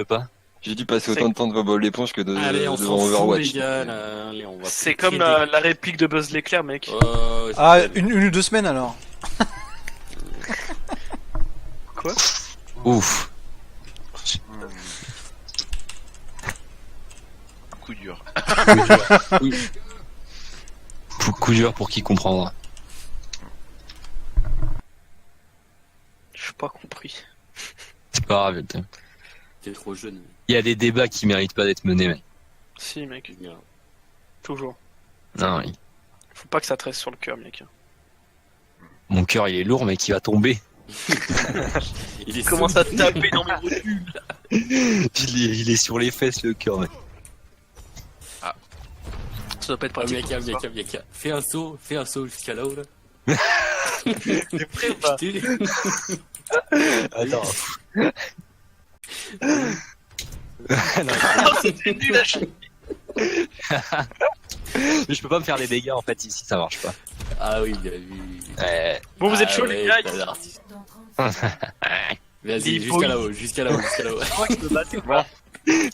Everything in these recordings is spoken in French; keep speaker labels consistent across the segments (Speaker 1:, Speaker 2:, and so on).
Speaker 1: peux pas.
Speaker 2: J'ai dû passer autant de temps devant Bob l'éponge que
Speaker 3: Allez, on
Speaker 2: devant
Speaker 3: s'en fout,
Speaker 2: Overwatch.
Speaker 3: les gars, là. Allez, on va
Speaker 4: C'est comme la réplique de Buzz l'éclair, mec.
Speaker 5: Ah, une ou 2 semaines alors.
Speaker 4: Quoi?
Speaker 1: Ouf.
Speaker 6: Coup dur.
Speaker 1: Coup dur pour qui comprendra.
Speaker 4: J'ai pas compris.
Speaker 1: C'est pas grave.
Speaker 3: T'es trop jeune.
Speaker 1: Il y a des débats qui méritent pas d'être menés, mec.
Speaker 4: Si, mec. Toujours.
Speaker 1: Non,
Speaker 4: Faut pas que ça te reste sur le cœur, mec.
Speaker 1: mon cœur il est lourd, mec, il va tomber.
Speaker 3: Il
Speaker 4: Commence à taper dans mes rotules.
Speaker 1: Il est sur les fesses, le cœur, mec.
Speaker 4: Ça doit pas être pratique.
Speaker 3: Yaka. Fais un saut jusqu'à là-haut, là.
Speaker 4: T'es prêt ou pas?
Speaker 1: Attends.
Speaker 4: C'était nul à chier.
Speaker 1: Mais je peux pas me faire des dégâts en fait ici, ça marche pas.
Speaker 3: Ah oui, il a vu.
Speaker 4: Bon, vous êtes chaud, les gars?
Speaker 3: Vas-y,
Speaker 4: Il
Speaker 3: jusqu'à là-haut, jusqu'à là-haut.
Speaker 4: Je crois que je me battais, quoi.
Speaker 2: Il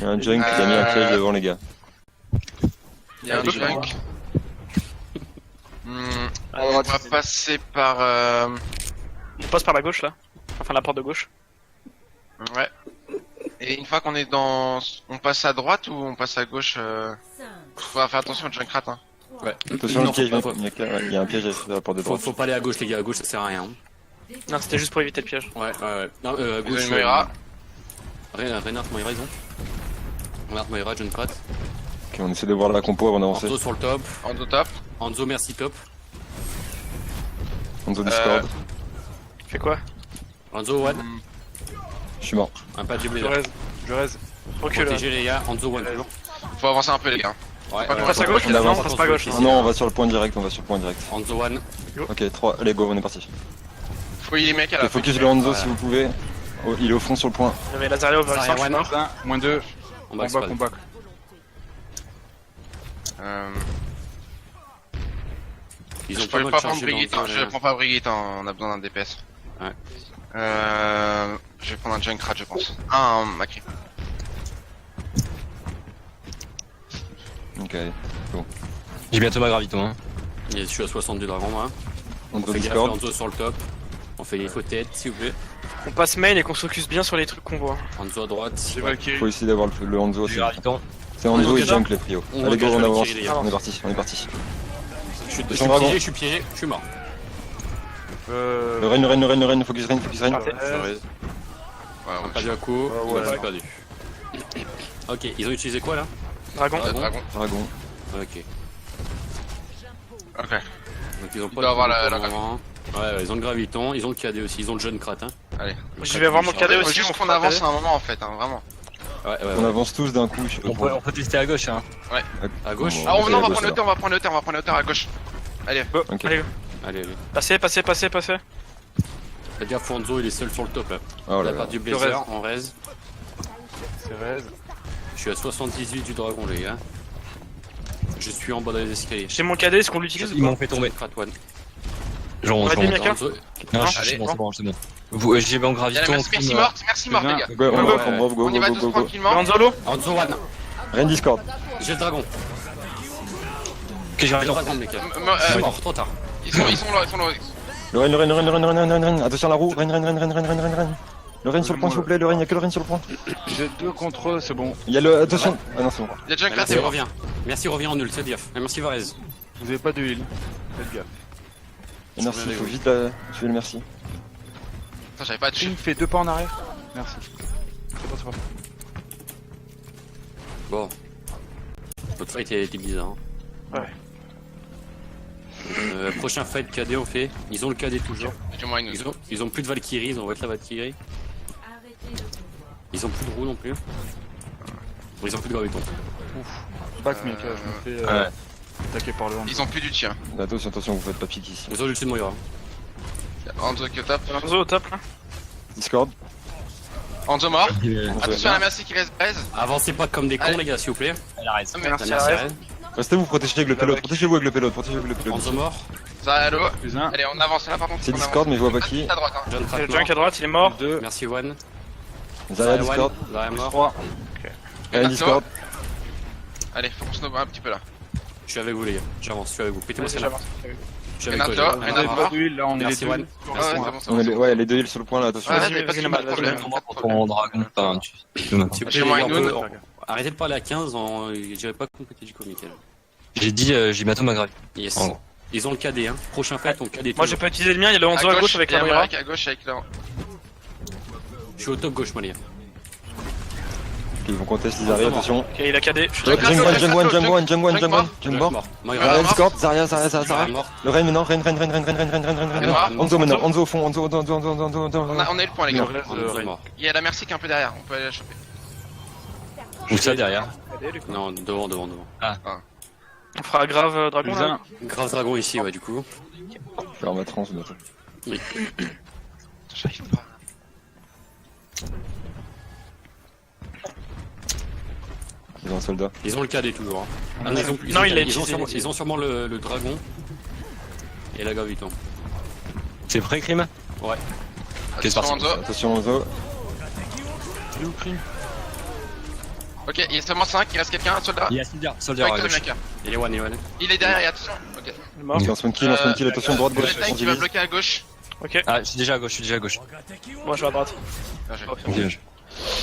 Speaker 2: y a un junk qui a mis un piège devant les gars.
Speaker 6: Il y a un junk. On va passer par.
Speaker 4: On passe par la gauche, là. Enfin, la porte de gauche.
Speaker 6: Ouais. Et une fois qu'on est dans. On passe à droite ou on passe à gauche Faut faire attention au Junkrat, hein.
Speaker 3: Ouais.
Speaker 2: Attention,
Speaker 3: Non,
Speaker 2: le piège,
Speaker 3: faut
Speaker 2: il y a un piège à la porte de droite.
Speaker 3: Faut pas aller à gauche, les gars. À gauche, ça sert à rien.
Speaker 4: Non, c'était juste pour éviter le piège.
Speaker 3: Ouais. Non, à
Speaker 6: Ils ont
Speaker 3: gauche.
Speaker 6: une Moira.
Speaker 3: Reinhardt, Moira, ils ont. Reinhardt, Moira, Junkrat.
Speaker 2: Ok, on essaie de voir la compo avant d'avancer.
Speaker 3: Anzo sur le top.
Speaker 6: Enzo top.
Speaker 3: Anzo, merci top.
Speaker 2: Enzo Discord.
Speaker 4: Fais quoi?
Speaker 3: Anzo, one.
Speaker 2: Je suis mort.
Speaker 3: Un pas de
Speaker 4: Je
Speaker 3: blazer.
Speaker 4: raise. Je raise. Recule.
Speaker 3: Protégez les gars. Anzo, one toujours.
Speaker 6: Faut avancer un peu, les gars.
Speaker 3: Ouais,
Speaker 6: Pas
Speaker 4: On passe à gauche?
Speaker 2: On
Speaker 4: Non,
Speaker 2: avance.
Speaker 4: on passe pas à gauche.
Speaker 2: Ah non, on va sur le point direct,
Speaker 3: Anzo, one.
Speaker 2: Ok, 3, allez go, on est parti.
Speaker 6: Faut y les mecs à la
Speaker 2: Ok, focus le Hanzo si vous pouvez. Oh, il est au fond sur le point.
Speaker 4: Il y avait Lazario over le
Speaker 3: Zarya,
Speaker 4: centre, je suis
Speaker 3: one.
Speaker 4: mort.
Speaker 7: Moins 2,
Speaker 3: On back,
Speaker 7: combat, combat.
Speaker 3: Ils
Speaker 6: Je
Speaker 3: ont pas
Speaker 6: peux
Speaker 3: mal
Speaker 6: pas prendre
Speaker 3: chargé
Speaker 6: Brigitte,
Speaker 3: dans
Speaker 6: hein.
Speaker 3: le
Speaker 6: Je prends pas Brigitte, hein. On a besoin d'un DPS.
Speaker 3: Ouais.
Speaker 6: Je vais prendre un Junkrat, je pense. Ah, un Macri.
Speaker 2: Ok,
Speaker 1: J'ai bientôt ma graviton, hein.
Speaker 3: Je suis à 60 du dragon, moi. On
Speaker 2: Enzo
Speaker 3: fait gaffe,
Speaker 2: Discord.
Speaker 3: Anzo sur le top. On fait les fautes têtes, s'il vous plaît.
Speaker 4: On passe main et qu'on se focus bien sur les trucs qu'on voit.
Speaker 3: Anzo à droite.
Speaker 7: J'ai
Speaker 3: Ouais.
Speaker 7: Valkyrie.
Speaker 2: Faut essayer d'avoir le Hanzo
Speaker 1: J'ai
Speaker 2: aussi.
Speaker 1: graviton.
Speaker 2: C'est Hanzo
Speaker 3: On
Speaker 2: et
Speaker 3: est
Speaker 2: Junk les prios.
Speaker 3: On
Speaker 2: Allez go,
Speaker 3: engage
Speaker 2: on
Speaker 3: la
Speaker 2: avance.
Speaker 3: Valkyrie, les gars.
Speaker 2: On est parti, on est parti.
Speaker 3: Je suis
Speaker 2: dragon.
Speaker 3: piégé, je suis mort.
Speaker 2: Le Reine, focus Reine.
Speaker 4: Parfait.
Speaker 6: Ouais,
Speaker 3: On a perdu un coup, on
Speaker 7: ouais.
Speaker 3: a perdu. Ok, ils ont utilisé quoi là?
Speaker 4: Dragon.
Speaker 6: Dragon.
Speaker 2: Dragon.
Speaker 3: Ok.
Speaker 6: Ok.
Speaker 3: Donc ils ont
Speaker 6: Il
Speaker 3: pas
Speaker 6: doit avoir
Speaker 3: de
Speaker 6: la
Speaker 3: moment. Ouais, ils ont le graviton, ils ont le KD aussi, ils ont le jeune crat. Hein.
Speaker 6: Allez.
Speaker 4: Je vais avoir mon cadet
Speaker 6: Faut
Speaker 4: aussi.
Speaker 6: juste
Speaker 4: mon
Speaker 6: qu'on
Speaker 4: frère
Speaker 6: avance
Speaker 4: cadet.
Speaker 6: à un moment en fait, hein, vraiment.
Speaker 3: Ouais,
Speaker 2: On avance tous d'un coup.
Speaker 1: On peut tester à gauche, hein.
Speaker 3: À gauche.
Speaker 2: Bon.
Speaker 6: Ah,
Speaker 2: Ok,
Speaker 6: non, on va
Speaker 2: à
Speaker 6: prendre
Speaker 2: gauche,
Speaker 6: le hauteur, on va prendre le hauteur à gauche. Allez.
Speaker 2: Ok.
Speaker 4: Allez,
Speaker 3: Allez.
Speaker 4: passez.
Speaker 3: Faites gaffe, Anzo il est seul sur le top là.
Speaker 2: Oh
Speaker 3: La
Speaker 2: là
Speaker 3: part
Speaker 2: là.
Speaker 3: du blazer, on raise.
Speaker 7: C'est raise.
Speaker 3: Je suis à 78 du dragon, les gars. Je suis en bas des escaliers.
Speaker 4: J'ai mon cadet, est-ce qu'on l'utilise
Speaker 1: Ils
Speaker 4: ou
Speaker 1: m'ont
Speaker 4: pas?
Speaker 1: fait tomber.
Speaker 3: Krat one.
Speaker 1: Je remonte.
Speaker 4: Vas-y, Mika.
Speaker 3: Anzo-
Speaker 1: Non,
Speaker 4: Non,
Speaker 1: c'est
Speaker 6: allez.
Speaker 1: bon, c'est bon. J'ai mon graviton.
Speaker 6: Merci mort, les gars.
Speaker 2: Go, on
Speaker 3: Ouais,
Speaker 2: va,
Speaker 3: ouais.
Speaker 6: On y va tous tranquillement.
Speaker 4: Gonzalo.
Speaker 3: Anzo one.
Speaker 2: Reine Discord.
Speaker 3: J'ai le dragon.
Speaker 1: Que j'ai
Speaker 3: J'ai le
Speaker 1: raison.
Speaker 3: dragon, mec.
Speaker 6: Euh,
Speaker 3: Mort, trop tard.
Speaker 6: Ils sont là.
Speaker 2: Le Reine. Attention à la roue. Reine. Le Reine sur le point, s'il vous plaît. Le Reine, il y a que le Reine sur le point.
Speaker 7: J'ai 2 contre eux, c'est bon.
Speaker 2: Il y a le. Attention. Ah non, c'est bon.
Speaker 6: Il y a Junkrat,
Speaker 3: Merci,
Speaker 6: c'est bon.
Speaker 3: reviens. Merci, reviens en nul, faites gaffe. Et merci, Varese.
Speaker 7: Vous avez pas de heal. Faites gaffe.
Speaker 2: Merci,
Speaker 3: Je
Speaker 2: faut
Speaker 3: vais
Speaker 2: vite la. Tuer le merci.
Speaker 6: Attends, j'avais pas de
Speaker 7: Tu me
Speaker 6: chute.
Speaker 7: fais 2 pas en arrière. Merci. C'est pas.
Speaker 3: Bon. Votre fight était bizarre. Hein.
Speaker 4: Ouais.
Speaker 3: Prochain fight KD on fait. Ils ont le KD toujours.
Speaker 6: Du moins, une.
Speaker 3: Ils ont plus de Valkyrie, ils ont la Valkyrie. Ils ont plus de roue non plus. Ils ont plus de graviton.
Speaker 7: Back Mika, je me fais
Speaker 1: Ouais.
Speaker 7: attaquer par le hand.
Speaker 6: Ils ont plus du tir.
Speaker 2: Attention, vous faites pas pique ici.
Speaker 3: Ils ont l'ultime Moira.
Speaker 6: Anzo qui est au top.
Speaker 4: Gonzo au top là.
Speaker 2: Discord.
Speaker 6: Anzo mort.
Speaker 2: On se
Speaker 6: Attention à la merci qui reste braise.
Speaker 3: Avancez pas comme des cons
Speaker 6: Allez.
Speaker 3: les gars s'il vous plaît.
Speaker 1: Elle arrête.
Speaker 6: Ah,
Speaker 3: La
Speaker 6: merci.
Speaker 3: merci Arène.
Speaker 2: Restez vous, protégez avec le pélote. Protégez-vous avec le pélote.
Speaker 3: Anzo mort.
Speaker 6: Ça, allô.
Speaker 7: Plus 1.
Speaker 6: Allez, on avance là par contre.
Speaker 2: C'est
Speaker 6: on
Speaker 2: Discord,
Speaker 6: avance.
Speaker 2: mais je vois pas qui.
Speaker 6: À droite, hein.
Speaker 3: John
Speaker 4: C'est
Speaker 3: Pratt
Speaker 4: le junk à
Speaker 3: mort.
Speaker 4: droite, il est mort.
Speaker 7: 2.
Speaker 3: Merci One.
Speaker 2: Zarya Discord.
Speaker 3: Zarya mort.
Speaker 7: 3.
Speaker 2: Rein Discord.
Speaker 6: Allez, faut qu'on se nomme un petit peu là.
Speaker 3: Je suis avec vous les gars, j'avance, je suis avec vous. Pétez-moi
Speaker 4: Vas-y,
Speaker 3: celle-là.
Speaker 4: j'avance.
Speaker 3: Je suis avec toi.
Speaker 6: Renato,
Speaker 3: je-
Speaker 7: On
Speaker 6: Renato.
Speaker 7: avait pas de heal, là on est les
Speaker 3: Merci,
Speaker 7: deux.
Speaker 3: Wan.
Speaker 6: Ouais,
Speaker 3: Merci,
Speaker 6: ouais,
Speaker 3: Wan.
Speaker 6: c'est bon, c'est
Speaker 2: On
Speaker 6: bon.
Speaker 2: est les, ouais, les deux heals sur le point là, attention.
Speaker 6: Ouais,
Speaker 4: Vas-y,
Speaker 6: mais pas
Speaker 4: vas-y,
Speaker 6: de
Speaker 4: pas de
Speaker 6: problème.
Speaker 4: problème.
Speaker 6: Pas de
Speaker 1: Ton
Speaker 6: problème.
Speaker 1: dragon, enfin,
Speaker 3: S'il vous
Speaker 6: Chez
Speaker 3: plaît,
Speaker 6: moi,
Speaker 3: les gars,
Speaker 6: Inoun.
Speaker 3: arrêtez de parler à 15, j'irai pas compléter du coup, Mickaël.
Speaker 1: J'ai dit, j'ai bientôt ma gravité.
Speaker 3: Yes.
Speaker 1: En gros.
Speaker 3: Ils ont le KD, hein. Prochain fight, on KD.
Speaker 4: Moi, j'ai pas utilisé le mien, il y a le Hanzo à gauche avec
Speaker 6: il y a
Speaker 4: la Moira.
Speaker 6: Marek à gauche avec la.
Speaker 3: Je suis au top gauche, moi les gars.
Speaker 2: Ils vont contester Zarya, attention.
Speaker 4: Ok, il a KD. Je suis
Speaker 6: Ouais,
Speaker 4: d'accord.
Speaker 2: Jungwon.
Speaker 3: Mort.
Speaker 2: Zarya Discord, Zarya.
Speaker 3: Zarya mort.
Speaker 2: Le Rein maintenant, Rein.
Speaker 6: Mort.
Speaker 2: Hanzo maintenant, Hanzo au fond, Hanzo.
Speaker 6: On a eu le point, les gars.
Speaker 3: Hanzo mort.
Speaker 6: Il y a la Mercy qui est un peu derrière, on peut aller la choper.
Speaker 1: Où ça derrière?
Speaker 3: Non, devant.
Speaker 4: On fera grave dragon
Speaker 7: Plus
Speaker 4: là.
Speaker 7: un.
Speaker 3: Grave dragon ici, ouais, du coup.
Speaker 2: Je vais leur mettre 11 bientôt.
Speaker 6: J'arrive pas.
Speaker 2: Ils ont un soldat.
Speaker 3: Ils ont le KD toujours. hein. Ah,
Speaker 4: Non,
Speaker 3: ils ont-
Speaker 4: non, il l'a
Speaker 3: ils ont
Speaker 4: utilisé,
Speaker 3: sûrement-
Speaker 4: il l'a
Speaker 3: ils ont sûrement le dragon et la graviton.
Speaker 1: C'est prêt, Crime?
Speaker 3: Ouais.
Speaker 1: Ok, c'est
Speaker 6: Attention,
Speaker 1: parti.
Speaker 6: Hanzo.
Speaker 2: Attention Hanzo.
Speaker 7: Il est où, Crime?
Speaker 6: Ok, il y a seulement 5, il reste quelqu'un, un soldat.
Speaker 1: Il y a soldier à
Speaker 6: Avec
Speaker 1: gauche.
Speaker 6: Tonaka.
Speaker 3: Il est one, il est one.
Speaker 6: Il est derrière, et attention. Ok.
Speaker 4: Il est mort.
Speaker 2: Lance-moi une kill, attention droite, gauche.
Speaker 6: Le tank
Speaker 2: On
Speaker 6: qui va
Speaker 2: divise.
Speaker 6: bloquer à gauche.
Speaker 4: Ok,
Speaker 1: Ah, je suis déjà à gauche.
Speaker 4: moi je vais à droite.
Speaker 6: Bien joué.
Speaker 1: On divise.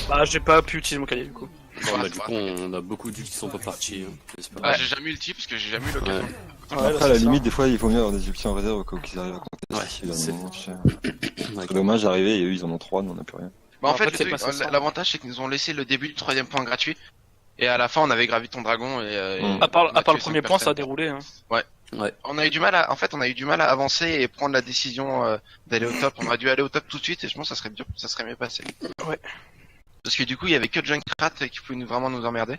Speaker 4: Bah, j'ai pas pu utiliser mon KD du coup.
Speaker 3: Bon, bah,
Speaker 6: c'est
Speaker 3: du
Speaker 6: pas
Speaker 3: coup, on a beaucoup d'ults qui sont pas partis. hein. C'est pas
Speaker 6: Ah, j'ai jamais eu le type parce que j'ai jamais eu l'occasion.
Speaker 3: Ouais.
Speaker 4: Ouais,
Speaker 2: Après, à la limite, des fois, il faut mieux avoir des options en réserve au cas où ils arrivent à contester.
Speaker 3: Ouais,
Speaker 2: Là,
Speaker 3: c'est-
Speaker 2: non, tu sais.
Speaker 3: Ouais.
Speaker 2: C'est dommage d'arriver et eux, ils en ont 3, nous on a plus rien.
Speaker 6: Bah, en
Speaker 4: En
Speaker 6: fait,
Speaker 4: fait,
Speaker 6: le
Speaker 4: c'est
Speaker 6: truc,
Speaker 4: pas ça.
Speaker 6: l'avantage c'est qu'ils nous ont laissé le début du 3ème point gratuit. Et à la fin, on avait gravi ton dragon et
Speaker 4: À part
Speaker 6: on a
Speaker 4: le
Speaker 6: tué
Speaker 4: premier
Speaker 6: 5
Speaker 4: point, ça a
Speaker 6: personnes.
Speaker 4: déroulé. Hein.
Speaker 6: On a eu du mal à, en fait, on a eu du mal à avancer et prendre la décision d'aller au top. On aurait dû aller au top tout de suite et je pense que ça serait mieux passé.
Speaker 4: Ouais.
Speaker 6: Parce que du coup, il y avait que Junkrat qui pouvait vraiment nous emmerder.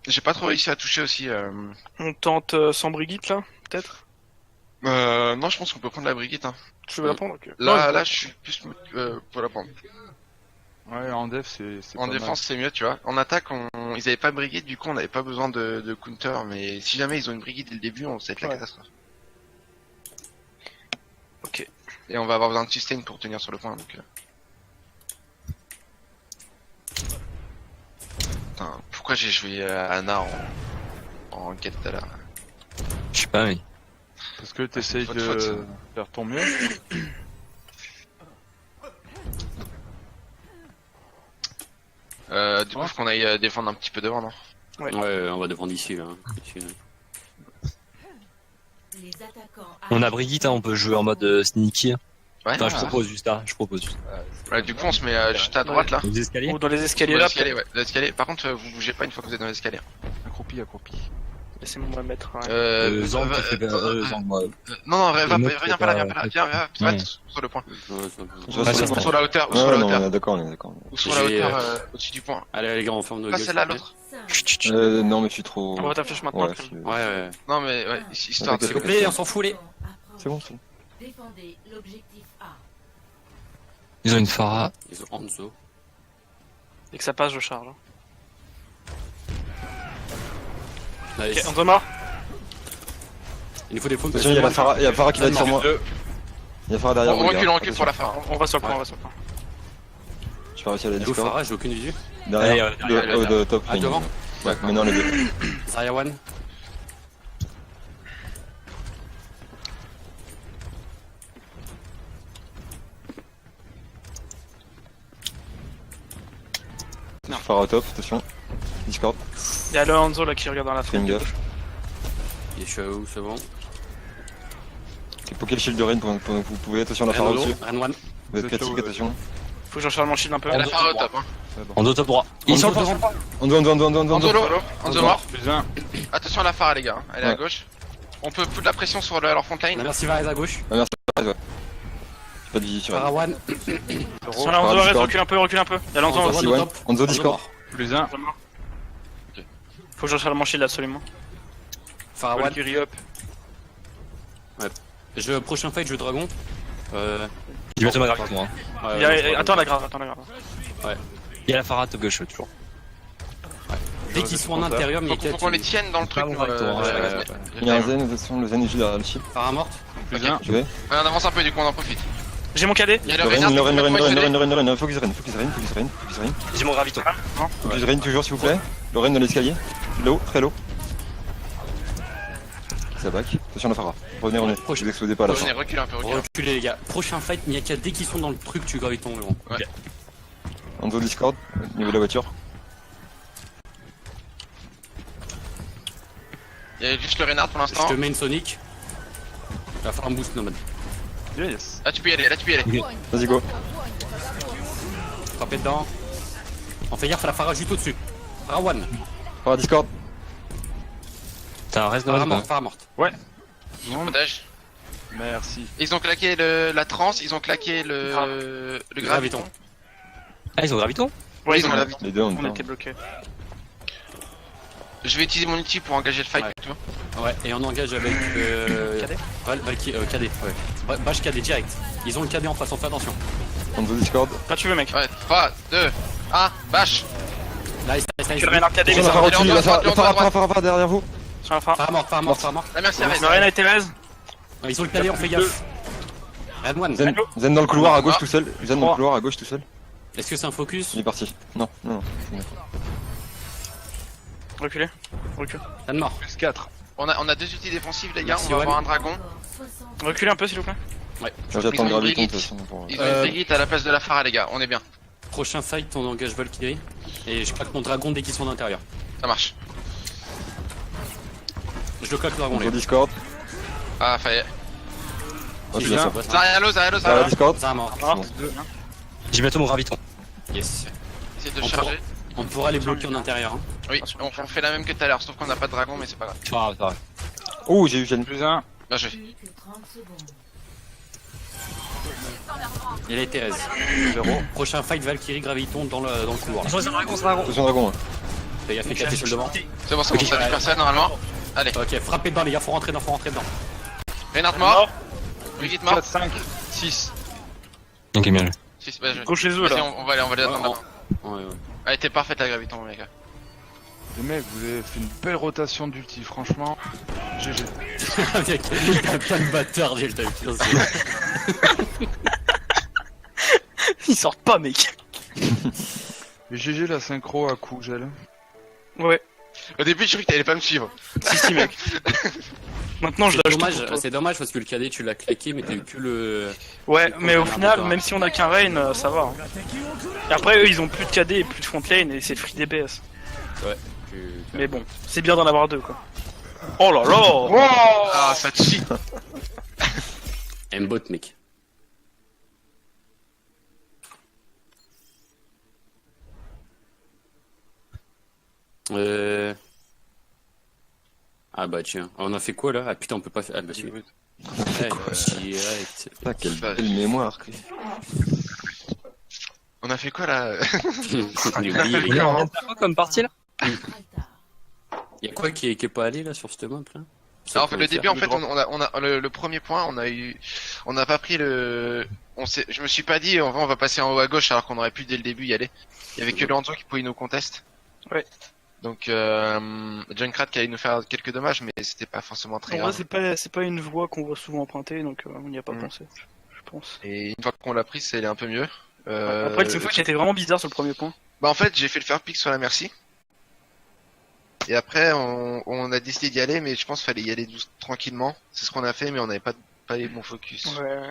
Speaker 6: J'ai pas trop réussi à toucher aussi.
Speaker 4: On tente sans Brigitte là, peut-être.
Speaker 6: Non, je pense qu'on peut prendre la Brigitte. Hein.
Speaker 4: Tu veux la prendre? Ok.
Speaker 6: Là, je suis plus pour la prendre.
Speaker 7: Ouais, en def, c'est
Speaker 6: En
Speaker 7: pas
Speaker 6: défense, c'est mieux, tu vois. En attaque, ils avaient pas de Brigitte, du coup, on n'avait pas besoin de counter. Mais si jamais ils ont une Brigitte dès le début, ça va être la
Speaker 4: Ouais.
Speaker 6: catastrophe.
Speaker 4: Ok.
Speaker 6: Et on va avoir besoin de sustain pour tenir sur le point. Donc, Putain, pourquoi j'ai joué Anna en quête tout à l'heure?
Speaker 1: Je sais pas, mais.
Speaker 7: mal. Parce que t'essayes
Speaker 6: Votre faute, ça.
Speaker 7: de faire ton mieux.
Speaker 6: Du coup, faut qu'on aille défendre un petit peu devant, non?
Speaker 3: Ouais, on va défendre ici, là. Ici, là.
Speaker 1: On a Brigitte, hein, on peut jouer en mode sneaky.
Speaker 6: Ouais.
Speaker 1: Enfin, je propose juste.
Speaker 6: Ouais, du coup, on se met juste à droite là.
Speaker 1: Les escaliers?
Speaker 4: Ou dans les escaliers
Speaker 6: Dans
Speaker 4: là.
Speaker 6: l'escalier, ouais. L'escalier. Par contre, vous bougez pas une fois que vous êtes dans l'escalier.
Speaker 7: Accroupi.
Speaker 4: Laissez-moi mettre. Ouais.
Speaker 1: Zang, qui fait Zang, moi.
Speaker 6: Non,
Speaker 1: Le mec,
Speaker 6: reviens pas là, viens
Speaker 1: Ouais.
Speaker 6: sur le point.
Speaker 3: Ouais, c'est bon.
Speaker 2: Je reste
Speaker 1: ça
Speaker 2: sur
Speaker 6: Ou
Speaker 2: le
Speaker 6: sur
Speaker 2: point.
Speaker 6: la hauteur, ou
Speaker 2: Ouais,
Speaker 6: sur la
Speaker 2: non, on
Speaker 6: hauteur.
Speaker 2: est d'accord, on est d'accord.
Speaker 6: Ou sur la
Speaker 3: J'ai,
Speaker 6: hauteur au-dessus du point.
Speaker 3: Allez, les gars, on ferme nos
Speaker 6: Pas
Speaker 3: gueules.
Speaker 6: celle-là,
Speaker 3: s'il vous plaît.
Speaker 6: l'autre.
Speaker 2: Non, mais je suis trop.
Speaker 4: On va ta flèche maintenant.
Speaker 2: Ouais,
Speaker 4: Crime.
Speaker 3: Ouais.
Speaker 6: Non, mais ouais, histoire de.
Speaker 3: S'il vous plaît, on s'en fout, les.
Speaker 2: c'est bon, c'est bon.
Speaker 8: Défendez l'objectif A.
Speaker 1: Ils ont une Pharah.
Speaker 3: Ils ont Hanzo.
Speaker 4: Dès que ça passe, je charge.
Speaker 3: Nice.
Speaker 4: Ok, Hanzo mort.
Speaker 3: Il nous faut des faux.
Speaker 2: Attention, il y a la Farah qui va être sur moi. Il y a Farah derrière.
Speaker 6: On recule pour la fin.
Speaker 4: On va sur le point, on va sur le point.
Speaker 2: Je vais réussir à la
Speaker 3: Go
Speaker 2: Discord.
Speaker 3: Farah, j'ai aucune visu.
Speaker 2: Derrière,
Speaker 1: Allez,
Speaker 2: de top.
Speaker 3: Ah, devant.
Speaker 2: Ouais, maintenant les deux.
Speaker 3: Zarya one.
Speaker 2: Farah au top, attention. Discord,
Speaker 4: Il y a le Hanzo là qui regarde dans la
Speaker 2: fais une
Speaker 4: fenêtre.
Speaker 2: gaffe.
Speaker 3: Et je suis à où, c'est bon.
Speaker 2: Poké le shield de Rain pendant que vous pouvez, attention la Farah
Speaker 3: Ren
Speaker 2: au-dessus.
Speaker 3: Ren one.
Speaker 2: Vous êtes
Speaker 7: Vous êtes
Speaker 2: critique,
Speaker 7: là,
Speaker 2: attention.
Speaker 4: Faut que j'en charge mon shield un peu.
Speaker 6: Elle a fait au top. Hein.
Speaker 1: En dos top droit. Ils sont
Speaker 3: devant.
Speaker 6: Hanzo mort.
Speaker 7: Plus un.
Speaker 6: Attention à la phare, les gars. Elle est à
Speaker 2: Ouais.
Speaker 6: gauche. On peut foutre de la pression sur leur front line.
Speaker 3: Merci Varese à gauche.
Speaker 2: J'ai pas de visu sur elle.
Speaker 3: Farah one.
Speaker 4: Sur la Hanzo, reste, recule un peu, recule un peu. Il y a l'Hanzo
Speaker 3: Hanzo,
Speaker 4: aussi.
Speaker 2: Si, ouais.
Speaker 3: top.
Speaker 2: Hanzo Discord.
Speaker 7: Plus un.
Speaker 4: Faut que j'en charge mon shield absolument.
Speaker 3: Farah one.
Speaker 4: Valkyrie up.
Speaker 3: Prochain fight, je dragon.
Speaker 1: J'ai bientôt ma gravité, moi.
Speaker 4: Il y a- Attends la grave, attends la grave.
Speaker 1: Il y a la Pharah top gauche, toujours.
Speaker 3: Dès qu'ils sont en intérieur, mais
Speaker 6: Faut qu'on les tienne dans le truc.
Speaker 1: bon avec toi, ouais.
Speaker 2: Il y a un Zen, attention, le Zen est juste derrière le chip.
Speaker 3: Farah morte.
Speaker 7: Plus
Speaker 6: Ok.
Speaker 7: un.
Speaker 2: Je vais.
Speaker 6: On avance un peu, du coup, on en profite.
Speaker 4: J'ai mon cadet.
Speaker 6: Il y a le
Speaker 2: Le
Speaker 6: Reynard.
Speaker 2: Ren, focus Ren.
Speaker 1: J'ai mon graviton.
Speaker 2: Focus Ren toujours s'il vous plaît. Le Ren dans l'escalier. Low, très low. Ça back. Attention la Phara. Revenez,
Speaker 3: Proche.
Speaker 2: vous explosez pas à la fin.
Speaker 6: Revenez, recule un peu, recule.
Speaker 3: Reculez les gars. Prochain fight, il n'y a qu'à dès qu'ils sont dans le truc, tu graviton gros.
Speaker 6: Ouais.
Speaker 2: Enzo Discord, au niveau de la voiture.
Speaker 6: Il y a juste le Reynard pour
Speaker 3: Je
Speaker 6: l'instant.
Speaker 3: te mets une Sonic. Il va faire un boost nomade.
Speaker 7: Yes.
Speaker 6: Là tu peux y aller, là tu peux y aller.
Speaker 2: Vas-y go.
Speaker 3: Frappez dedans. On fait gaffe à la Phara juste au-dessus. Phara 1.
Speaker 2: Phara Discord.
Speaker 1: T'as un reste de
Speaker 3: Phara
Speaker 1: reste.
Speaker 3: morte, Phara morte.
Speaker 6: Montage.
Speaker 7: Merci.
Speaker 6: Ils ont claqué la transe, ils ont claqué le graviton.
Speaker 1: Ah, ils ont graviton?
Speaker 4: Ouais,
Speaker 6: Ils ont la vie.
Speaker 2: Les deux en
Speaker 4: On
Speaker 2: même temps.
Speaker 4: était bloqués.
Speaker 6: Je vais utiliser mon ulti pour engager le fight.
Speaker 3: Ouais.
Speaker 6: Tu vois.
Speaker 3: Ouais, et on engage avec.
Speaker 4: Cadet
Speaker 3: Cadet, ouais. Bash Cadet direct. Ils ont le Cadet en face, on fait attention.
Speaker 2: Enzo Discord.
Speaker 4: Quand tu veux, mec.
Speaker 6: Ouais, 3, 2, 1, bash.
Speaker 3: Nice.
Speaker 4: Tu le Reynard cadet, mais
Speaker 2: Attention la
Speaker 4: ça
Speaker 2: Phara
Speaker 6: Léon,
Speaker 2: au-dessus,
Speaker 6: droite, Léon, droite.
Speaker 2: Phara derrière vous.
Speaker 4: sur la fin.
Speaker 3: Phara morte.
Speaker 6: Ah merci Arès.
Speaker 4: Le Reynard et Thérèse.
Speaker 3: Ils ont le Cadet, on fait gaffe. Red 1.
Speaker 2: Zen dans le couloir à gauche tout seul. Zen dans le couloir à gauche tout seul.
Speaker 3: Est-ce que c'est un focus?
Speaker 2: Il est parti. Non.
Speaker 4: Reculez. Recule.
Speaker 3: Ça de mort.
Speaker 7: Plus 4.
Speaker 6: On a deux outils défensifs les gars,
Speaker 3: Merci,
Speaker 6: on va
Speaker 3: Owen.
Speaker 6: avoir un dragon.
Speaker 4: Reculez un peu, s'il vous plaît.
Speaker 3: Ouais.
Speaker 2: J'attends le
Speaker 6: Ils ont
Speaker 2: graviton de
Speaker 6: Brigitte.
Speaker 2: toute façon. pour-
Speaker 6: Ils ont une frigate à la place de la Phara les gars, on est bien.
Speaker 3: Prochain fight, on engage Valkyrie. Et je claque mon dragon dès qu'ils sont à l'intérieur.
Speaker 6: Ça marche.
Speaker 3: Je le claque le dragon,
Speaker 2: Enzo
Speaker 3: les gars.
Speaker 2: Discord.
Speaker 6: Ah faillit.
Speaker 2: Oh,
Speaker 3: Si
Speaker 2: c'est bien
Speaker 3: ça
Speaker 2: ça.
Speaker 3: passe.
Speaker 6: Zarialo.
Speaker 2: Phara Discord.
Speaker 3: Ça mort.
Speaker 4: Ah,
Speaker 2: bon.
Speaker 1: J'ai bientôt mon graviton.
Speaker 3: Yes.
Speaker 6: Essayez de le
Speaker 3: On
Speaker 6: charger.
Speaker 3: On pourra les bloquer en intérieur. Hein.
Speaker 6: Oui, on fait la même que tout à l'heure, sauf qu'on n'a pas de dragon mais c'est pas grave.
Speaker 1: Ah, ça va.
Speaker 2: Oh, j'ai eu Jen.
Speaker 7: Plus 1.
Speaker 6: Bien joué.
Speaker 8: Plus que 30 secondes.
Speaker 3: Il a Thérèse.
Speaker 7: 0.
Speaker 3: Prochain fight, Valkyrie Graviton dans le couloir.
Speaker 1: C'est un dragon, c'est un dragon.
Speaker 2: Attention dragon. hein.
Speaker 3: Les gars, fait casser sur le devant.
Speaker 6: C'est bon, ça touche personne normalement. Allez,
Speaker 3: Ok, frappez dedans, les gars, faut rentrer dedans.
Speaker 6: Reynard mort. Brigitte mort.
Speaker 7: 4, 5, 6.
Speaker 1: Ok, bien joué.
Speaker 6: 6, bah joué.
Speaker 4: Go chez eux,
Speaker 6: Vas-y,
Speaker 4: là.
Speaker 6: on va les attendre
Speaker 3: Ouais,
Speaker 6: maintenant.
Speaker 3: Ouais, ouais.
Speaker 6: Elle était parfaite la graviton les gars.
Speaker 7: Les mecs, vous avez fait une belle rotation d'ulti, franchement. GG.
Speaker 3: Avec plein de bâtards, j'ai le time. Putain, c'est-
Speaker 4: Ils sortent pas, mec.
Speaker 7: Et GG la synchro à coup gel.
Speaker 4: Ouais.
Speaker 6: Au début, je croyais que t'allais pas me suivre.
Speaker 4: Si, mec. Maintenant, je lâche tout pour toi.
Speaker 3: C'est dommage parce que le cadet, tu l'as claqué, mais t'as eu que le.
Speaker 4: Ouais, mais au
Speaker 3: Ah,
Speaker 4: final,
Speaker 3: d'accord.
Speaker 4: même si on a qu'un Rain, ça va. Hein. Et après, eux, ils ont plus de KD et plus de front lane et c'est le free DPS. Mais bon, c'est bien d'en avoir deux, quoi. Oh là là.
Speaker 6: Ah, ça cheat.
Speaker 3: M-bot, mec. Ah bah tiens, on a fait quoi là? Ah putain, on peut pas faire. Ah bah si. Ouais, direct.
Speaker 2: Ah, quelle belle mémoire.
Speaker 6: On a fait quoi là?
Speaker 3: On est oublié, les gars.
Speaker 1: On a quoi comme partie là?
Speaker 3: Y'a quoi qui est pas allé là sur cette map là?
Speaker 6: Alors, en fait, le début, en fait, on a le premier point, on n'a pas pris je me suis pas dit, on va passer en haut à gauche alors qu'on aurait pu dès le début y aller. Il y avait que le Hanzo qui pouvait nous contester.
Speaker 4: Ouais.
Speaker 6: Donc, Junkrat qui allait nous faire quelques dommages, mais c'était pas forcément très
Speaker 4: En vrai,
Speaker 6: grave.
Speaker 4: c'est pas une voie qu'on voit souvent emprunter, donc on n'y a pas pensé, je pense.
Speaker 6: Et une fois qu'on l'a pris, c'est un peu mieux.
Speaker 4: Après, le fois qui était vraiment bizarre sur le premier point.
Speaker 6: Bah, en fait, j'ai fait le faire pick sur la Merci. Et après, on a décidé d'y aller, mais je pense qu'il fallait y aller tranquillement. C'est ce qu'on a fait, mais on n'avait pas les bons focus.
Speaker 4: Ouais.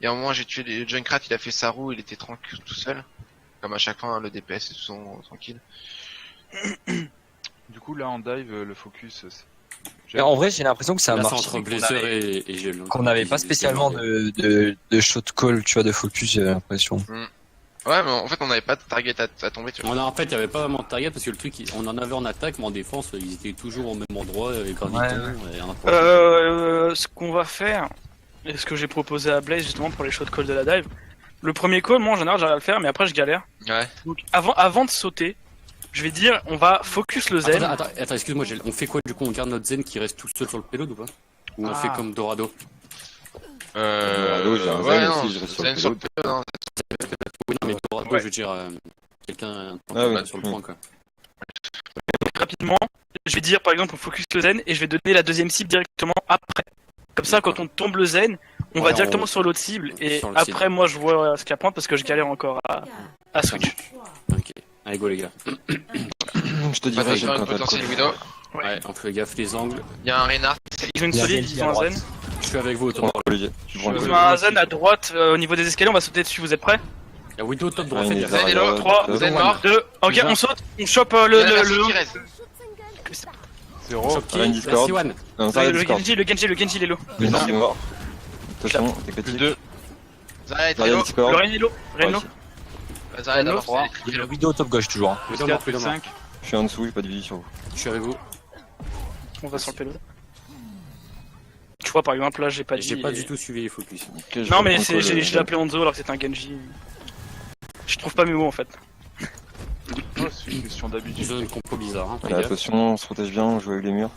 Speaker 6: Et à un moment, j'ai tué le Junkrat, il a fait sa roue, il était tranquille tout seul. Comme à chaque fois, hein, le DPS est tout tranquille.
Speaker 7: Du coup, là en dive, le focus.
Speaker 1: Mais en vrai, j'ai l'impression que c'est un
Speaker 3: Là, c'est
Speaker 1: marché
Speaker 3: entre Blesseur et Gel.
Speaker 1: qu'on n'avait pas spécialement de shot call, tu vois, de focus, j'ai l'impression.
Speaker 6: Ouais, mais en fait, on n'avait pas de target à tomber, tu vois.
Speaker 3: En fait, il y avait pas vraiment de target parce que le truc, on en avait en attaque, mais en défense, ils étaient toujours au même endroit, et graviton, et un peu.
Speaker 4: Ce qu'on va faire, et ce que j'ai proposé à Blaze justement pour les shot calls de la dive, le premier call, moi en général j'arrive à le faire, mais après je galère.
Speaker 6: Ouais.
Speaker 4: Donc avant de sauter, je vais dire on va focus le zen.
Speaker 3: Attends, excuse-moi, on fait quoi du coup? On garde notre zen qui reste tout seul sur le payload ou pas? Ou on fait comme Dorado?
Speaker 2: Dorado, j'ai un
Speaker 6: ouais,
Speaker 2: zen
Speaker 6: non,
Speaker 2: aussi, je reste sur
Speaker 6: zen
Speaker 2: le
Speaker 6: sur le
Speaker 2: payload.
Speaker 6: payload, non.
Speaker 3: Oui, non, mais Dorado,
Speaker 4: Ouais.
Speaker 3: je veux dire, quelqu'un
Speaker 2: Ah oui,
Speaker 3: sur le
Speaker 2: oui.
Speaker 3: point quoi.
Speaker 4: Rapidement, je vais dire par exemple on focus le zen et je vais donner la deuxième cible directement après. Comme ça quand on tombe le zen, On va directement sur l'autre cible et
Speaker 3: sur le
Speaker 4: après
Speaker 3: cible.
Speaker 4: moi je vois ce qu'il y a point parce que je galère encore à switch.
Speaker 3: Ok. Allez, go les gars.
Speaker 2: Je te
Speaker 6: On va
Speaker 2: dirai, j'ai
Speaker 6: faire
Speaker 2: le
Speaker 6: une
Speaker 2: contact.
Speaker 6: potentielle Widow.
Speaker 3: Ouais, on fait gaffe les angles.
Speaker 6: Il y a un Reinhardt.
Speaker 4: Ils ont une
Speaker 1: Il y a
Speaker 4: solide,
Speaker 1: Genji
Speaker 4: ils
Speaker 1: à
Speaker 4: ont un
Speaker 1: droite.
Speaker 4: zen.
Speaker 3: Je suis avec vous
Speaker 2: Tu prends
Speaker 3: autour.
Speaker 2: Olivier. Tu prends
Speaker 6: Je-
Speaker 4: Ils
Speaker 2: Olivier.
Speaker 4: ont un zen à droite au niveau des escaliers, on va sauter dessus, vous êtes prêts?
Speaker 3: Il y a Widow top droit,
Speaker 2: Ouais,
Speaker 3: faites
Speaker 2: il est
Speaker 3: gaffe.
Speaker 2: là.
Speaker 6: Zen est là.
Speaker 4: 3,
Speaker 6: Zen mort.
Speaker 4: 2, ok on saute, on chope
Speaker 6: Il y a la
Speaker 4: le
Speaker 6: Mercy qui reste.
Speaker 7: 0.
Speaker 3: Choc
Speaker 2: Rien
Speaker 3: qui
Speaker 2: Discord.
Speaker 3: Merci One.
Speaker 2: Non, ça
Speaker 4: le
Speaker 2: Discord.
Speaker 4: Genji, il est low.
Speaker 2: Le Genji est mort. Attention, t'es
Speaker 7: Plus
Speaker 2: critique.
Speaker 7: 2.
Speaker 6: Zarya est très
Speaker 2: Zarya
Speaker 6: low.
Speaker 2: Discord.
Speaker 4: Le Rain est low, Rain low.
Speaker 6: Zarya est d'abord.
Speaker 4: Trois.
Speaker 1: Il y a la vidéo top gauche toujours.
Speaker 3: Widow mort,
Speaker 7: 4,
Speaker 3: Widow mort.
Speaker 7: 5.
Speaker 2: Je suis en dessous, j'ai pas de vie sur vous.
Speaker 3: Je suis avec vous.
Speaker 4: On va sur le payload. Tu vois par exemple là j'ai pas dit.
Speaker 3: J'ai pas du tout suivi les focus.
Speaker 2: Ok, je
Speaker 4: Non mais
Speaker 2: reprends
Speaker 4: c'est-
Speaker 2: le-
Speaker 4: j'ai l'ai appelé Hanzo alors que c'était un Genji. Je trouve pas mes mots en fait.
Speaker 7: Oh, c'est une question
Speaker 3: Ils
Speaker 7: d'habitude.
Speaker 3: ont une compo bizarre, hein.
Speaker 2: Ouais,
Speaker 3: Faites gaffe.
Speaker 2: attention, on se protège bien, on joue avec les murs.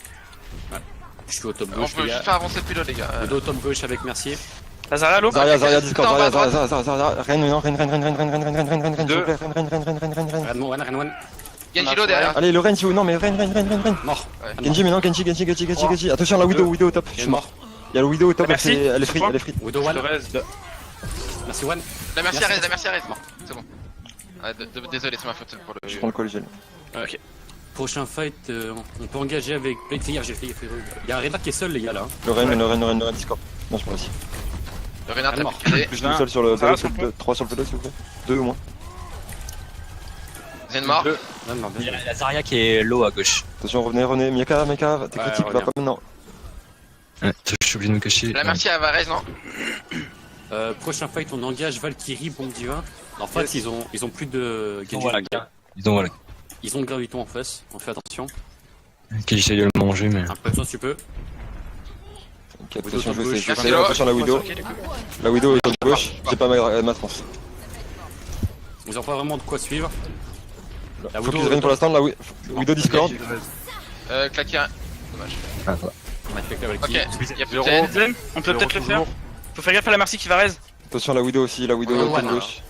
Speaker 3: Je suis au top
Speaker 6: On
Speaker 3: gauche,
Speaker 6: peut
Speaker 3: les
Speaker 6: juste
Speaker 3: gars.
Speaker 6: faire avancer le pilote, les gars.
Speaker 3: Widow top gauche avec Mercier.
Speaker 4: Lazara low.
Speaker 2: Zarya Discord,
Speaker 6: Attends,
Speaker 2: Zarya, Ren, non, Ren, s'il
Speaker 7: Deux.
Speaker 2: vous plaît, Ren.
Speaker 3: Ren one, Ren one.
Speaker 6: Genji low derrière.
Speaker 2: Allez, le Ren, si vous, non, mais Ren.
Speaker 3: Mort.
Speaker 2: Genji, mais non, Genji. Attention, la Widow top.
Speaker 3: Il est mort.
Speaker 2: Il y a le Widow top,
Speaker 4: Merci.
Speaker 2: elle est free, elle est free.
Speaker 3: Widow
Speaker 7: Le
Speaker 3: one.
Speaker 7: reste.
Speaker 3: Merci one.
Speaker 6: La Mercy
Speaker 3: Merci.
Speaker 6: reste, la Mercy reste. C'est bon. Ah, désolé, c'est ma faute pour le.
Speaker 2: Je prends le call gel.
Speaker 3: Prochain fight, on peut engager avec. Hier, j'ai fait. Il y a un Reinhardt qui est seul, les gars là.
Speaker 2: Le Ren, Discord. Non, je prends aussi.
Speaker 6: Le Reinhardt
Speaker 3: Elle est
Speaker 6: a
Speaker 3: morte.
Speaker 6: piqué.
Speaker 2: Je suis tout seul sur le
Speaker 4: Zarya
Speaker 2: payload,
Speaker 4: sur le
Speaker 2: 3 sur le payload, s'il vous plaît. 2 au moins.
Speaker 6: Zen mort.
Speaker 7: Deux.
Speaker 3: Ren mort,
Speaker 1: Il y
Speaker 3: bien.
Speaker 1: a la Zarya qui est low à gauche.
Speaker 2: Attention, revenez, Miaka, t'es
Speaker 3: Ouais,
Speaker 2: critique, va
Speaker 3: reviens.
Speaker 2: pas maintenant.
Speaker 1: Ouais, je suis obligé de me cacher.
Speaker 6: La Mercy à Varese, non?
Speaker 3: Prochain fight, on engage Valkyrie, Bombe Divin. En fait, ils ont plus de
Speaker 1: Ils ont
Speaker 3: Genji.
Speaker 1: voilà.
Speaker 3: Ils ont le graviton en face, on fait attention.
Speaker 1: Ok, j'essaie de le manger, mais.
Speaker 3: Attention, tu peux.
Speaker 2: Ok, attention, je
Speaker 6: Merci,
Speaker 2: sais,
Speaker 6: Lo.
Speaker 2: attention la Widow. La Widow est à gauche, j'ai pas ma trans.
Speaker 3: Ils ont pas vraiment de quoi suivre. La
Speaker 2: Focus
Speaker 3: Widow,
Speaker 2: Ren pour l'instant, la Widow Discord.
Speaker 6: Claqué un. Dommage.
Speaker 1: Ah, voilà.
Speaker 3: on a fait avec la
Speaker 6: Ok,
Speaker 3: Valkyrie.
Speaker 6: y'a plus de
Speaker 7: Zéro.
Speaker 6: Zen.
Speaker 4: Zen, on peut peut-être le faire. Faut faire gaffe à la Mercy qui va raise.
Speaker 2: Attention la Widow aussi, la Widow
Speaker 3: Ouais,
Speaker 2: côté
Speaker 3: ouais,
Speaker 2: gauche.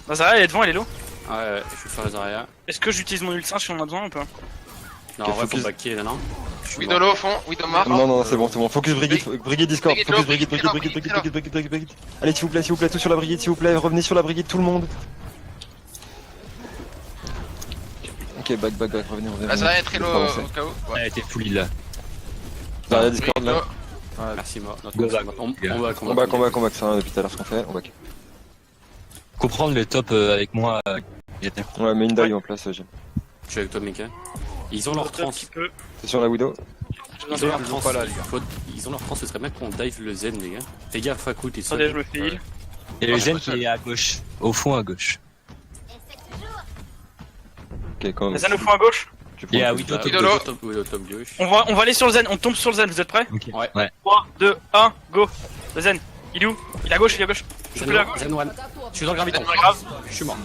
Speaker 4: Lazara elle est devant, elle est low.
Speaker 3: Ouais, je vais faire les arrières.
Speaker 4: Est-ce que j'utilise mon ult 5 si on a besoin ou pas?
Speaker 3: Non, en vrai, faut
Speaker 2: focus.
Speaker 3: backer là, non. Je suis
Speaker 6: Widow
Speaker 3: mort.
Speaker 6: low au fond, Widow mort.
Speaker 2: Non, c'est bon. Focus Brigade Discord.
Speaker 6: Brigade
Speaker 2: Focus
Speaker 6: low,
Speaker 2: Brigade. Allez, s'il vous plaît, tout sur la Brigade, s'il vous plaît. Revenez sur la Brigade, tout le monde. Ok, back, revenez.
Speaker 6: La Zarya est très low au cas où.
Speaker 1: Elle était full là.
Speaker 2: Zarya Discord là.
Speaker 3: Merci, mort.
Speaker 1: Go back.
Speaker 3: On va
Speaker 2: Combat, c'est ça depuis tout à l'heure ce qu'on fait. On back.
Speaker 1: Comprendre le top avec moi.
Speaker 2: Ouais, mais une die en place, j'ai.
Speaker 3: Je suis avec toi, Mika. Ils ont leur trans.
Speaker 4: Un petit peu.
Speaker 2: Attention la Widow.
Speaker 3: Ils ont leur
Speaker 7: Ils
Speaker 3: trans.
Speaker 7: sont pas là, les gars.
Speaker 3: Ils ont leur trans, ce serait bien qu'on dive le zen, les gars. Fais gaffe, Fakou, t'es
Speaker 4: Attendez, je
Speaker 3: seul.
Speaker 4: me fais heal.
Speaker 1: Et le Zen qui est à gauche. Au fond à gauche.
Speaker 2: Ok, quand
Speaker 4: Zen au fond à gauche.
Speaker 2: tu prends
Speaker 1: Et à
Speaker 2: le
Speaker 1: Widow
Speaker 2: coup.
Speaker 1: top
Speaker 6: Widow low.
Speaker 3: Top gauche.
Speaker 4: On va aller sur le Zen, on tombe sur le Zen, vous êtes prêts?
Speaker 1: Ok.
Speaker 3: Ouais.
Speaker 4: 3, 2, 1, go. Le Zen, il est où? Il est à gauche, il est à gauche. Je peux là.
Speaker 3: Zen one. Je suis dans le graviton.
Speaker 4: C'est pas grave.
Speaker 3: Je suis mort.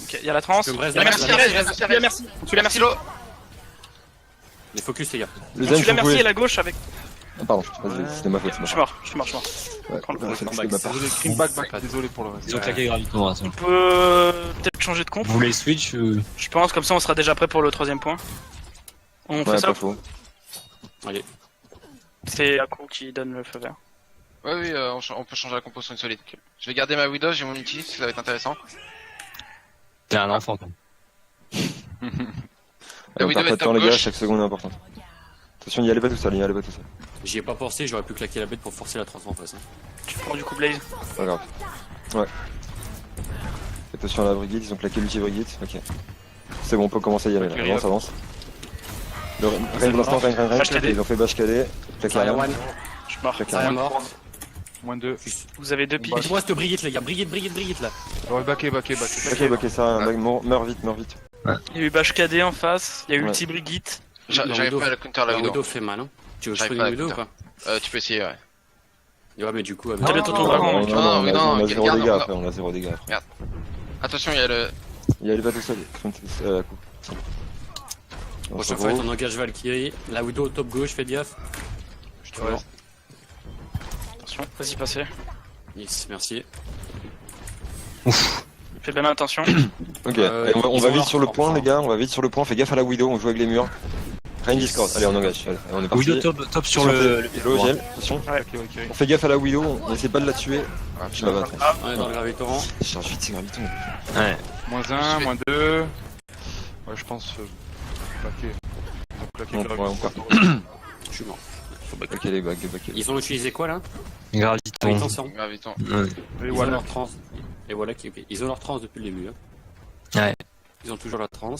Speaker 4: Ok, il y a la trans.
Speaker 3: Je peux me
Speaker 4: Il y a la
Speaker 3: reste-
Speaker 4: Mercy,
Speaker 3: la Mercy,
Speaker 4: reste. Tu la Mercy. Tu la Mercy.
Speaker 6: low.
Speaker 3: Les focus, les gars.
Speaker 2: Le
Speaker 4: Tu
Speaker 2: Zen,
Speaker 4: la
Speaker 2: vous
Speaker 4: Mercy
Speaker 2: pouvez.
Speaker 4: à la gauche avec.
Speaker 2: Ah, pardon, c'était ma faute.
Speaker 4: Je suis mort.
Speaker 2: Ouais,
Speaker 4: Prends le coup.
Speaker 2: c'est de ma part.
Speaker 7: Désolé, back. Désolé pour le reste.
Speaker 1: Ils ont claqué graviton. Hein, ça.
Speaker 4: On peut peut-être changer de comp.
Speaker 1: Vous voulez switch
Speaker 4: Je pense comme ça on sera déjà prêt pour le troisième point. On fait
Speaker 2: Ouais,
Speaker 4: ça.
Speaker 2: pas faux.
Speaker 3: Allez.
Speaker 4: C'est Aku qui donne le feu vert.
Speaker 6: Ouais, oui, on peut changer la compo sur une solide. Je vais garder ma Widow, j'ai mon ulti, ça va être intéressant.
Speaker 1: T'es un enfant quand même.
Speaker 2: On
Speaker 6: Widow
Speaker 2: perd pas
Speaker 6: est
Speaker 2: de temps,
Speaker 6: top
Speaker 2: les gars,
Speaker 6: gauche.
Speaker 2: chaque seconde est importante. Attention, n'y allez pas tout seul,
Speaker 3: J'y ai pas pensé, j'aurais pu claquer la bête pour forcer la trans en face. Hein.
Speaker 4: Tu prends du coup Blaze.
Speaker 2: Pas grave. Ouais. Attention à la Brigade, ils ont claqué l'ulti Brigade. Ok. C'est bon, on peut commencer à y aller là. Avance. Le Ren pour l'instant, Ren.
Speaker 4: Bash KD.
Speaker 2: Ils ont fait bash KD. Claqué
Speaker 3: Zarya
Speaker 2: rien.
Speaker 3: one.
Speaker 4: Je suis mort.
Speaker 2: Claqué
Speaker 3: Zarya
Speaker 2: rien.
Speaker 3: mort.
Speaker 7: Moins 2.
Speaker 4: Vous avez deux pics.
Speaker 3: Dites-moi cette brigade, les gars. Brigade là.
Speaker 7: J'aurais backé.
Speaker 2: Ok, ça, meurs vite.
Speaker 4: Il y a eu Bash KD en face. Il y a eu
Speaker 2: Ouais.
Speaker 4: Ulti Brigitte.
Speaker 6: J'arrive pas à la counter la
Speaker 3: La
Speaker 6: Widow.
Speaker 3: Widow fait mal, hein. Tu veux que je
Speaker 6: J'arrive
Speaker 3: prenne
Speaker 6: pas
Speaker 3: une
Speaker 6: à
Speaker 3: Widow ou
Speaker 6: la
Speaker 3: pas?
Speaker 6: Tu peux essayer, ouais.
Speaker 3: Ouais, mais du coup,
Speaker 4: T'as le tonton dragon.
Speaker 2: Non,
Speaker 6: Non, oui, non,
Speaker 2: on a 0
Speaker 6: garde,
Speaker 2: dégâts
Speaker 6: on a-
Speaker 2: après, on a 0 dégâts après.
Speaker 6: Attention, il y a le.
Speaker 2: Y allez pas tout seul.
Speaker 3: prochain fight, on engage Valkyrie. La Widow au top gauche, fais gaffe. Je te
Speaker 7: Ouais.
Speaker 3: vois.
Speaker 4: Attention, vas-y passez.
Speaker 3: Yes, merci.
Speaker 4: Fais bien attention.
Speaker 2: Ok,
Speaker 3: Euh,
Speaker 2: et on
Speaker 3: ils
Speaker 2: va
Speaker 3: ont
Speaker 2: vite
Speaker 3: leur
Speaker 2: sur le
Speaker 3: force,
Speaker 2: point,
Speaker 3: hein.
Speaker 2: les gars, on va vite sur le point, fais gaffe à la Widow, on joue avec les murs. Rien Discord, allez on engage, allez, on est parti.
Speaker 1: Widow top sur le
Speaker 2: Hello, gel, attention.
Speaker 4: Ouais.
Speaker 2: On fait gaffe à la Widow, on essaie pas de la tuer. Ah, je la battre.
Speaker 3: On est dans le graviton.
Speaker 2: Je charge vite ces gravitons.
Speaker 1: Ouais.
Speaker 7: -1, -2. Ouais, je pense. Plaquer.
Speaker 2: Non, ouais, on perd.
Speaker 3: Je suis mort.
Speaker 2: Ok, les bagues.
Speaker 3: Ils ont utilisé quoi là?
Speaker 1: Graviton.
Speaker 3: Graviton.
Speaker 6: Graviton.
Speaker 1: Ouais.
Speaker 3: Ils ont leur trans. Et voilà qui. Ils ont leur trans depuis le début. Hein.
Speaker 1: Ouais.
Speaker 3: Ils ont toujours la trans.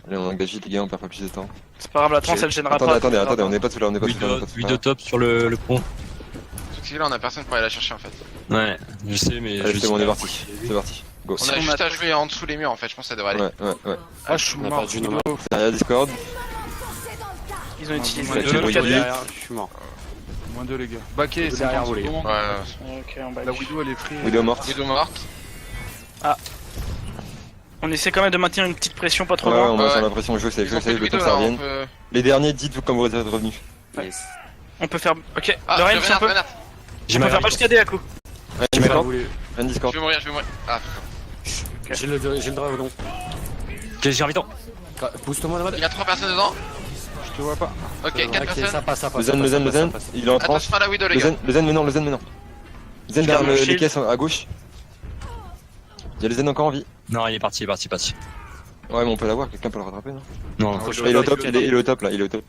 Speaker 2: Allez, on engage vite les gars, on perd pas plus de temps.
Speaker 4: C'est pas grave, la trans elle gênera pas.
Speaker 2: Attendez, on est pas tout là, on est pas tout là.
Speaker 1: Widow top sur le pont.
Speaker 6: Parce que là, on a personne pour aller la chercher en fait.
Speaker 1: Ouais, je sais, mais
Speaker 2: Allez,
Speaker 1: je
Speaker 2: c'est bon, on
Speaker 1: sais
Speaker 2: est
Speaker 1: pas.
Speaker 2: parti. C'est parti. Go.
Speaker 6: On a juste à jouer en dessous les murs en fait, je pense que ça devrait aller.
Speaker 2: Ouais.
Speaker 7: Ah, je suis
Speaker 3: On a
Speaker 7: mort.
Speaker 3: perdu nos mains.
Speaker 2: Derrière Discord.
Speaker 4: Ils ont utilisé.
Speaker 2: Ouais,
Speaker 3: Je suis
Speaker 2: Widow.
Speaker 3: derrière, je suis mort.
Speaker 7: -2 les gars. Baquet,
Speaker 3: Widow
Speaker 7: c'est
Speaker 3: derrière
Speaker 7: 50
Speaker 3: vous, les gars.
Speaker 7: secondes.
Speaker 6: Ouais.
Speaker 4: Ok, on back.
Speaker 7: La Widow elle est free.
Speaker 2: Widow morte.
Speaker 6: Widow morte.
Speaker 4: On essaie quand même de maintenir une petite pression pas trop
Speaker 2: Ouais,
Speaker 4: loin.
Speaker 2: on a
Speaker 6: Ouais.
Speaker 2: l'impression de jouer,
Speaker 6: Ils ont fait
Speaker 2: le
Speaker 6: le
Speaker 2: temps que
Speaker 6: Widow
Speaker 2: ça
Speaker 6: là,
Speaker 2: revienne.
Speaker 6: on peut...
Speaker 2: Les derniers, dites-vous comme vous êtes revenus.
Speaker 3: Yes.
Speaker 4: On peut faire. Ok,
Speaker 6: Ah,
Speaker 4: de Rennes, si on peut.
Speaker 6: Renard.
Speaker 1: J'ai
Speaker 4: On
Speaker 1: ma
Speaker 4: peut faire
Speaker 1: graviton.
Speaker 4: pas KD à coup.
Speaker 2: Rien
Speaker 3: J'ai pas
Speaker 2: Discord.
Speaker 3: voulu.
Speaker 2: Rien Discord.
Speaker 6: Je vais mourir. Ah,
Speaker 3: J'ai le dragon.
Speaker 1: J'ai graviton.
Speaker 3: Pousse-toi moi
Speaker 6: il y a 3 personnes dedans.
Speaker 7: Je te vois pas.
Speaker 6: Ok, 4
Speaker 3: Ok,
Speaker 6: personnes.
Speaker 3: ça passe.
Speaker 2: Le zen, il est en transe.
Speaker 6: Attention à la Widow les gars.
Speaker 2: Le zen maintenant. Zen derrière
Speaker 4: garde mon
Speaker 2: les
Speaker 4: shield.
Speaker 2: caisses à gauche. Il y a le zen encore en vie.
Speaker 1: Non, il est parti.
Speaker 2: Ouais, mais on peut l'avoir, quelqu'un peut le rattraper, non?
Speaker 1: Non,
Speaker 3: Faut
Speaker 2: Il est au top, il est au top là, il est au top.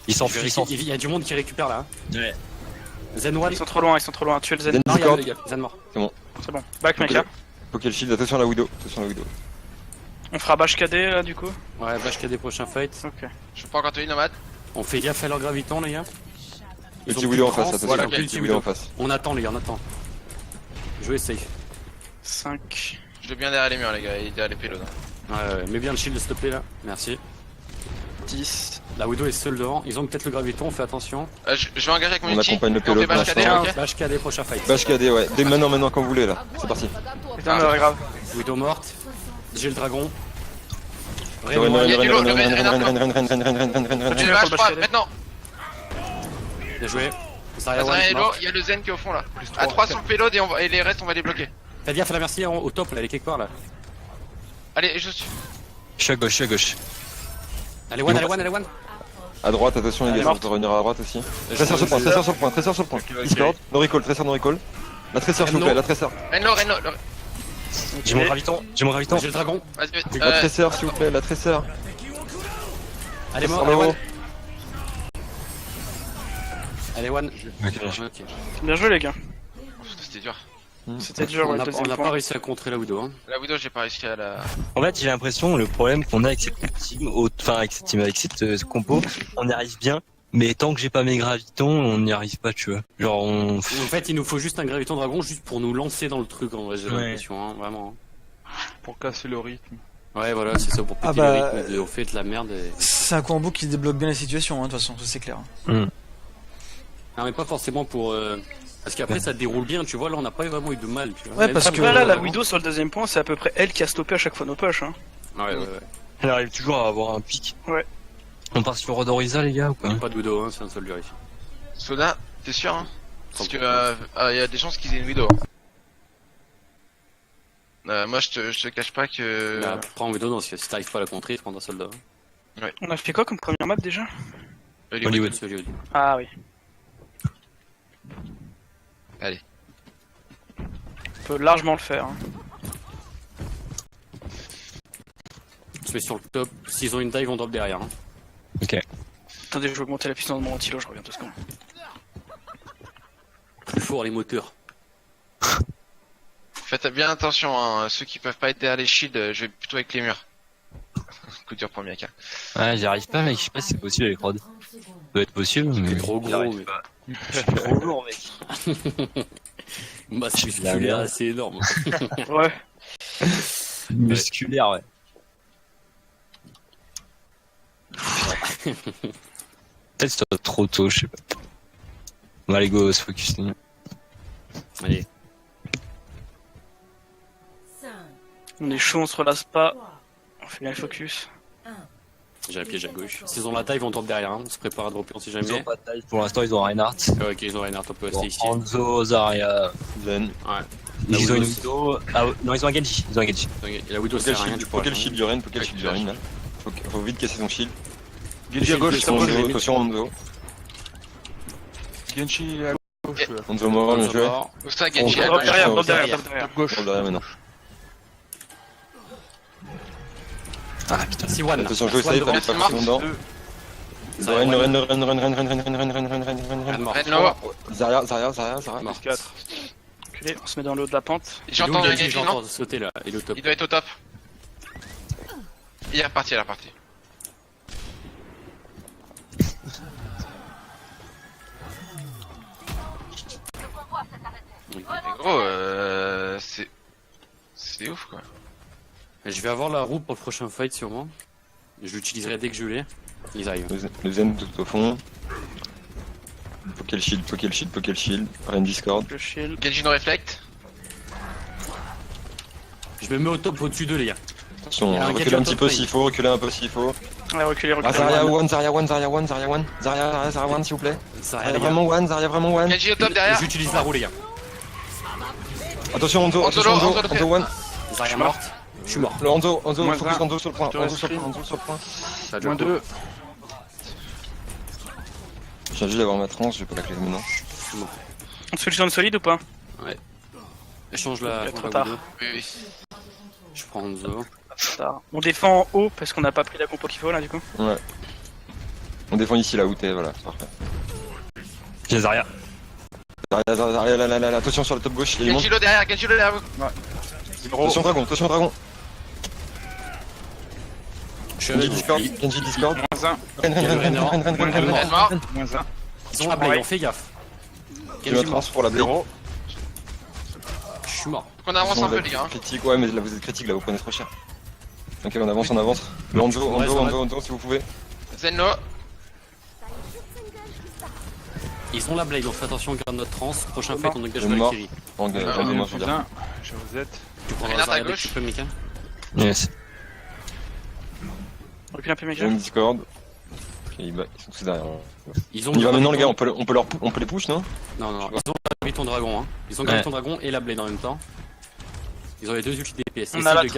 Speaker 1: il s'enfuit,
Speaker 3: Il y a du monde qui récupère là.
Speaker 1: Ouais.
Speaker 3: Zen Wall.
Speaker 4: Ils sont trop loin. Tuez le Zen.
Speaker 2: Zen
Speaker 3: Non, regarde,
Speaker 2: Discord.
Speaker 3: les gars, Zen mort.
Speaker 4: C'est bon. Back mec là.
Speaker 2: Faut qu'il y ait le shield, attention à la Widow.
Speaker 4: On fera bash KD là du coup.
Speaker 3: Ouais, vache qu'il y a des prochains fights.
Speaker 4: Ok.
Speaker 6: Je peux pas encore te dire nomade.
Speaker 3: On fait gaffe à leur graviton, les gars.
Speaker 2: Le
Speaker 3: Ils
Speaker 2: petit
Speaker 3: ont
Speaker 2: Widow en
Speaker 3: plus de
Speaker 2: face,
Speaker 3: trans,
Speaker 2: attention.
Speaker 3: voilà,
Speaker 2: Le
Speaker 3: plus de
Speaker 2: petit
Speaker 3: Widow.
Speaker 2: Widow en face.
Speaker 3: On attend, les gars, on attend. Jouez safe.
Speaker 4: 5.
Speaker 6: Je l'ai bien derrière les murs les gars, il est derrière les pélos.
Speaker 3: Ouais, mets bien le shield s'il te plaît là. Merci.
Speaker 4: 10.
Speaker 3: La Widow est seule devant. Ils ont peut-être le graviton, on fait attention.
Speaker 6: Je vais engager avec mon
Speaker 2: On
Speaker 6: ulti.
Speaker 2: accompagne le
Speaker 6: Et on
Speaker 2: pélo
Speaker 6: fait
Speaker 2: pour
Speaker 6: bash KD,
Speaker 2: l'instant.
Speaker 6: ok.
Speaker 3: Vache qu'il y a des prochains fights.
Speaker 2: Bash KD, ouais. Dès maintenant quand vous voulez là. C'est parti.
Speaker 4: Putain, mais grave.
Speaker 3: Widow morte. J'ai le dragon.
Speaker 2: Ren,
Speaker 3: Vraiment,
Speaker 6: il y a du lot, le Ren,
Speaker 4: Continue
Speaker 6: Tu
Speaker 4: à
Speaker 6: bash
Speaker 4: faire
Speaker 6: pas
Speaker 4: bash KD.
Speaker 6: maintenant.
Speaker 3: bien joué. Zarya
Speaker 6: Azrael
Speaker 3: One
Speaker 6: est low,
Speaker 3: mort.
Speaker 6: il y a le Zen qui est au fond là. À 3 sur le payload et les restes on va les bloquer.
Speaker 3: Fais gaffe à la merci au top là, elle est quelque part là.
Speaker 6: Allez, je suis.
Speaker 1: Je suis à gauche.
Speaker 3: Allez one.
Speaker 2: À droite, attention les
Speaker 4: Elle est
Speaker 2: gars, on
Speaker 4: morte.
Speaker 2: peut revenir à droite aussi. Tresseur sur le point. Discord, no recall, Tresseur no recall. La Tresseur s'il vous plaît, la Tresseur.
Speaker 6: Renlo.
Speaker 1: J'ai mon graviton.
Speaker 3: J'ai le dragon.
Speaker 6: Vas-y,
Speaker 2: La Tresseur s'il vous plaît, la Tresseur.
Speaker 3: Allez
Speaker 2: Tresseur
Speaker 3: mort,
Speaker 2: low.
Speaker 3: allez one.
Speaker 1: Ok.
Speaker 3: Ok.
Speaker 4: Bien joué les gars.
Speaker 6: C'était dur.
Speaker 4: C'était dur
Speaker 3: On
Speaker 4: ouais,
Speaker 3: n'a
Speaker 4: le deuxième
Speaker 3: pas
Speaker 4: point.
Speaker 3: réussi à contrer la Widow. Hein.
Speaker 6: La Widow, j'ai pas réussi à la.
Speaker 1: En fait, j'ai l'impression, le problème qu'on a avec cette team, avec cette compo, on y arrive bien, mais tant que j'ai pas mes gravitons, on n'y arrive pas, tu vois. Genre,
Speaker 3: En fait, il nous faut juste un graviton dragon juste pour nous lancer dans le truc, en vrai, j'ai
Speaker 1: Ouais.
Speaker 3: l'impression, hein, vraiment.
Speaker 7: Pour casser le rythme.
Speaker 3: Ouais, voilà, c'est ça, pour péter
Speaker 5: Ah bah,
Speaker 3: le rythme, on fait de la merde. Et...
Speaker 5: C'est un combo qui débloque bien la situation, hein, de toute façon, ça c'est clair.
Speaker 3: Non, mais pas forcément pour... Parce qu'après, ça déroule bien, tu vois, là, on n'a pas vraiment eu de mal, tu vois.
Speaker 5: Ouais,
Speaker 3: Même
Speaker 5: parce
Speaker 3: si-
Speaker 5: que-
Speaker 4: Après là, la
Speaker 3: vraiment-
Speaker 4: Widow sur le deuxième point, c'est à peu près elle qui a stoppé à chaque fois nos push. Hein.
Speaker 3: Ouais.
Speaker 1: elle arrive toujours à avoir un pic.
Speaker 4: Ouais.
Speaker 1: On part sur Rodoriza, les gars, ou pas?
Speaker 3: Pas de Widow, hein, c'est un seul du risque.
Speaker 6: Soda, t'es sûr hein? Parce que y a des chances qu'ils aient une Widow. Moi je te cache pas que.
Speaker 3: Bah, prends Widow, non, si t'arrives pas à la contrer, prends un soldat.
Speaker 4: On a fait quoi comme première map déjà?
Speaker 1: Hollywood.
Speaker 3: C'est Hollywood.
Speaker 4: Ah oui.
Speaker 6: Allez.
Speaker 4: On peut largement le faire. Hein.
Speaker 3: Je vais sur le top. S'ils ont une dive, on drop derrière. Hein.
Speaker 4: Attendez, je vais augmenter la puissance de mon ventilo, je reviens 2 secondes.
Speaker 3: Plus fort les moteurs.
Speaker 6: Faites bien attention, hein. Ceux qui peuvent pas être derrière les shields, je vais plutôt avec les murs. Coup dur pour Miyaka.
Speaker 1: Ouais, j'y arrive pas, mec, je sais pas si c'est possible avec Rod. Ça doit être possible, mais.
Speaker 3: trop gros,
Speaker 1: j'y arrive
Speaker 3: mais-
Speaker 1: pas. Je suis trop lourd, mec.
Speaker 3: Bah, c'est
Speaker 1: La
Speaker 3: musculaire,
Speaker 1: merde.
Speaker 3: c'est énorme.
Speaker 4: Ouais.
Speaker 1: Musculaire, ouais. Peut-être que c'est trop tôt, je sais pas. On va aller go, se focus.
Speaker 3: Allez.
Speaker 8: 5,
Speaker 4: On est chaud, on se relâche pas.
Speaker 8: 3,
Speaker 4: On fait bien le focus.
Speaker 3: J'ai un piège à gauche. S'ils ont la dive, on drop derrière. Hein. On se prépare à dropper, on sait
Speaker 1: Ils ont
Speaker 3: jamais.
Speaker 1: pas de taille pour l'instant, ils ont Reinhardt.
Speaker 3: Ok, ils ont Reinhardt, on peut rester
Speaker 1: Bon,
Speaker 3: ici.
Speaker 1: Hanzo, Zarya.
Speaker 2: Zen.
Speaker 3: Ouais.
Speaker 1: Ils ont une Widow. Ah, non, ils ont un Genji. Ils ont un Genji.
Speaker 3: La Widow
Speaker 2: Poké
Speaker 3: sert à rien, tu
Speaker 2: le
Speaker 3: pourras
Speaker 2: shield du Ren, poké le shield du Ren là. Faut vite casser son shield.
Speaker 7: Genji à gauche,
Speaker 2: Attention Hanzo.
Speaker 7: Genji à gauche.
Speaker 2: Hanzo mort, bien joué.
Speaker 6: Où ça, Genji?
Speaker 2: Ouais.
Speaker 4: Drop derrière, drop
Speaker 2: derrière.
Speaker 4: derrière, drop derrière.
Speaker 7: Gauche.
Speaker 2: Drop derrière maintenant.
Speaker 1: Ah putain.
Speaker 3: Si One.
Speaker 2: Attention, jouez safe, allez pas forcément dedans. Le Ren.
Speaker 6: Ren low.
Speaker 2: Zarya.
Speaker 3: Mort.
Speaker 4: 4. Reculé, on se met dans l'eau de la pente.
Speaker 6: J'entends le Genji, non?
Speaker 3: J'entends sauter là, il est au top.
Speaker 6: Il doit être au top. Il est reparti, Mais gros, c'est ouf quoi.
Speaker 3: Je vais avoir la roue pour le prochain fight sûrement. Je l'utiliserai dès que je l'ai. Ils arrivent.
Speaker 2: Le Zen tout au fond. Poké le shield. Ren Discord.
Speaker 4: Le shield.
Speaker 6: Genji no reflect.
Speaker 3: Je me mets au top au-dessus d'eux les gars.
Speaker 2: Attention,
Speaker 3: Il y a un
Speaker 2: reculez
Speaker 3: gadget
Speaker 2: un petit peu
Speaker 3: top
Speaker 2: s'il faut, reculez un peu s'il faut.
Speaker 4: Ouais, reculez,
Speaker 2: Ah,
Speaker 4: reculez.
Speaker 2: Zarya one, s'il vous plaît.
Speaker 3: Ça
Speaker 2: Zarya vraiment one.
Speaker 6: Genji au top derrière.
Speaker 3: J'utilise la roue les gars.
Speaker 2: Attention Hanzo,
Speaker 6: Hanzo
Speaker 2: one.
Speaker 3: Zarya morte. Je suis mort.
Speaker 2: Le Hanzo,
Speaker 7: Moins
Speaker 2: focus
Speaker 7: un.
Speaker 2: Hanzo sur le point.
Speaker 7: Je
Speaker 2: Hanzo sur
Speaker 7: reste
Speaker 2: le point.
Speaker 3: Ça a déjà
Speaker 7: Moins
Speaker 3: coup.
Speaker 7: 2.
Speaker 2: Je viens juste d'avoir ma transe, je vais pas la clé maintenant.
Speaker 3: Je suis mort.
Speaker 4: On se fait le zone solide ou pas?
Speaker 3: Échange la.
Speaker 4: Trop
Speaker 3: la
Speaker 4: tard.
Speaker 3: Widow.
Speaker 6: Oui.
Speaker 3: Je prends Hanzo.
Speaker 4: Tard. On défend en haut parce qu'on n'a pas pris la compo qu'il faut là du coup.
Speaker 2: Ouais. On défend ici là où t'es, voilà, parfait.
Speaker 1: J'ai Zarya.
Speaker 2: Zarya, là, attention sur le top gauche, il monte.
Speaker 6: Genji low derrière vous.
Speaker 2: Attention dragon.
Speaker 3: Je suis
Speaker 2: Genji
Speaker 3: avec vous.
Speaker 2: Discord.
Speaker 7: Moins 1.
Speaker 6: Ren mort.
Speaker 7: Moins 1.
Speaker 3: Ils ont la blade, on fait gaffe.
Speaker 2: J'ai ma transe pour la blade.
Speaker 3: Je suis mort.
Speaker 6: On avance un peu les gars.
Speaker 2: Critique, ouais, mais là vous êtes critique, là vous prenez trop cher. Ok, on avance. Le Hanzo, si vous pouvez.
Speaker 6: Zen low.
Speaker 3: Ils ont la blade, donc fais attention, on garde notre trans. Prochain fight, on engage
Speaker 2: Je suis mort.
Speaker 3: Valkyrie.
Speaker 2: En deux, moi je veux dire.
Speaker 7: Je vous aide.
Speaker 3: Tu prends
Speaker 6: Renate à
Speaker 3: Zarya dès que
Speaker 6: gauche.
Speaker 3: tu peux, Mika.
Speaker 1: Yes.
Speaker 4: Recule un peu mec.
Speaker 2: J'ai une Discord. Ok, ils sont tous derrière.
Speaker 3: Ils ont
Speaker 2: On y va maintenant les gars,
Speaker 3: graviton.
Speaker 2: on peut les push non?
Speaker 3: Non. Ils ont graviton dragon, hein. Ils ont graviton dragon et la blade en même temps. Ils ont les deux ultis DPS.
Speaker 4: On
Speaker 3: Essaye
Speaker 4: a la
Speaker 3: de garder-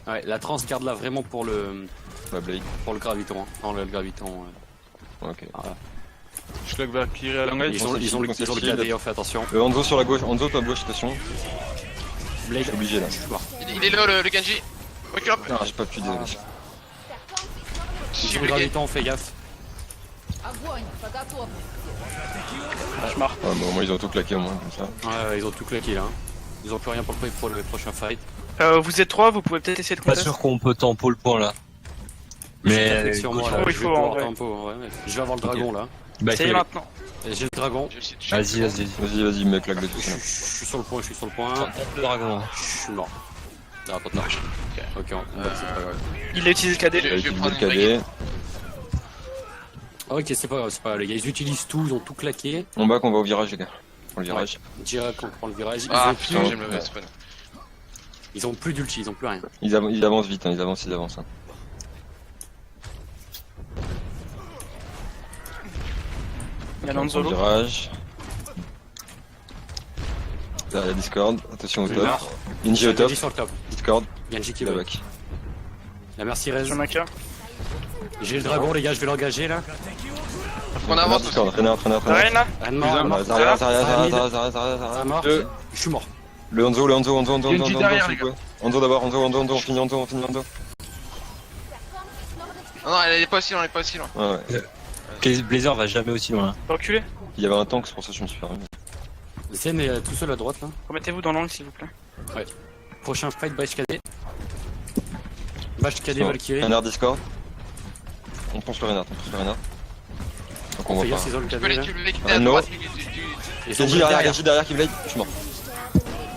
Speaker 4: trans.
Speaker 3: Ouais, la trans garde là vraiment pour le
Speaker 2: La blade.
Speaker 3: graviton. Hein. Non, le graviton.
Speaker 2: Ok.
Speaker 7: Schlag Valkyrie à l'anglais.
Speaker 3: Ils ont le KD off, attention.
Speaker 2: Le Hanzo sur la gauche, Hanzo top gauche, attention. Je
Speaker 3: Blade,
Speaker 2: suis obligé là.
Speaker 3: je suis mort.
Speaker 6: Il est low le Genji. Recule un peu.
Speaker 2: Non, j'ai pas pu, désolé.
Speaker 3: Ils ont le graviton, on fait gaffe.
Speaker 4: Je marre.
Speaker 2: Ah, bon, moi ils ont tout claqué au moins, comme ça.
Speaker 3: Ouais, ils ont tout claqué là. Hein. Ils ont plus rien pour le prochain fight.
Speaker 4: Vous êtes 3, vous pouvez peut-être essayer de
Speaker 1: Pas
Speaker 4: contester.
Speaker 1: sûr qu'on peut tempo le point là.
Speaker 3: Mais
Speaker 1: Mais
Speaker 3: sur moi là,
Speaker 4: il
Speaker 3: je
Speaker 4: faut,
Speaker 3: vais
Speaker 4: en
Speaker 3: pouvoir
Speaker 4: vrai.
Speaker 3: tempo. Ouais, ouais. Je vais avoir le dragon là.
Speaker 1: bah,
Speaker 4: Essayez
Speaker 1: fais-le.
Speaker 4: maintenant.
Speaker 3: Et j'ai le dragon.
Speaker 6: Je vais essayer de tuer.
Speaker 1: Vas-y.
Speaker 2: Vas-y, mec, claque de tout
Speaker 3: Je
Speaker 2: ça.
Speaker 3: suis sur le point,
Speaker 1: Le dragon.
Speaker 3: Je suis mort. Ah, pas de marche. Ok, on va, c'est pas grave.
Speaker 4: Il a utilisé le KD.
Speaker 6: Je vais
Speaker 2: Avec
Speaker 6: prendre
Speaker 2: le
Speaker 6: une
Speaker 2: KD.
Speaker 3: Ok, c'est pas grave, les gars. Ils utilisent tout, ils ont tout claqué.
Speaker 2: On back, on va au virage, les gars. Pour le virage.
Speaker 3: Direct, on prend le virage.
Speaker 6: Ah
Speaker 3: Ils
Speaker 6: putain,
Speaker 3: ont
Speaker 6: j'ai me lever, spawn.
Speaker 3: ils ont plus d'ulti, ils ont plus rien.
Speaker 2: Ils avancent vite, hein, ils avancent. Hein.
Speaker 4: Il y a
Speaker 2: On
Speaker 4: Lanzolo.
Speaker 2: virage. Derrière Discord, attention au top.
Speaker 3: Mort.
Speaker 2: Ninja au top,
Speaker 3: Genji sur le top.
Speaker 2: Discord,
Speaker 3: Genji qui
Speaker 2: la
Speaker 3: va.
Speaker 2: back.
Speaker 3: La merci Rez.
Speaker 4: Sur Maka.
Speaker 3: J'ai le dragon, les gars, je vais l'engager là.
Speaker 6: Faut qu'on avance aussi.
Speaker 2: Discord, Renard.
Speaker 4: Rien là.
Speaker 3: Un mort, un mort.
Speaker 2: Zarya.
Speaker 3: Un mort. Je suis mort.
Speaker 2: Le Hanzo,
Speaker 7: Genji derrière,
Speaker 2: s'il
Speaker 7: les
Speaker 2: vous plaît. Hanzo d'abord, on finit Hanzo.
Speaker 6: Non, elle est pas aussi loin,
Speaker 2: Ouais.
Speaker 1: Blazer va jamais aussi loin.
Speaker 4: Reculez.
Speaker 2: Il y avait un tank, c'est pour ça que je me suis permis.
Speaker 3: Zen est tout seul à droite là.
Speaker 4: Remettez-vous dans l'angle s'il vous plaît.
Speaker 3: Prochain fight, Bash KD. Bash KD Valkyrie.
Speaker 2: Renard Discord. On pense le Renard. Donc on
Speaker 3: On
Speaker 2: voit
Speaker 3: fait
Speaker 2: pas.
Speaker 3: gaffe, ils ont le
Speaker 6: Tu peux
Speaker 3: KD là.
Speaker 6: les quitter à
Speaker 2: No.
Speaker 6: droite.
Speaker 3: Ils ont
Speaker 2: Genji derrière qui blade, je suis mort.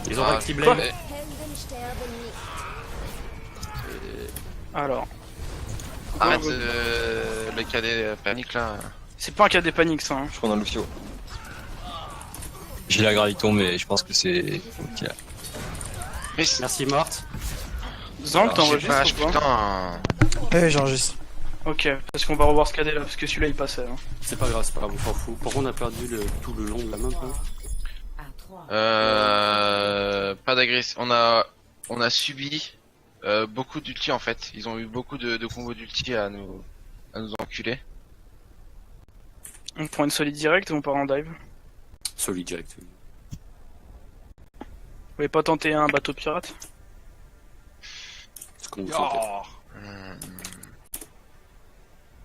Speaker 3: Ils ont
Speaker 6: Ah,
Speaker 3: Valkyrie
Speaker 4: quoi
Speaker 3: Blade.
Speaker 4: Alors.
Speaker 6: Arrête le KD panique là.
Speaker 4: C'est pas un KD panique ça. Hein.
Speaker 2: Je prends un Lucio.
Speaker 1: J'ai la graviton, mais je pense que c'est. Ok.
Speaker 6: Mais
Speaker 3: Merci morte.
Speaker 4: Zank,
Speaker 6: je
Speaker 4: t'enregistres
Speaker 6: sais
Speaker 4: ou
Speaker 6: pas,
Speaker 4: pas
Speaker 6: putain.
Speaker 5: Ouais, j'enregistre.
Speaker 4: Ok, parce qu'on va revoir ce KD là, parce que celui-là il passait. Hein.
Speaker 3: C'est pas grave, on s'en fout. Pourquoi on a perdu tout le long de la main là
Speaker 8: À 3.
Speaker 6: Pas d'agression. On a subi beaucoup d'ulti en fait. Ils ont eu beaucoup de combos d'ulti à nous enculer.
Speaker 4: On prend une solide direct ou on part en dive?
Speaker 3: Solide direct.
Speaker 4: Vous voulez pas tenter un bateau pirate?
Speaker 3: Ce qu'on vous souhaite.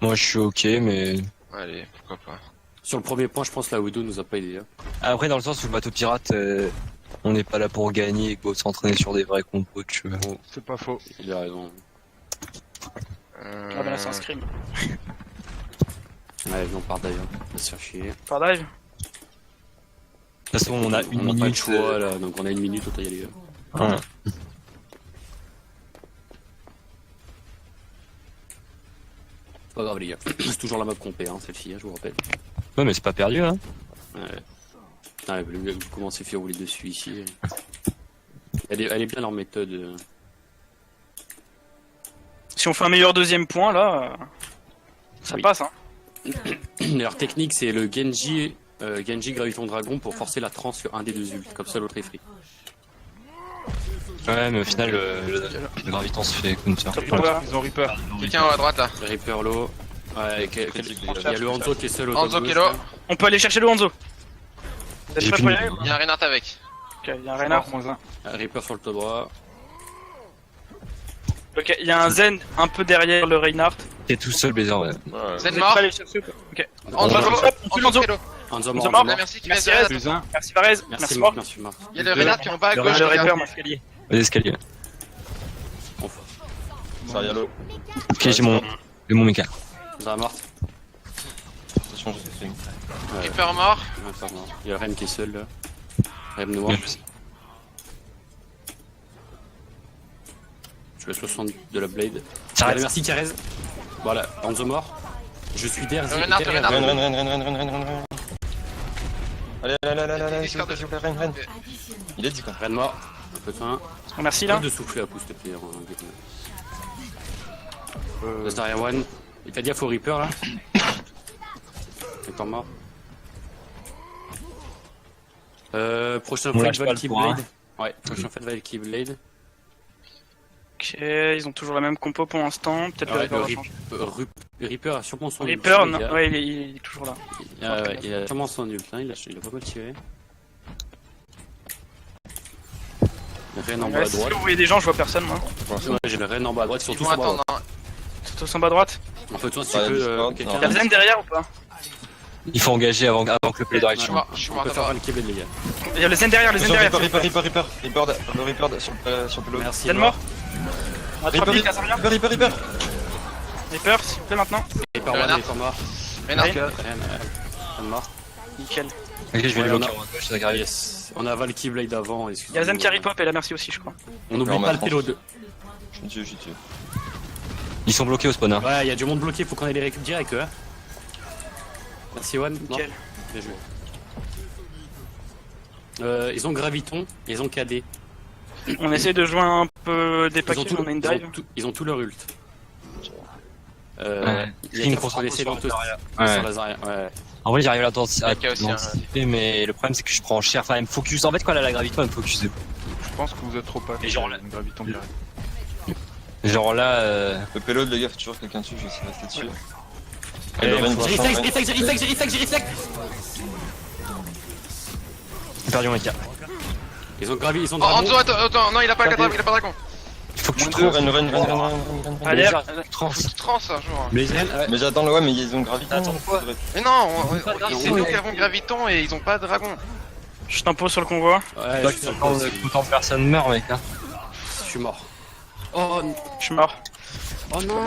Speaker 1: Moi, je suis ok, mais
Speaker 6: Allez, pourquoi pas.
Speaker 3: Sur le premier point, je pense que la Widow nous a pas aidé. Hein.
Speaker 1: après, dans le sens où le bateau pirate, on n'est pas là pour gagner et faut s'entraîner sur des vrais combos, tu vois.
Speaker 7: C'est pas faux.
Speaker 3: Il a raison.
Speaker 4: Ah bah là c'est un scrim.
Speaker 3: Allez, on part d'ailleurs. On va se faire chier.
Speaker 4: Par dive?
Speaker 1: De toute façon, on a une
Speaker 3: pas le
Speaker 1: minute.
Speaker 3: choix là, donc on a une minute, autant y aller.
Speaker 1: Ouais.
Speaker 3: C'est pas grave les gars. C'est toujours la map compé, hein, celle-ci, hein, je vous rappelle.
Speaker 1: Ouais, mais c'est pas perdu, hein.
Speaker 3: Ouais. Ah, vous commencez à faire rouler dessus ici. Elle est bien leur méthode.
Speaker 4: Si on fait un meilleur deuxième point là, ça
Speaker 3: Oui.
Speaker 4: passe hein.
Speaker 3: Leur technique c'est le Genji Graviton Dragon pour forcer la trans sur un des deux ults, comme ça l'autre est free.
Speaker 1: Ouais, mais au final, le graviton se fait counter.
Speaker 7: Ils ont Reaper.
Speaker 6: Quelqu'un à droite là.
Speaker 3: Reaper low. Ouais, il y a le Hanzo qui est seul au
Speaker 6: Hanzo
Speaker 3: top
Speaker 6: qui est
Speaker 3: gauche,
Speaker 6: là.
Speaker 3: là.
Speaker 4: On peut aller chercher le Hanzo. Vous êtes
Speaker 1: J'ai
Speaker 4: prêts
Speaker 1: fini.
Speaker 4: pour y aller?
Speaker 6: Il y a un Reinhardt avec.
Speaker 4: Ok, il y a un Reinhardt.
Speaker 7: -1.
Speaker 3: Reaper sur le top droit.
Speaker 4: Ok, il y a un Zen un peu derrière le Reinhardt.
Speaker 1: T'es tout seul, Blazer, ouais.
Speaker 6: Zen
Speaker 4: Vous êtes
Speaker 6: mort.
Speaker 4: prêts à aller chercher ou pas? Ok.
Speaker 6: Hanzo,
Speaker 4: On tue Hanzo.
Speaker 6: Hanzo.
Speaker 3: Hanzo
Speaker 4: Hanzo
Speaker 3: mort.
Speaker 4: mort.
Speaker 3: Hanzo mort.
Speaker 6: Merci qui
Speaker 4: Merci,
Speaker 6: vient
Speaker 4: Rez.
Speaker 6: derrière.
Speaker 7: Plus un.
Speaker 4: Merci Varese.
Speaker 3: Merci
Speaker 4: Merci
Speaker 3: Marc,
Speaker 4: Marc.
Speaker 3: merci Marc.
Speaker 6: Il y a le Reinhardt qui est en bas à gauche.
Speaker 4: Le Reaper,
Speaker 6: regarde.
Speaker 4: moi.
Speaker 1: Les escaliers.
Speaker 2: Ça y a l'eau.
Speaker 1: Ok, j'ai mon méca.
Speaker 3: Ça mort.
Speaker 2: Attention, j'ai fait une.
Speaker 6: Reaper mort.
Speaker 3: Il y a Ren qui est seul là. Ren noir.
Speaker 1: Ouais,
Speaker 3: Je vais 60 de la blade.
Speaker 1: Ça
Speaker 3: Allez,
Speaker 1: reste.
Speaker 3: merci Carez. Voilà, Hanzo mort. Je suis derrière.
Speaker 6: Renard,
Speaker 3: derrière.
Speaker 6: Renard.
Speaker 2: Ren. Allez, s'il vous plaît, Ren. Il est dit quoi.
Speaker 3: Ren mort. Un peu de soin.
Speaker 4: Merci là.
Speaker 3: Arrête de souffler à pouce, s'il te plaît. Reste derrière One. Il t'a dit à faux Reaper là. Reaper mort. Prochain
Speaker 1: On
Speaker 3: fight
Speaker 1: lâche pas le
Speaker 3: Valky
Speaker 1: point,
Speaker 3: Blade. Ouais, prochain fight Valky Blade.
Speaker 4: Ok, ils ont toujours la même compo pour l'instant. Peut-être le
Speaker 3: Ouais,
Speaker 4: Reaper va
Speaker 3: le
Speaker 4: changer.
Speaker 3: Reaper a sûrement son ult.
Speaker 4: Reaper,
Speaker 3: les
Speaker 4: non.
Speaker 3: gars.
Speaker 4: Ouais, il est toujours là.
Speaker 3: Il a sûrement son ult, hein. Il a pas mal tiré. Ren en bas à
Speaker 4: Ouais, si
Speaker 3: droite.
Speaker 4: vous voyez des gens, je vois personne moi.
Speaker 3: Ouais, j'ai le Ren en bas à droite,
Speaker 6: Ils
Speaker 3: surtout
Speaker 6: vont
Speaker 3: sur bas à
Speaker 6: attendre.
Speaker 3: droite.
Speaker 4: Tous en bas à droite.
Speaker 3: En fait, toi, si tu
Speaker 2: Ouais,
Speaker 3: peux,
Speaker 2: Discord,
Speaker 3: quelqu'un.
Speaker 4: Il y a le Zen derrière ou pas?
Speaker 1: Il faut engager avant que le play
Speaker 6: Je
Speaker 1: d'arrêt.
Speaker 6: suis mort. Je suis
Speaker 3: On
Speaker 6: mort
Speaker 3: peut faire
Speaker 6: d'abord.
Speaker 3: Valky Blade, les gars.
Speaker 4: Il y a le Zen derrière, le Zen derrière.
Speaker 2: Reaper sur le
Speaker 3: Merci.
Speaker 4: Zen mort. On a 3
Speaker 2: Reaper,
Speaker 4: pics, ça revient.
Speaker 2: Reaper.
Speaker 4: Reaper, s'il vous plaît maintenant.
Speaker 3: Reaper
Speaker 6: Le
Speaker 3: One,
Speaker 6: Renard.
Speaker 3: Reaper mort.
Speaker 6: Renard.
Speaker 3: Ren mort.
Speaker 4: Nickel.
Speaker 1: Ok, je vais
Speaker 3: Ouais,
Speaker 1: le
Speaker 3: on
Speaker 1: bloquer
Speaker 3: a-
Speaker 1: en gauche, ça arrive.
Speaker 3: Yes. On a Valky Blade avant.
Speaker 4: Il y a Zen qui ripop et la merci aussi, je crois.
Speaker 3: On n'oublie
Speaker 2: Non,
Speaker 3: pas
Speaker 2: mais
Speaker 3: le pélo 2.
Speaker 2: Je suis dessus.
Speaker 1: Ils sont bloqués au spawn, hein.
Speaker 3: Ouais, il y a du monde bloqué, faut qu'on aille les récup direct, hein. Merci One.
Speaker 4: Nickel.
Speaker 3: Bien joué. Ils ont Graviton, ils ont KD.
Speaker 4: On essaie de jouer un peu des
Speaker 3: Ils ont,
Speaker 4: paquets, on a une dive.
Speaker 3: ils ont tout leur ult.
Speaker 1: Ouais.
Speaker 3: Il y a
Speaker 1: Une
Speaker 3: qu'on essaie
Speaker 1: sur
Speaker 3: d'anticiper
Speaker 1: Ouais.
Speaker 3: sur la Zarya. Ouais.
Speaker 1: En vrai, j'arrive à
Speaker 6: Il y a aussi un-
Speaker 1: l'anticiper, mais le problème, c'est que je prends cher. Enfin, elle me focus. En fait, quand elle a la gravité, elle me focus.
Speaker 7: Je pense que vous êtes trop pas.
Speaker 1: Et genre là-
Speaker 7: Une graviton direct.
Speaker 1: Genre là,
Speaker 2: Le payload, les gars, faut toujours quelqu'un dessus, je vais essayer de rester dessus.
Speaker 1: Eh,
Speaker 2: Et le Ren
Speaker 1: faut-
Speaker 2: va
Speaker 3: J'ai
Speaker 2: changer.
Speaker 3: reflex.
Speaker 1: j'ai perdu mon méca.
Speaker 3: Ils ont gravi, ils ont
Speaker 6: Oh,
Speaker 3: dragon.
Speaker 6: Hanzo, attends, non, il a pas
Speaker 1: Regardez.
Speaker 6: il a pas dragon.
Speaker 1: Il faut que tu
Speaker 2: Moins
Speaker 1: trouves.
Speaker 2: deux, Ren.
Speaker 4: Allez,
Speaker 1: Blazer, trans.
Speaker 6: Faut qu'il trans un jour.
Speaker 1: Blazer,
Speaker 2: Mais j'attends le ouais, mais ils ont graviton.
Speaker 1: Attends, quoi
Speaker 6: Mais non,
Speaker 1: pas de dragon,
Speaker 6: c'est nous
Speaker 1: ouais.
Speaker 6: qui avons graviton et ils ont pas de dragon.
Speaker 4: je t'impose sur le convoi.
Speaker 3: Ouais,
Speaker 1: Toi,
Speaker 3: je suis
Speaker 1: quand autant de personnes meurent, mec. Hein.
Speaker 3: Je suis mort. Oh,
Speaker 4: Je suis mort.
Speaker 3: oh non.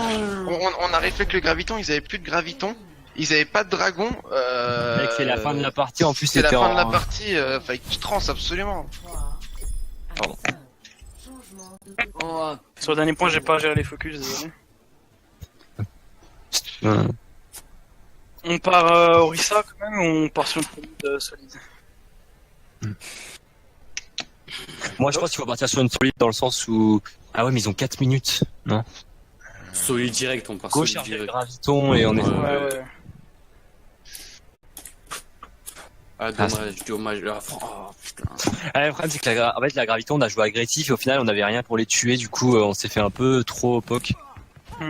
Speaker 6: On a réfléchi que le graviton, ils avaient plus de graviton. Ils avaient pas de dragon.
Speaker 1: Mec, c'est la fin de la partie. En plus,
Speaker 6: C'est la
Speaker 1: c'était
Speaker 6: fin de la
Speaker 1: en.
Speaker 6: partie. Fallait que tu trans absolument.
Speaker 4: Sur le dernier point, j'ai pas géré les focus, désolé.
Speaker 1: Ouais.
Speaker 4: On part Orisa quand même ou on part sur une solide solide?
Speaker 1: Moi, je pense qu'il faut partir sur une solide dans le sens où. Ah ouais, mais ils ont 4 minutes. Non.
Speaker 3: Solide direct, on part
Speaker 1: Go
Speaker 3: solide
Speaker 1: chercher le
Speaker 3: direct.
Speaker 1: graviton et on est.
Speaker 4: Ouais.
Speaker 3: Ah, dommage. Ah,
Speaker 1: Le problème c'est que en fait, la Graviton, on a joué agressif et au final on avait rien pour les tuer, du coup on s'est fait un peu trop poke.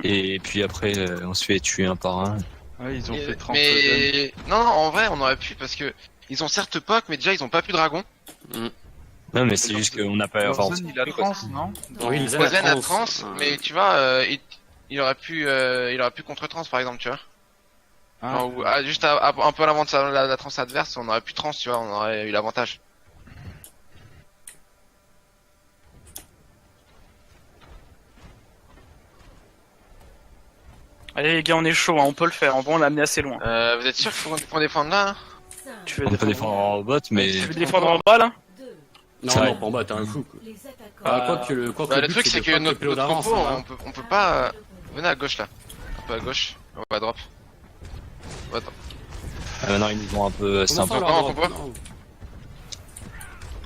Speaker 1: Et puis après on se fait tuer un par un.
Speaker 7: Ouais, ils ont fait 30
Speaker 6: Mais non, en vrai, on aurait pu parce que ils ont certes POC, mais déjà ils ont pas plus dragon.
Speaker 1: Non mais c'est juste qu'on n'a pas... Enfin,
Speaker 7: il a trans, non?
Speaker 3: Oui, le
Speaker 6: Zen a trans,
Speaker 3: Ouais.
Speaker 6: mais tu vois, il aurait pu contre trans par exemple, tu vois.
Speaker 7: Ah.
Speaker 6: Genre, juste un peu à l'avant de la trans adverse, on aurait pu trans, tu vois, on aurait eu l'avantage.
Speaker 4: Allez les gars, on est chaud, hein, on peut le faire, on va l'amener assez loin.
Speaker 6: Vous êtes sûr qu'on défendre là?
Speaker 4: Tu veux
Speaker 1: on n'est pas défendre en bot, mais...
Speaker 4: Tu veux défendre en bas là?
Speaker 3: Non,
Speaker 1: C'est vrai.
Speaker 3: non, pour moi, t'es un fou. Quoi.
Speaker 8: Les attaquants.
Speaker 3: Ah, quoi que le
Speaker 6: Le truc c'est
Speaker 3: de
Speaker 6: que
Speaker 3: pas
Speaker 6: notre
Speaker 3: taper au d'avance,
Speaker 6: compo,
Speaker 3: hein.
Speaker 6: on peut pas... Venez à gauche là. Un peu à gauche, on va drop. On va drop.
Speaker 1: Maintenant ils nous ont un peu... C'est un
Speaker 3: Comment
Speaker 1: peu...
Speaker 3: ça,
Speaker 6: Non,
Speaker 3: leur
Speaker 6: on peut
Speaker 3: drop?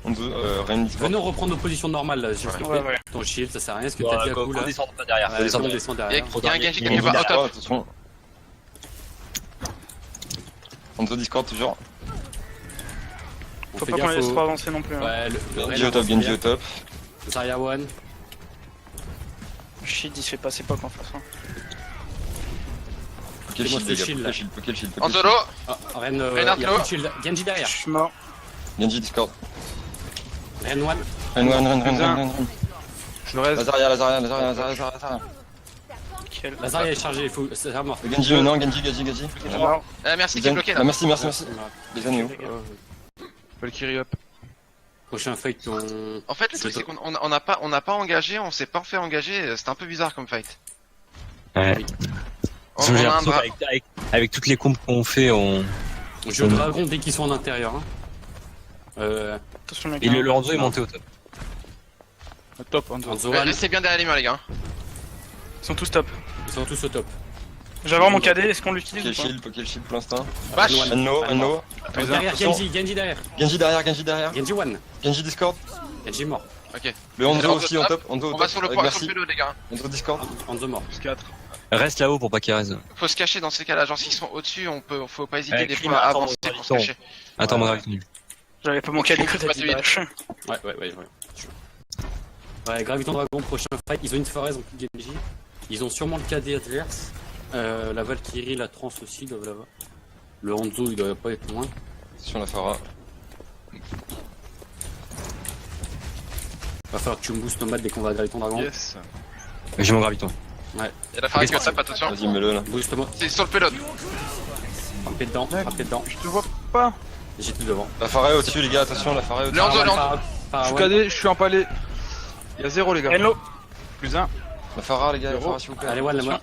Speaker 2: Hanzo, rien de Discord.
Speaker 3: Venons reprendre nos positions normales là, s'il te
Speaker 4: Ouais,
Speaker 3: plaît.
Speaker 4: ouais.
Speaker 3: Ton shield, ça sert à rien, ce que t'as dit à coup là.
Speaker 1: On descend pas derrière,
Speaker 3: Ouais,
Speaker 1: faut descendre
Speaker 3: on
Speaker 1: derrière.
Speaker 3: descend
Speaker 6: Il y
Speaker 3: derrière.
Speaker 6: a un Genji
Speaker 1: Il y a
Speaker 6: quelque part, au
Speaker 2: Oh,
Speaker 6: top.
Speaker 2: attention. Hanzo Discord toujours.
Speaker 3: On
Speaker 4: Faut
Speaker 3: fait
Speaker 4: pas qu'on les laisse
Speaker 3: gaffe
Speaker 4: trop
Speaker 3: au...
Speaker 4: avancer non plus. Hein.
Speaker 3: Ouais, le
Speaker 2: Genji au top, Genji au top.
Speaker 3: Zarya One.
Speaker 4: Shit, il se fait passer POC en face. Hein.
Speaker 2: Quel
Speaker 3: Fais-moi
Speaker 2: shield,
Speaker 3: ce
Speaker 2: les gars,
Speaker 3: shield,
Speaker 2: quel
Speaker 3: là.
Speaker 2: shield, quel shield,
Speaker 6: En solo,
Speaker 3: Ah, Ren,
Speaker 6: Reinhardt,
Speaker 3: il y a
Speaker 6: low.
Speaker 3: plus de shield. Genji derrière.
Speaker 4: Je suis mort.
Speaker 2: Genji Discord.
Speaker 3: Ren One.
Speaker 2: Ren.
Speaker 7: Je reste.
Speaker 2: Lazaria.
Speaker 4: Nickel.
Speaker 3: La Zarya est chargée, il faut... C'est mort.
Speaker 2: Genji maintenant, Genji.
Speaker 4: Je suis mort.
Speaker 6: merci, t'es bloqué là.
Speaker 2: Ah, merci. Les anneaux.
Speaker 7: Valkyrie up.
Speaker 3: Prochain fight, on...
Speaker 6: En fait, le truc c'est qu'on n'a pas engagé, on s'est pas fait engager, c'était un peu bizarre comme fight.
Speaker 1: Ouais.
Speaker 6: On
Speaker 1: J'ai
Speaker 6: a un
Speaker 1: l'impression
Speaker 6: bras.
Speaker 1: avec toutes les comptes qu'on fait, on...
Speaker 3: On joue au dragon dès qu'ils sont en intérieur. Hein.
Speaker 4: Attention les
Speaker 1: Et
Speaker 4: gars.
Speaker 1: le Hanzo est monté au top.
Speaker 7: Top, Hanzo.
Speaker 3: Hanzo One,
Speaker 6: Restez bien derrière les murs les gars.
Speaker 4: Ils sont tous top.
Speaker 3: ils sont tous au top.
Speaker 4: J'avais mon KD, est-ce qu'on l'utilise
Speaker 2: Quel
Speaker 4: ou pas?
Speaker 2: shield pour l'instant.
Speaker 6: Bash.
Speaker 2: Anno.
Speaker 3: Derrière, Genji derrière.
Speaker 2: Genji derrière.
Speaker 3: Genji One.
Speaker 2: Genji Discord.
Speaker 3: Genji mort.
Speaker 6: Ok.
Speaker 2: Le Hanzo
Speaker 6: Hanzo
Speaker 2: aussi en top.
Speaker 6: On va sur le point, sur
Speaker 2: Merci.
Speaker 6: le vélo les gars.
Speaker 2: Hanzo Discord.
Speaker 3: Hanzo mort.
Speaker 7: Plus 4.
Speaker 1: Reste là-haut pour pas qu'il reste.
Speaker 6: Faut se cacher dans ces cas-là, genre s'ils sont au-dessus, faut pas hésiter des
Speaker 1: Clim,
Speaker 6: fois à
Speaker 1: attends,
Speaker 6: avancer pour se
Speaker 1: attends.
Speaker 6: cacher.
Speaker 1: Attends,
Speaker 3: Ouais.
Speaker 1: mon gravité.
Speaker 4: J'avais pas mon KD que t'as dit bash.
Speaker 3: Ouais. Ouais, Graviton Dragon, prochain fight. Ils ont une Forez en plus de Genji. Ils ont sûrement le KD adverse. La Valkyrie, la Trans aussi doivent l'avoir. Le Hanzo, il doit pas être loin.
Speaker 2: Sur la Phara.
Speaker 3: Va falloir que tu me boostes nomade dès qu'on va à Graviton Dragon.
Speaker 7: Yes.
Speaker 1: J'ai mon graviton.
Speaker 6: Il y a la Pharaon qui tape, attention.
Speaker 2: Vas-y, mets-le là.
Speaker 3: Booste-moi.
Speaker 6: C'est sur le payload.
Speaker 3: Frappez dedans.
Speaker 7: Je te vois pas.
Speaker 3: J'ai tout devant.
Speaker 2: La Phara est au-dessus, les gars, attention, la Phara est au-dessus.
Speaker 6: Le Hanzo, le Hanzo.
Speaker 7: Je suis KD, je suis empalé. Il y a 0 les gars.
Speaker 4: Hello.
Speaker 7: Plus 1.
Speaker 2: La Phara, les gars, la
Speaker 7: Zéro.
Speaker 2: Phara, s'il vous plaît.
Speaker 3: Allez, One, la mort.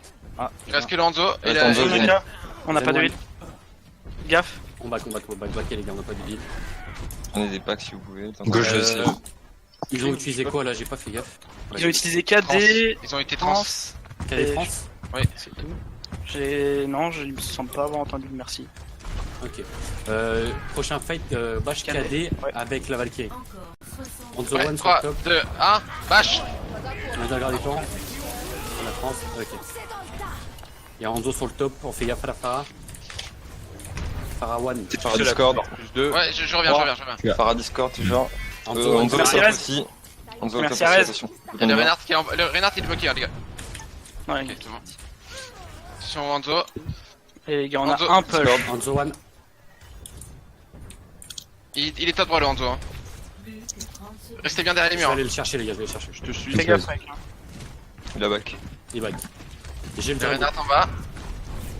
Speaker 6: Il reste que le Hanzo et
Speaker 2: Reste
Speaker 6: la...
Speaker 2: Hanzo,
Speaker 6: et
Speaker 2: Genji.
Speaker 6: la-
Speaker 4: gars, on a pas de
Speaker 3: Zen
Speaker 4: heal. Gaffe.
Speaker 3: On back, les gars, on a pas de heal.
Speaker 2: Prenez des packs si vous pouvez.
Speaker 1: Gauche, je sais.
Speaker 3: Ils ont utilisé quoi là? J'ai pas fait gaffe.
Speaker 4: Ils ont utilisé KD,
Speaker 6: Ils ont été trans.
Speaker 4: France.
Speaker 3: KD
Speaker 4: Et-
Speaker 3: France?
Speaker 4: C'est tout. Non, je me semble pas avoir entendu, merci.
Speaker 3: Ok. Prochain fight, Bash
Speaker 4: KD,
Speaker 3: KD
Speaker 4: ouais.
Speaker 3: avec la Valkyrie.
Speaker 8: Encore 60.
Speaker 3: Hanzo
Speaker 6: Ouais,
Speaker 3: One sur
Speaker 6: 3,
Speaker 3: le top.
Speaker 6: 2, 1, bash.
Speaker 3: On a regardé temps. On a France. Ok. Il y a Hanzo sur le top. On fait gaffe à la Phara. Phara One.
Speaker 2: Phara Discord.
Speaker 7: Plus 2.
Speaker 6: Ouais, je reviens.
Speaker 2: Phara Discord, toujours.
Speaker 3: Hanzo One.
Speaker 2: Hanzo
Speaker 4: Merci,
Speaker 2: top
Speaker 4: Rez.
Speaker 2: aussi. Hanzo
Speaker 4: Merci,
Speaker 2: top aussi,
Speaker 4: Rez.
Speaker 2: attention.
Speaker 6: Il y a le Reinhardt qui est le Reinhardt il est bloqué, hein, les gars.
Speaker 4: Ouais.
Speaker 6: Ok, tout bon. Attention Hanzo.
Speaker 4: Et les gars, on a
Speaker 6: Hanzo,
Speaker 4: un push.
Speaker 2: Discord.
Speaker 3: Hanzo One.
Speaker 6: Il est top droit le Hanzo. Hein.
Speaker 8: But et 30 secondes.
Speaker 6: Restez bien derrière les
Speaker 3: Je vais
Speaker 6: murs.
Speaker 3: aller le chercher, les gars. Je vais le chercher.
Speaker 7: Je te suis.
Speaker 4: Fais gaffe, mec.
Speaker 2: Il a back.
Speaker 3: Il back. J'ai le
Speaker 6: Le
Speaker 3: dragon.
Speaker 6: Reinhardt en bas.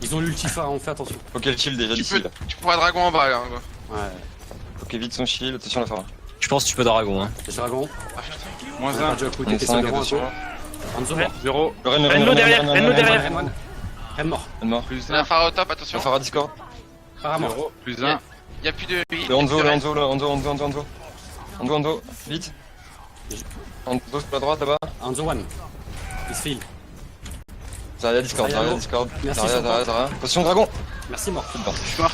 Speaker 3: Ils ont l'ulti Phara, on fait attention.
Speaker 2: Ok, le shield déjà d'ici là.
Speaker 6: Tu pourras dragon en bas, hein, gros.
Speaker 3: Ouais.
Speaker 2: Ok, vite son shield, attention la Phara.
Speaker 1: Je pense que tu peux dragon, hein.
Speaker 3: J'ai le dragon.
Speaker 7: Moins
Speaker 3: On a
Speaker 7: 1.
Speaker 3: déjà à
Speaker 2: On
Speaker 3: côté,
Speaker 2: est
Speaker 3: t'es
Speaker 2: 5,
Speaker 3: devant un peu.
Speaker 2: attention.
Speaker 3: Hanzo mort.
Speaker 7: 0.
Speaker 4: Renno derrière, Renno derrière.
Speaker 3: Ren One. Ren mort.
Speaker 2: Mort.
Speaker 7: Plus
Speaker 6: La
Speaker 7: 1.
Speaker 6: Pharaon au top, attention.
Speaker 2: La Phara Discord.
Speaker 3: Phara mort.
Speaker 7: 0. Plus 1.
Speaker 6: Y'a plus de lui.
Speaker 2: Le Hanzo, vite. Hanzo sur la droite là-bas.
Speaker 3: Hanzo One. Il se file.
Speaker 2: Zarya Discord,
Speaker 3: Zarya
Speaker 2: Zarya
Speaker 3: low.
Speaker 2: Discord.
Speaker 3: Merci,
Speaker 2: Zarya,
Speaker 3: Sympa.
Speaker 2: Zarya. Attention dragon.
Speaker 3: Merci mort.
Speaker 2: C'est bon.
Speaker 4: Je suis mort.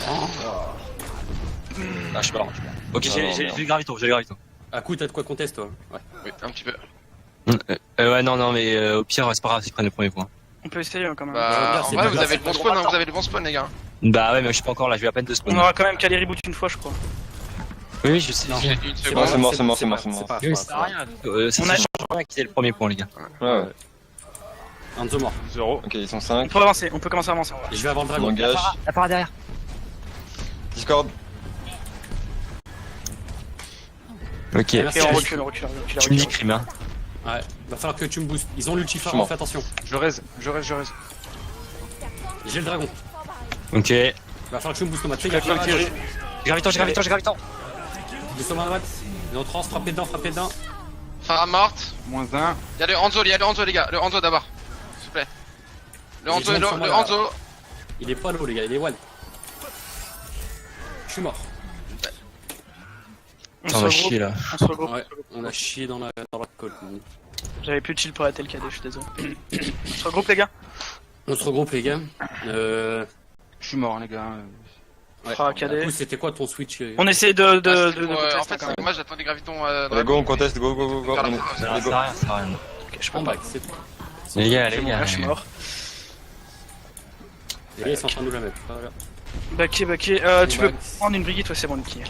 Speaker 1: Ah, je suis pas. Ok,
Speaker 2: non,
Speaker 1: j'ai
Speaker 2: non.
Speaker 1: le graviton, j'ai le graviton.
Speaker 3: À coup, t'as de quoi contester, toi. Ouais.
Speaker 6: Oui, un petit peu.
Speaker 1: Ouais, non, mais au pire, c'est pas grave s'ils prennent le premier point.
Speaker 4: On peut essayer hein, quand même.
Speaker 6: Bah,
Speaker 3: regarde,
Speaker 6: en
Speaker 3: c'est
Speaker 6: vrai,
Speaker 3: pas
Speaker 6: vous
Speaker 3: grave,
Speaker 6: avez le bon spawn, hein, vous avez le bon spawn, les gars.
Speaker 1: Bah ouais, mais je suis pas encore là, je vais à peine de
Speaker 4: On
Speaker 1: spawn.
Speaker 4: aura quand même qu'à les reboot une fois, je crois.
Speaker 1: Oui, je sais.
Speaker 3: Non.
Speaker 6: J'ai une
Speaker 3: C'est
Speaker 6: seconde.
Speaker 2: c'est mort, c'est mort,
Speaker 3: c'est
Speaker 2: c'est mort,
Speaker 3: pas-
Speaker 2: c'est mort.
Speaker 3: c'est pas-
Speaker 1: Oui,
Speaker 3: c'est
Speaker 1: c'est
Speaker 3: pas-
Speaker 1: rien. Ça
Speaker 4: On a-
Speaker 1: change rien qu'il ait le premier point, les gars.
Speaker 2: Ouais, ouais.
Speaker 3: Hanzo mort.
Speaker 7: 0.
Speaker 2: Ok, ils sont
Speaker 4: On
Speaker 2: 5.
Speaker 4: peut avancer, on peut commencer à avancer.
Speaker 3: Et je vais avoir le
Speaker 2: On
Speaker 3: dragon.
Speaker 2: engage.
Speaker 1: La part derrière.
Speaker 2: Discord.
Speaker 1: Ok.
Speaker 3: Merci.
Speaker 4: Et on
Speaker 3: Tu
Speaker 4: recule, on recule, on recule.
Speaker 1: Tu me dis crime, hein.
Speaker 3: Ouais, va falloir que tu me boostes. Ils ont l'ulti
Speaker 2: Je suis
Speaker 3: phare,
Speaker 2: mort.
Speaker 3: fais attention.
Speaker 7: Je raise, je raise, je raise.
Speaker 3: J'ai le dragon.
Speaker 1: Ok.
Speaker 3: Va falloir que tu me boostes, Nomad. Fais gaffe,
Speaker 4: Quelqu'un qui rit.
Speaker 1: Graviton.
Speaker 3: Descends, Nomad. Et on trans, frappez dedans, frappez dedans.
Speaker 6: Farah morte.
Speaker 7: Moins 1.
Speaker 6: Y'a le Hanzo, les gars. Le Hanzo d'abord. S'il vous plaît. Le
Speaker 3: Les
Speaker 6: Hanzo,
Speaker 3: gens
Speaker 6: le
Speaker 3: sont malades.
Speaker 6: Hanzo.
Speaker 3: Il est pas low, les gars, il est one. Je suis mort.
Speaker 4: On
Speaker 1: T'en vas
Speaker 4: se
Speaker 1: chier,
Speaker 4: regroupe.
Speaker 1: là.
Speaker 4: On se regroupe.
Speaker 3: Ouais, on a chié dans la colle.
Speaker 4: J'avais plus de chill pour la tel KD, je suis désolé. On se regroupe les gars.
Speaker 3: On se regroupe, les gars.
Speaker 7: Je suis mort, les gars.
Speaker 3: Ouais.
Speaker 4: Fera
Speaker 3: Du
Speaker 4: cadet.
Speaker 3: coup, c'était quoi ton switch
Speaker 4: On essaie de
Speaker 6: En fait, c'est que moi j'attends des gravitons.
Speaker 2: Allez, go, on conteste, go, go, go, go.
Speaker 6: Voilà.
Speaker 2: Allez,
Speaker 1: Ça
Speaker 2: go.
Speaker 1: sert à rien, ça sert à rien.
Speaker 4: Ok, je
Speaker 3: En
Speaker 4: peux
Speaker 3: back,
Speaker 4: pas.
Speaker 3: c'est tout.
Speaker 1: Les gars,
Speaker 4: C'est
Speaker 1: les
Speaker 4: bon,
Speaker 1: gars.
Speaker 4: là, je suis mort.
Speaker 3: Les gars, ils sont en train de nous la mettre. Voilà.
Speaker 4: Backé. Tu peux prendre une brigade, ouais, c'est bon, Niki.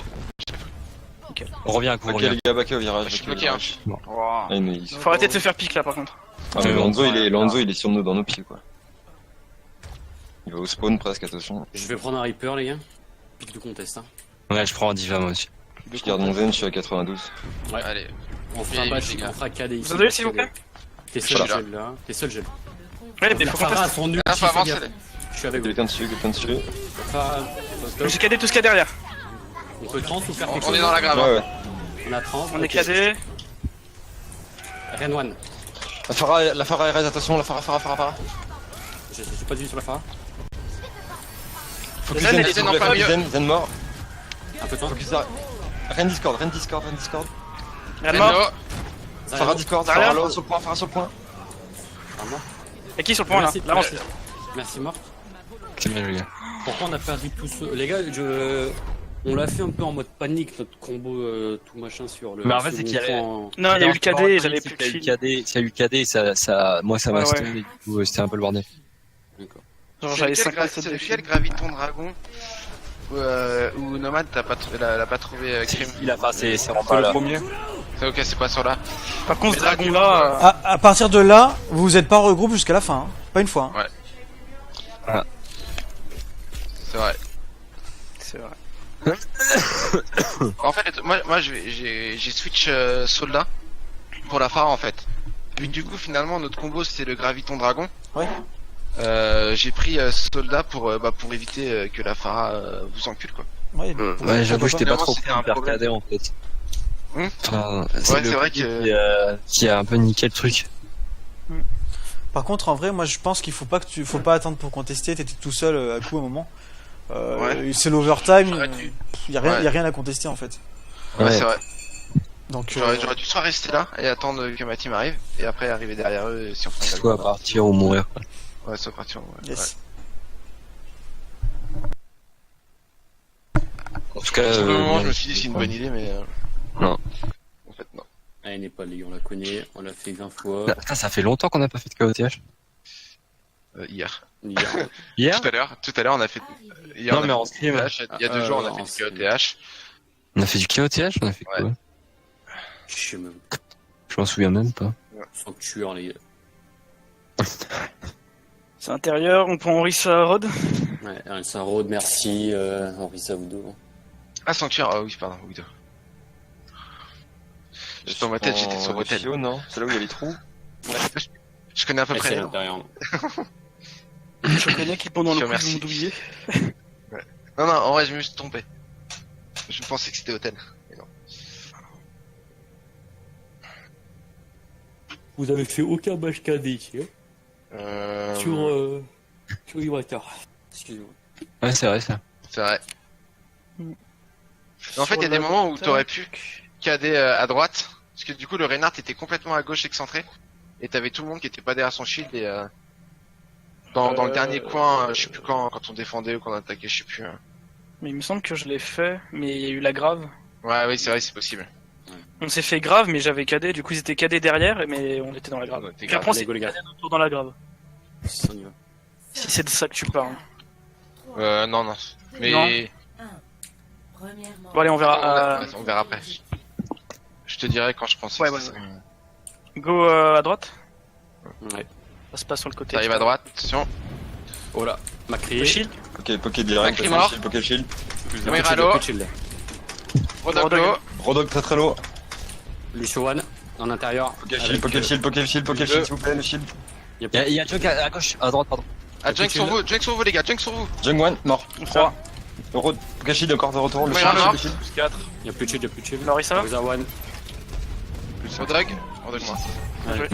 Speaker 1: On revient à coup, on
Speaker 2: Ok,
Speaker 1: revient.
Speaker 2: les gars, backé au virage.
Speaker 6: Je suis
Speaker 2: backé au
Speaker 6: bloqué, hein.
Speaker 2: virage.
Speaker 7: Wow.
Speaker 2: Ah, mais ils sont-
Speaker 4: Faut arrêter de se faire pique là par contre.
Speaker 2: Ah, mais Lonzo, il est sur nous, dans nos pieds, quoi. Il va au spawn presque, attention.
Speaker 3: Je vais prendre un Reaper, les gars. Pique de contest, hein.
Speaker 1: Ouais, je prends un diva, moi aussi.
Speaker 2: Je garde mon zen, je suis à 92.
Speaker 6: Allez.
Speaker 3: On fera
Speaker 6: Et
Speaker 3: batch,
Speaker 6: les gars.
Speaker 3: on fera KD ici.
Speaker 4: Vous avez s'il vous plaît.
Speaker 3: T'es
Speaker 6: Je
Speaker 3: seul
Speaker 6: suis là.
Speaker 3: gel là. T'es seul gel.
Speaker 4: Ouais, mais
Speaker 3: Les
Speaker 4: faut
Speaker 3: Pharas
Speaker 4: contester.
Speaker 3: sont nuls.
Speaker 6: Ah, faut
Speaker 3: fais
Speaker 6: avancer.
Speaker 3: gaffe. Je suis avec vous.
Speaker 2: Quelqu'un dessus.
Speaker 3: Pharas,
Speaker 4: J'ai KD tout ce qu'il y a derrière.
Speaker 3: on peut trans ou faire quelque
Speaker 6: On
Speaker 3: chose.
Speaker 6: est dans la grave.
Speaker 2: Ouais,
Speaker 6: hein.
Speaker 2: ouais.
Speaker 3: On a trans.
Speaker 4: On est
Speaker 3: ok.
Speaker 4: KD.
Speaker 3: Ren one.
Speaker 2: La Farah RS, attention, la Farah.
Speaker 3: J'ai pas vu sur la Phara.
Speaker 2: Focus
Speaker 4: Zen,
Speaker 2: Zen,
Speaker 4: elle est
Speaker 2: s'il vous
Speaker 4: en
Speaker 2: plaît,
Speaker 4: plein milieu.
Speaker 2: Zen mort.
Speaker 3: Un peu de temps.
Speaker 2: Focus Zen. Ren Discord.
Speaker 4: Reine mort.
Speaker 6: Hello.
Speaker 2: Farah Discord,
Speaker 4: Zarya.
Speaker 2: Farah sur le point.
Speaker 4: Et qui sur le point là
Speaker 3: Merci.
Speaker 4: Là, avance.
Speaker 3: Merci mort.
Speaker 1: C'est bien, les gars.
Speaker 3: Pourquoi on a perdu tous les gars, on l'a fait un peu en mode panique notre combo tout machin sur le.
Speaker 1: Mais en fait, c'est qu'il y avait-
Speaker 3: second
Speaker 4: Non, il y a eu le KD et j'avais plus
Speaker 1: S'il
Speaker 4: de
Speaker 1: y a eu le
Speaker 4: chill.
Speaker 1: KD, s'il y a eu le KD, moi ça m'a
Speaker 4: Ouais,
Speaker 1: stunné, du coup, c'était un peu le bordel.
Speaker 3: D'accord.
Speaker 4: Genre j'avais
Speaker 6: C'est
Speaker 4: 57 de
Speaker 6: lequel
Speaker 4: chill.
Speaker 6: graviton dragon ou Nomad l'a pas trouvé crime.
Speaker 1: Il a passé, c'est en
Speaker 7: C'est
Speaker 1: bas
Speaker 7: le
Speaker 1: là.
Speaker 7: premier.
Speaker 6: C'est ok, c'est pas sur là.
Speaker 4: Par contre, ce
Speaker 6: Mais là,
Speaker 4: dragon là.
Speaker 5: À partir de là, vous êtes pas en regroupe jusqu'à la fin, hein. Pas une fois. Hein.
Speaker 6: C'est vrai.
Speaker 4: C'est vrai.
Speaker 6: En fait, moi j'ai switch soldat pour la phare en fait. Puis du coup finalement notre combo c'était le graviton dragon.
Speaker 5: Ouais.
Speaker 6: J'ai pris soldat pour éviter que la phare vous encule quoi.
Speaker 5: Ouais,
Speaker 1: Ouais, j'avoue, j'étais pas trop
Speaker 6: Finalement, c'est un
Speaker 1: hyper
Speaker 6: problème.
Speaker 1: KD en fait.
Speaker 6: Hum
Speaker 1: Enfin,
Speaker 6: Ouais, c'est
Speaker 1: le
Speaker 6: vrai
Speaker 1: coup
Speaker 6: que-
Speaker 1: qui a un peu niqué le truc.
Speaker 5: Par contre, en vrai, moi je pense qu'il faut pas attendre pour contester. T'étais tout seul à coup à un moment.
Speaker 6: Ouais.
Speaker 5: C'est l'overtime.
Speaker 6: J'aurais dû.
Speaker 5: Y a rien à contester en fait.
Speaker 6: Ouais,
Speaker 1: Ouais.
Speaker 6: c'est vrai.
Speaker 5: Donc
Speaker 6: J'aurais dû soit rester là et attendre que ma team arrive et après arriver derrière eux si on fait un
Speaker 1: Soit partir ou mourir. quoi.
Speaker 6: Ouais, soit partir. Ouais.
Speaker 5: yes.
Speaker 1: En tout cas,
Speaker 6: Ouais. Sur le moment, je
Speaker 1: ouais.
Speaker 6: me suis dit c'est une bonne idée mais
Speaker 1: Non.
Speaker 6: En fait non.
Speaker 3: Elle n'est pas liée, on la connaît, on l'a fait 20 fois.
Speaker 1: Ah, putain, ça fait longtemps qu'on n'a pas fait de KOTH.
Speaker 6: Hier.
Speaker 3: Hier.
Speaker 1: Hier
Speaker 6: Tout à l'heure on a fait. Hier,
Speaker 1: Non,
Speaker 6: on a
Speaker 1: mais en
Speaker 6: fait
Speaker 1: stream.
Speaker 6: KOTH. Il y a 2 jours on a
Speaker 3: en
Speaker 6: fait du
Speaker 3: stream.
Speaker 6: KOTH.
Speaker 1: On a fait du KOTH, on a fait quoi
Speaker 6: Ouais.
Speaker 3: Je sais même.
Speaker 1: Je m'en souviens même pas.
Speaker 3: Sans tueur, les gars.
Speaker 4: C'est intérieur, on prend Orisa Rod.
Speaker 3: Ouais, Elsa Road, merci, Henri Savoudo.
Speaker 6: Ah Sanctuaire, ah oui pardon, oui. J'étais dans ma tête, j'étais sur l'hôtel.
Speaker 2: Fio, non? C'est là où il y a les trous?
Speaker 6: Je connais à peu
Speaker 3: C'est
Speaker 6: près.
Speaker 3: à l'intérieur.
Speaker 4: Je connais qui pendant
Speaker 6: Je
Speaker 4: le
Speaker 6: te
Speaker 4: coup
Speaker 6: remercie.
Speaker 4: vont d'oublier.
Speaker 6: Non, en vrai, je me suis trompé. Je pensais que c'était hôtel. Mais non.
Speaker 3: Vous avez fait aucun match KD ici, hein sur Iwata. Excusez-moi.
Speaker 1: Ouais, c'est vrai ça.
Speaker 6: C'est vrai. Mais en fait, il y a des moments où t'aurais pu KD à droite, parce que du coup, le Reinhardt était complètement à gauche excentré, et t'avais tout le monde qui était pas derrière son shield, et dans le dernier coin, je sais plus quand on défendait ou quand on attaquait, je sais plus.
Speaker 4: Mais il me semble que je l'ai fait, mais il y a eu la grave.
Speaker 6: Ouais, oui, c'est vrai, c'est possible.
Speaker 4: On s'est fait grave, mais j'avais KD, du coup ils étaient KD derrière, mais on était dans la grave.
Speaker 6: Ouais, t'es
Speaker 4: Puis après on
Speaker 6: grave.
Speaker 4: s'est
Speaker 3: Allez, go, les gars.
Speaker 4: KD autour dans la grave.
Speaker 3: Ça, on y va.
Speaker 4: Si c'est de ça que tu parles.
Speaker 6: Non. Mais
Speaker 4: Non.
Speaker 8: Premièrement.
Speaker 4: Bon allez, on verra.
Speaker 6: On verra après. Je te dirai quand je pense.
Speaker 4: Ouais,
Speaker 6: que
Speaker 4: ouais.
Speaker 6: ça serait-
Speaker 4: Go à droite.
Speaker 3: Ouais.
Speaker 4: Ça se passe sur le côté.
Speaker 6: T'arrives à droite, attention.
Speaker 3: Oh là, m'a
Speaker 4: Le
Speaker 3: crié.
Speaker 4: shield.
Speaker 2: Ok, poké direct,
Speaker 6: Macri mort.
Speaker 2: poké shield.
Speaker 6: Moira low.
Speaker 3: Shield.
Speaker 6: Rodog low.
Speaker 2: Rodog très très low.
Speaker 3: Lucio One, en intérieur.
Speaker 2: Poké shield, poké shield, poké shield, poké shield, s'il vous plaît, le shield.
Speaker 3: Il
Speaker 1: Il y a Junk à gauche, à droite, pardon.
Speaker 6: Ah, junk sur vous les gars, junk sur vous.
Speaker 2: Jung One, mort.
Speaker 4: 3.
Speaker 2: Poké shield encore de retour, le
Speaker 6: Moira
Speaker 2: shield,
Speaker 6: mort.
Speaker 2: le shield.
Speaker 7: Plus 4.
Speaker 3: y a plus de shield, y a plus de shield.
Speaker 4: Laurie, ça va?
Speaker 3: Rosa One.
Speaker 6: Rodog. Rodog moi.
Speaker 3: Ouais.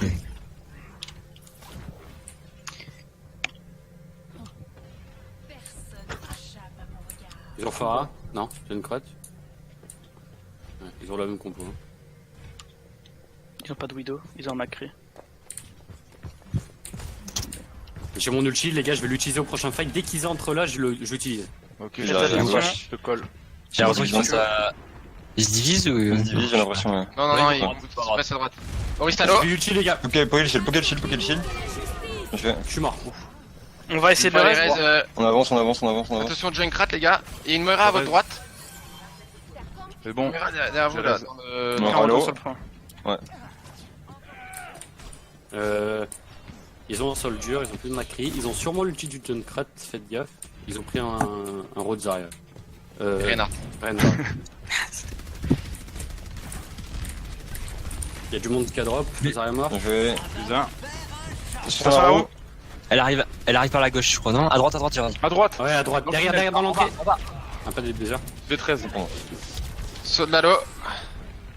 Speaker 3: Ils ont Phara? Non, j'ai une crotte. Ouais, ils ont la même compo. Hein.
Speaker 4: Ils ont pas de Widow, ils ont un Macri.
Speaker 3: J'ai mon ulti, les gars, je vais l'utiliser au prochain fight. Dès qu'ils entrent là, je l'utilise.
Speaker 7: Ok,
Speaker 2: Il
Speaker 7: j'ai
Speaker 2: a- il a-
Speaker 7: je te colle.
Speaker 1: J'ai l'impression qu'ils font ça. Ils se divisent ou.
Speaker 2: On se divise, j'ai l'impression, ouais.
Speaker 6: Non, non,
Speaker 1: Ouais,
Speaker 6: non,
Speaker 1: ils
Speaker 6: il
Speaker 1: vont
Speaker 6: passe à droite. Boris
Speaker 3: Je
Speaker 6: Talo.
Speaker 3: vais ulti, les gars.
Speaker 2: Poké shield, poké shield, poké shield. Je vais.
Speaker 3: Je suis mort.
Speaker 4: On va essayer de le reste.
Speaker 2: On avance, on avance, on avance, on avance.
Speaker 6: Attention, Junkrat les gars. Et une Moira à votre droite.
Speaker 7: C'est bon.
Speaker 6: Moira derrière vous
Speaker 7: Je
Speaker 6: là.
Speaker 7: reste.
Speaker 6: dans le-
Speaker 2: Non,
Speaker 4: Non,
Speaker 2: allo.
Speaker 4: on sur le point.
Speaker 3: Ils ont un Soldier, ils ont plus de Macri. Ils ont sûrement l'ulti du Junkrat, faites gaffe. Ils ont pris un Road Zarya.
Speaker 6: Reinhardt.
Speaker 3: Reinhardt. Il y a du monde qui a drop, Zarya mort.
Speaker 2: Je vais.
Speaker 7: Plus 1.
Speaker 2: Sur
Speaker 4: Attention
Speaker 2: la
Speaker 4: là-haut.
Speaker 2: roue.
Speaker 1: Elle arrive par la gauche, je crois, non? À droite, il y en a.
Speaker 7: À droite.
Speaker 3: Ouais, à droite. Derrière, dans l'entrée. Un pas des déjà.
Speaker 7: B13.
Speaker 6: Saut de Lalo.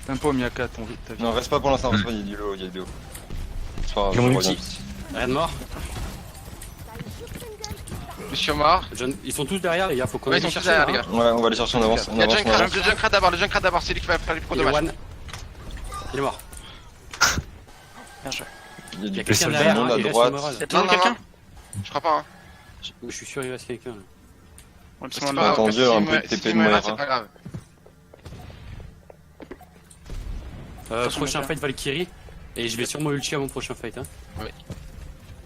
Speaker 7: Tempo, Miyaka, ton vite.
Speaker 2: Non, reste pas pour l'instant, reste pas, il y a du lot, il y a du lot. C'est pas grave,
Speaker 1: J'ai mon
Speaker 2: je
Speaker 1: ulti.
Speaker 2: reviens.
Speaker 3: Rien de mort.
Speaker 6: Monsieur mort.
Speaker 3: Ils sont tous derrière, les gars, faut qu'on
Speaker 6: Ouais,
Speaker 3: aille
Speaker 6: ils
Speaker 3: les
Speaker 6: sont tous
Speaker 3: chercher.
Speaker 6: derrière, les gars.
Speaker 2: Ouais, on va aller chercher, on avance, on
Speaker 6: Il y a
Speaker 2: avance, on
Speaker 6: Junkrat,
Speaker 2: avance.
Speaker 6: le Junkrat d'abord, c'est lui qui va faire les pro
Speaker 3: Il est
Speaker 6: dommages.
Speaker 3: one. Il est mort.
Speaker 4: Bien joué.
Speaker 2: Il y a
Speaker 3: Il y a
Speaker 2: du
Speaker 3: quelqu'un
Speaker 2: monde
Speaker 3: derrière,
Speaker 2: à
Speaker 3: hein, il reste
Speaker 2: droite.
Speaker 3: le moral.
Speaker 4: Y'a toujours
Speaker 6: Non,
Speaker 4: quelqu'un?
Speaker 6: Je crois pas, hein.
Speaker 3: Je suis sûr, il reste quelqu'un. là.
Speaker 4: Ouais,
Speaker 6: C'est
Speaker 4: parce qu'on
Speaker 6: pas
Speaker 4: a-
Speaker 6: grave,
Speaker 2: entendu,
Speaker 6: si
Speaker 2: un
Speaker 6: Mo-
Speaker 2: peu de
Speaker 6: si
Speaker 2: TP de
Speaker 6: Moira,
Speaker 2: Moira.
Speaker 6: c'est pas grave.
Speaker 3: Prochain fight Valkyrie. Et je vais sûrement ulti à mon prochain fight. Hein.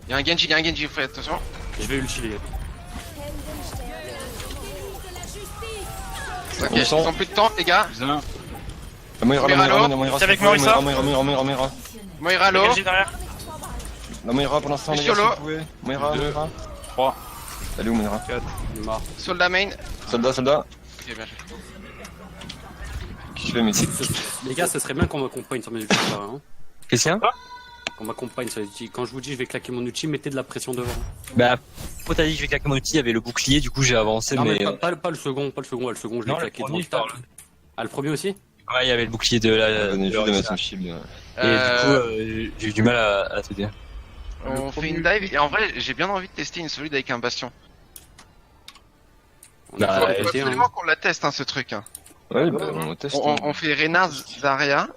Speaker 6: Il y a un Genji, faites attention.
Speaker 3: Je vais ulti, les gars.
Speaker 6: Ok,
Speaker 2: On
Speaker 6: ils
Speaker 2: sent.
Speaker 6: ont plus de temps, les gars.
Speaker 7: Plus 1.
Speaker 2: La Moira,
Speaker 4: C'est avec Morissa
Speaker 2: Moira.
Speaker 6: Moira low.
Speaker 4: Genji derrière.
Speaker 2: La Moira pour l'instant, les
Speaker 6: Monsieur
Speaker 2: gars, si
Speaker 6: Lo.
Speaker 2: vous pouvez. Moira,
Speaker 7: Deux.
Speaker 2: Moira.
Speaker 7: 3.
Speaker 2: Elle est où, Moira?
Speaker 3: Il est mort.
Speaker 6: Soldat main.
Speaker 2: Soldat, soldat.
Speaker 6: Ok, bien joué.
Speaker 2: Qui je fais, mais
Speaker 3: Les gars, ce serait bien qu'on m'accompagne sur mes ultis. Hein.
Speaker 1: Qu'est-ce qu'il y a?
Speaker 3: Qu'on m'accompagne sur les ultis. Quand je vous dis je vais claquer mon ulti, mettez de la pression devant.
Speaker 1: Bah, quand t'as dit que je vais claquer mon outil, il y avait le bouclier, du coup j'ai avancé,
Speaker 3: Non, mais
Speaker 1: mais.
Speaker 3: pas le second, pas le second. Le second, je l'ai
Speaker 1: Non, le
Speaker 3: claqué
Speaker 1: premier,
Speaker 3: devant le
Speaker 1: je parle.
Speaker 3: stade. Ah, le premier aussi?
Speaker 1: Ouais, il y avait le bouclier de la.
Speaker 2: venez
Speaker 1: de
Speaker 2: juste de mettre
Speaker 1: Orisa.
Speaker 2: son shield.
Speaker 1: Et du coup, j'ai eu du mal à t'aider.
Speaker 6: On fait une dive et en vrai j'ai bien envie de tester une solide avec un bastion.
Speaker 3: On
Speaker 1: Bah,
Speaker 3: a
Speaker 6: Faut
Speaker 3: pas été,
Speaker 6: absolument
Speaker 3: hein.
Speaker 6: qu'on la teste hein, ce truc. Hein.
Speaker 2: Ouais, bah, on teste.
Speaker 6: On fait Reinhardt, Zarya.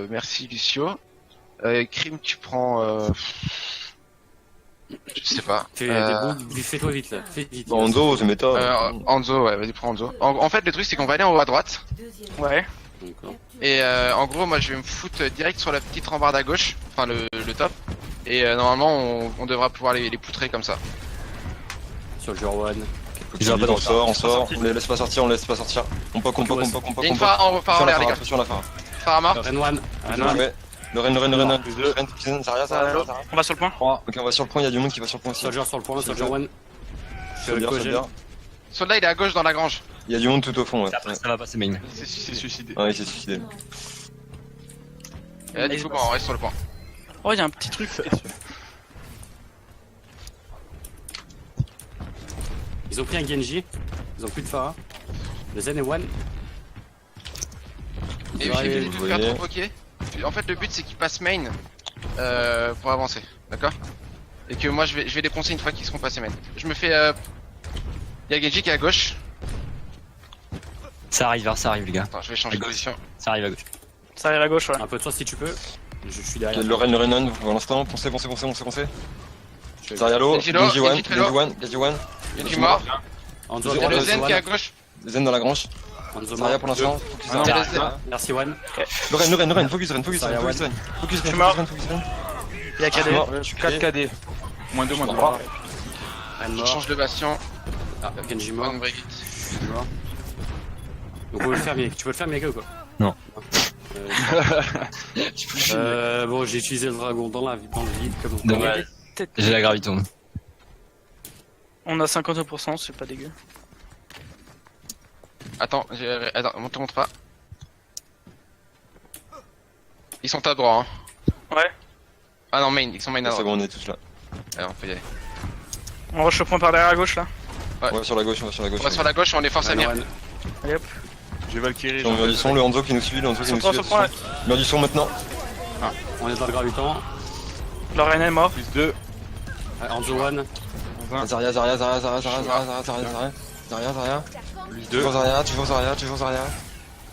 Speaker 6: Merci Lucio. Crime tu prends... Je sais pas.
Speaker 3: Fais-toi vite là. Fais vite.
Speaker 2: Anzo, c'est méta.
Speaker 6: Anzo, ouais, vas-y prends Anzo. En fait le truc c'est qu'on va aller en haut à droite.
Speaker 4: Ouais.
Speaker 3: D'accord.
Speaker 6: Et en gros moi je vais me foutre direct sur la petite rambarde à gauche. Enfin le top. Et normalement on devra pouvoir les poutrer comme ça.
Speaker 3: Sur le jour one.
Speaker 1: Ils ont pas de
Speaker 2: On
Speaker 1: retard.
Speaker 2: sort, on les laisse pas sortir, On poque.
Speaker 6: Il y a une phare en l'air les gars.
Speaker 2: Attention la phare.
Speaker 6: Phare à mort.
Speaker 3: Ren one.
Speaker 2: Ouais. Le Ren. Zarya, Zarya.
Speaker 4: On va sur le point.
Speaker 2: Ok, on va sur le point, il y a du monde qui va sur le point aussi.
Speaker 3: Soldier sur le point, Soldier one.
Speaker 2: Soldier.
Speaker 6: Soldat il est à gauche dans la grange.
Speaker 2: Il y a du monde tout au fond, ouais.
Speaker 1: Ça va passer main.
Speaker 7: Il s'est suicidé.
Speaker 2: Ouais, il s'est suicidé.
Speaker 6: Et là du coup bon, on reste sur le point.
Speaker 4: Oh, il y a un petit truc.
Speaker 3: Ils ont pris un Genji. Ils ont plus de Pharah. Le Zen est one.
Speaker 6: Et
Speaker 2: Ouais,
Speaker 6: j'ai
Speaker 2: vous
Speaker 6: de faire
Speaker 2: voyez.
Speaker 6: provoquer. En fait le but c'est qu'ils passent main pour avancer. D'accord. Et que moi je vais les poncer une fois qu'ils seront passés main. Je me fais... Il y a Genji qui est à gauche.
Speaker 1: Ça arrive, les gars.
Speaker 6: Attends je vais changer de
Speaker 1: À gauche.
Speaker 6: position.
Speaker 1: Ça arrive à gauche.
Speaker 4: Ça arrive à gauche, ouais.
Speaker 3: Un peu de toi si tu peux. Je suis derrière.
Speaker 2: Le Ren, pour l'instant, poncez. Zarya low,
Speaker 6: Genji low,
Speaker 2: Genji one,
Speaker 6: Genji très low.
Speaker 2: Genji one.
Speaker 6: Genji mort.
Speaker 3: Anzo,
Speaker 6: Il y a le
Speaker 2: Anzo,
Speaker 6: Zen qui est à gauche.
Speaker 2: Zen dans la grange.
Speaker 3: Anzo
Speaker 2: Zarya
Speaker 3: mort.
Speaker 2: pour l'instant. Focus
Speaker 6: Il y a le Zen.
Speaker 3: Merci one.
Speaker 2: Le Ren, focus Ren.
Speaker 3: Zarya one.
Speaker 2: Focus
Speaker 4: suis mort.
Speaker 2: Ren.
Speaker 4: Il y a KD.
Speaker 2: Mort.
Speaker 7: Je suis 4 KD. Moins 2.
Speaker 3: Ren
Speaker 6: Je
Speaker 3: mort.
Speaker 6: change de bastion.
Speaker 3: Ah, Genji mort.
Speaker 6: Bonne Brigitte.
Speaker 3: Genji mort. Donc on peut le faire, tu peux le faire, Miaka, ou quoi?
Speaker 1: Non.
Speaker 3: Bon, j'ai utilisé le dragon dans le vide, comme on
Speaker 1: Dommage. J'ai la graviton.
Speaker 4: On a 50%, c'est pas dégueu.
Speaker 6: Attends, on te montre pas. Ils sont à droite, hein.
Speaker 4: Ouais.
Speaker 6: Ah non, main, ils sont main à
Speaker 2: C'est
Speaker 6: droite.
Speaker 2: bon, on est tous là.
Speaker 6: Alors, on peut y aller.
Speaker 4: On rush le point par derrière à gauche là.
Speaker 6: Ouais.
Speaker 2: On va sur la gauche, on va sur la gauche.
Speaker 6: On va sur la gauche, on les force à venir.
Speaker 4: Allez hop.
Speaker 7: J'ai Valkyrie.
Speaker 2: On mur du son, le Hanzo qui nous suit, le Hanzo qui
Speaker 4: Sur
Speaker 2: nous
Speaker 4: le
Speaker 2: suit.
Speaker 4: point, là.
Speaker 2: Mur du son maintenant.
Speaker 3: On est dans le graviton.
Speaker 4: Leur Reine est mort.
Speaker 7: Plus 2.
Speaker 3: Hanzo One.
Speaker 2: Zarya.
Speaker 7: Plus 2.
Speaker 2: Toujours Zarya.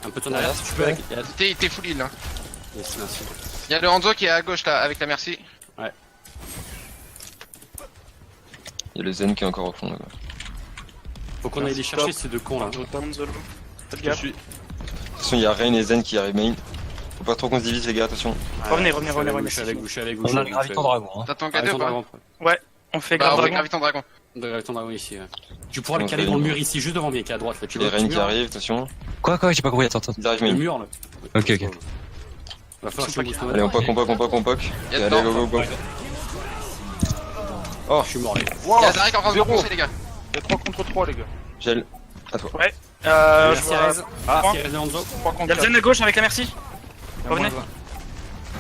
Speaker 3: Un peu ton arrière si tu peux. Avec...
Speaker 6: T'es full heal, hein.
Speaker 3: Yes, merci.
Speaker 6: Il y a le Hanzo qui est à gauche là, avec la merci.
Speaker 2: Il y a le Zen qui est encore au fond là. De
Speaker 3: Faut qu'on aille les chercher ces deux cons là.
Speaker 4: Hanzolo. Faites
Speaker 7: Je
Speaker 4: gaffe.
Speaker 7: suis.
Speaker 2: toute façon, il y a Rain et Zen qui arrivent main. Faut pas trop qu'on se divise, les gars, attention.
Speaker 4: Revenez.
Speaker 3: Je suis avec vous.
Speaker 1: On a le graviton dragon. Hein.
Speaker 6: T'attends
Speaker 3: Graviton
Speaker 6: KD ou pas?
Speaker 3: dragon.
Speaker 4: On fait
Speaker 6: Bah,
Speaker 4: grave
Speaker 6: on fait
Speaker 4: dragon.
Speaker 6: graviton dragon.
Speaker 3: Graviton dragon ici. Tu pourras le
Speaker 2: Donc,
Speaker 3: caler
Speaker 2: il y
Speaker 3: dans
Speaker 2: a
Speaker 3: le
Speaker 2: une-
Speaker 3: mur ici, juste devant Miaka à droite là. Tu
Speaker 2: Les
Speaker 3: vois
Speaker 2: Rain
Speaker 3: le
Speaker 2: qui
Speaker 3: mur,
Speaker 2: arrivent, attention.
Speaker 1: Quoi, j'ai pas compris, attends.
Speaker 2: Ils arrivent
Speaker 3: Le
Speaker 2: main.
Speaker 3: mur là.
Speaker 1: Ok.
Speaker 3: Va falloir que je booste.
Speaker 2: Allez, on poke.
Speaker 6: Il y a
Speaker 2: Allez,
Speaker 6: dedans.
Speaker 2: go.
Speaker 3: Oh, je suis mort là.
Speaker 6: Il y a Zarek qui est en train de
Speaker 7: Zéro.
Speaker 6: pousser, les gars.
Speaker 7: Il y a 3 contre 3, les gars.
Speaker 2: Gel. À toi.
Speaker 4: Je
Speaker 3: Merci
Speaker 4: vois.
Speaker 3: Arez.
Speaker 4: Ah.
Speaker 3: Merci Arez de Hanzo.
Speaker 7: 3
Speaker 4: Il y
Speaker 7: contre
Speaker 4: a le
Speaker 7: 4.
Speaker 4: Zen à gauche avec la merci. Revenez.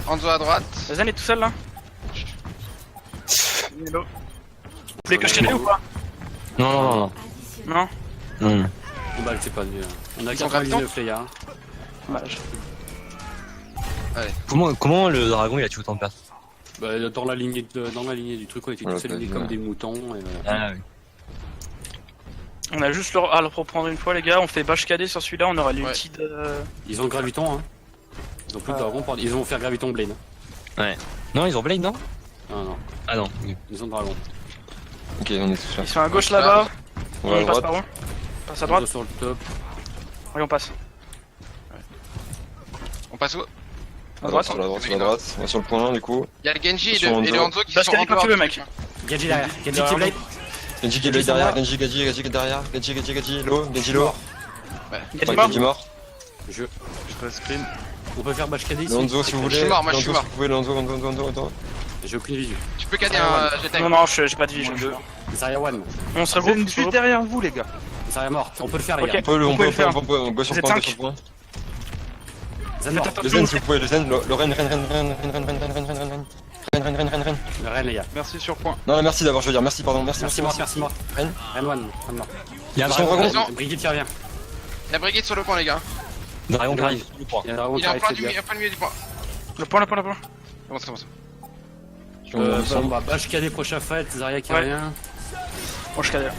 Speaker 6: Hanzo à droite.
Speaker 4: Le Zen est tout seul là. Hello. Vous voulez que je t'aide ou pas?
Speaker 1: Non.
Speaker 4: Non.
Speaker 3: On balle, c'est pas mieux. On a
Speaker 6: Ils sont
Speaker 3: 99 les gars.
Speaker 4: Dommage.
Speaker 1: Comment le dragon il a tué autant de personnes?
Speaker 3: Bah, dans la lignée du truc, on était
Speaker 2: Ouais,
Speaker 3: tous alignés
Speaker 2: ouais.
Speaker 3: comme des moutons. Et,
Speaker 1: Ah oui.
Speaker 4: On a juste à leur reprendre une fois les gars. On fait bash KD sur celui-là. On aura l'ulti de.
Speaker 3: Ils ont le graviton, hein. Ils ont plus de dragon, ils vont faire graviton blade.
Speaker 1: Non, ils ont Blade, non?
Speaker 3: Non.
Speaker 1: Ah non.
Speaker 3: Ils ont dragon.
Speaker 2: Ok, on est tous là.
Speaker 4: Ils sont à gauche là-bas.
Speaker 2: On va à
Speaker 4: On passe
Speaker 2: droite.
Speaker 4: par où? On passe à droite.
Speaker 3: Hanzo sur le top.
Speaker 4: Allez, on passe.
Speaker 6: On passe où?
Speaker 2: À droite, sur la droite. On va sur le point, du coup.
Speaker 6: Il y a le Genji et
Speaker 2: Attention,
Speaker 6: le
Speaker 2: Hanzo.
Speaker 6: Hanzo qui
Speaker 4: Bash
Speaker 6: sont
Speaker 4: KD
Speaker 6: en
Speaker 4: quand
Speaker 6: dehors
Speaker 4: tu veux
Speaker 6: du
Speaker 4: mec.
Speaker 6: truc.
Speaker 3: Genji derrière. Genji qui blade.
Speaker 2: Genji qui est blade derrière, Genji qui est derrière. Genji low, Genji low.
Speaker 4: Genji
Speaker 2: Ouais,
Speaker 4: mort.
Speaker 2: Genji mort.
Speaker 3: Je...
Speaker 7: Je te screen.
Speaker 3: On peut faire bash KD ici.
Speaker 2: Le Hanzo si vous voulez.
Speaker 6: Je suis mort, moi, je
Speaker 2: Le
Speaker 6: suis
Speaker 2: Hanzo,
Speaker 6: mort.
Speaker 2: si vous pouvez, le Hanzo.
Speaker 3: J'ai aucune visu.
Speaker 6: Tu peux cader un jet time.
Speaker 4: Non, j'ai pas de vie.
Speaker 3: Zarya one.
Speaker 4: On se
Speaker 7: Vous
Speaker 4: regroupe.
Speaker 7: êtes juste derrière vous, les gars.
Speaker 3: Zarya morte. On peut le faire les
Speaker 4: Ok.
Speaker 3: gars.
Speaker 2: On peut le
Speaker 4: pouvez le faire.
Speaker 2: on go sur le
Speaker 4: Vous êtes
Speaker 2: point,
Speaker 4: cinq.
Speaker 2: go sur le point.
Speaker 3: Zen mort.
Speaker 2: Le Zen si vous pouvez, le Zen, le Ren.
Speaker 3: Le Ren les gars.
Speaker 7: Merci sur point.
Speaker 2: Non, merci d'abord, je veux dire, merci, pardon, merci.
Speaker 3: Merci mort.
Speaker 2: Ren.
Speaker 3: Ren one. Ren mort.
Speaker 1: Il y a un
Speaker 2: Ils sont
Speaker 1: dragon.
Speaker 2: dragons.
Speaker 6: Non.
Speaker 3: Brigitte qui revient.
Speaker 6: La brigade sur le point, les gars.
Speaker 1: Dragon qui arrive. Je crois.
Speaker 3: Il y a un dragon
Speaker 6: Il
Speaker 3: qui
Speaker 6: est en
Speaker 3: arrive
Speaker 6: plein
Speaker 3: les
Speaker 6: du
Speaker 3: gars.
Speaker 6: milieu, en plein milieu du point.
Speaker 4: Le point.
Speaker 6: Comment ça commence?
Speaker 3: Bah, bash KD prochain fight. Zarya qui
Speaker 4: Ouais.
Speaker 3: revient.
Speaker 4: Bon, je KD.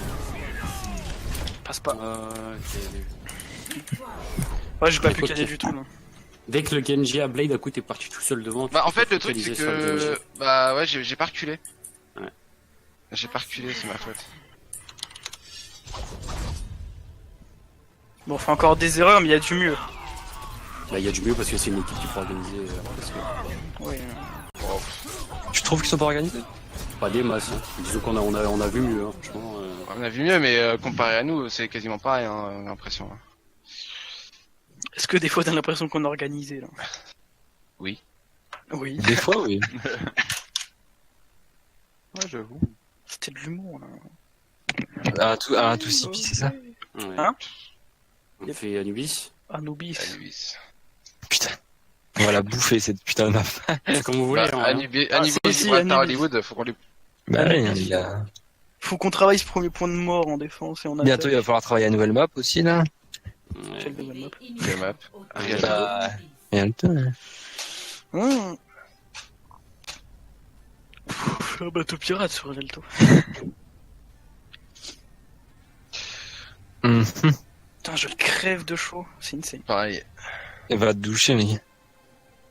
Speaker 4: Passe pas.
Speaker 3: Ok.
Speaker 4: Ouais, j'ai pas pu
Speaker 3: Écoute,
Speaker 4: KD du tout là.
Speaker 3: Dès que le Genji a blade, à coup t'es parti tout seul devant.
Speaker 6: Bah, en
Speaker 3: tu peux
Speaker 6: fait, le truc, c'est
Speaker 3: focaliser sur le
Speaker 6: que.
Speaker 3: Genji.
Speaker 6: Bah, ouais, j'ai pas reculé.
Speaker 3: Ouais.
Speaker 6: J'ai pas reculé, c'est ma faute.
Speaker 4: Bon, on fait encore des erreurs, mais il y a du mieux.
Speaker 3: Bah, il y a du mieux parce que c'est une équipe qui peut organiser. Parce que
Speaker 4: Oui.
Speaker 1: Tu trouves qu'ils sont pas organisés?
Speaker 3: pas des masses. Hein. Disons qu'on a vu mieux. Hein. Franchement.
Speaker 6: On a vu mieux, mais comparé à nous, c'est quasiment pareil, hein, j'ai l'impression.
Speaker 4: Est-ce que des fois t'as l'impression qu'on a organisé là?
Speaker 6: Oui.
Speaker 4: Oui.
Speaker 1: Des fois, oui.
Speaker 7: Ouais, j'avoue.
Speaker 4: C'était de l'humour là.
Speaker 1: Un tout CP, c'est ça?
Speaker 3: Ouais.
Speaker 4: Hein
Speaker 3: On fait Anubis.
Speaker 4: Anubis.
Speaker 6: Anubis.
Speaker 1: Putain. On va la bouffer cette putain de map.
Speaker 3: C'est comme vous voulez.
Speaker 6: Bah,
Speaker 3: hein.
Speaker 6: Anubis,
Speaker 4: Ah,
Speaker 6: Anubis,
Speaker 4: si,
Speaker 6: pour être à
Speaker 4: Anubis.
Speaker 6: Hollywood, faut qu'on lui.
Speaker 1: Bah oui, les gars.
Speaker 4: Faut qu'on travaille ce premier point de mort en défense et en attaque.
Speaker 1: Bientôt, il va falloir travailler à une nouvelle map aussi, là.
Speaker 3: Ouais.
Speaker 4: Quelle nouvelle map?
Speaker 6: Quelle map? Regarde.
Speaker 1: Bah, bientôt, hein.
Speaker 4: Un bateau pirate sur Rialto.
Speaker 1: Mhm.
Speaker 4: Putain, je crève de chaud. C'est insane.
Speaker 6: Pareil.
Speaker 1: Elle va te doucher, les gars.